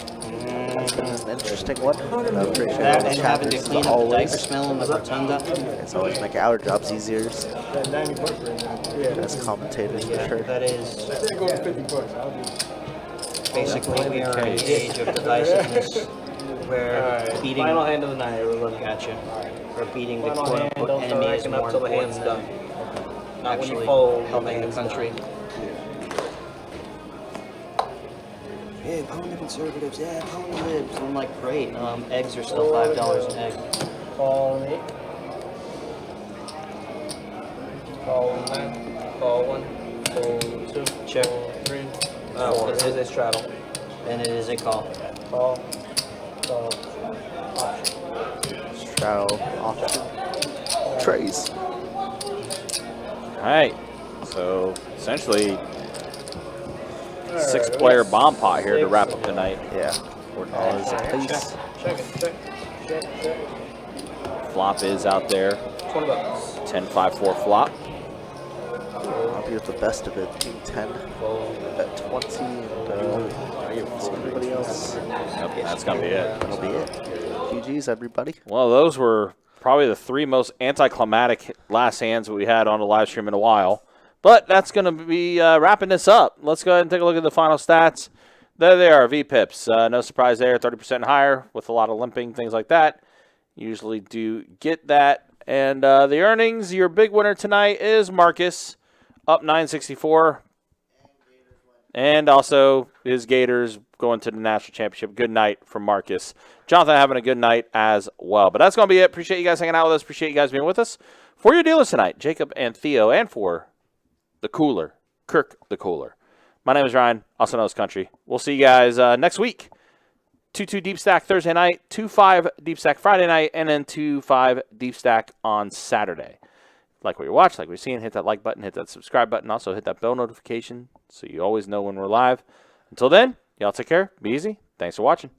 An interesting one. I appreciate That all and the having to chatters clean as up the always. diaper smell in the rotunda. It's always make our jobs easier as commentators for sure. That is They go to $50. basically we are in the age of divisiveness where beating Final hand of the night, everybody. gotcha. Or beating the Final quote hand, unquote don't start enemy is racking more up till the important hand's than done. Not when you actually fold, helping the hand's country. done. Yeah, pound the conservatives, yeah, pound the libs. I'm like, great, eggs are still $5 an egg. Call 8. Call 9. Call 1. Call 2. Check. Call 3. Oh, it is a straddle. And it is a call. Call. Call. Straddle option. Trays. All right. So essentially, 6-player bomb pot here to wrap up the night. Yeah. $4 a piece. Check it. Check. Flop is out there. 20 bucks. 10-5-4 flop. I'll be with the best of it. King 10 at 20 and see everybody else. Yep, that's going to be it. That'll be it. GG's, everybody. Well, those were probably the 3 most anticlimactic last hands that we had on the live stream in a while. But that's going to be wrapping this up. Let's go ahead and take a look at the final stats. There they are, VPIPs. No surprise there, 30% higher with a lot of limping, things like that. Usually do get that. And the earnings, your big winner tonight is Marcus, up 964. And also his Gators going to the national championship. Good night from Marcus. Jonathan having a good night as well. But that's going to be it. Appreciate you guys hanging out with us. Appreciate you guys being with us. For your dealers tonight, Jacob and Theo, and for the Cooler, Kirk the Cooler. My name is Ryan, also known as Country. We'll see you guys next week. 2-2 Deep Stack Thursday night, 2-5 Deep Stack Friday night, and then 2-5 Deep Stack on Saturday. Like what you're watching, like we're seeing, hit that like button, hit that subscribe button. Also hit that bell notification so you always know when we're live. Until then, y'all take care. Be easy. Thanks for watching.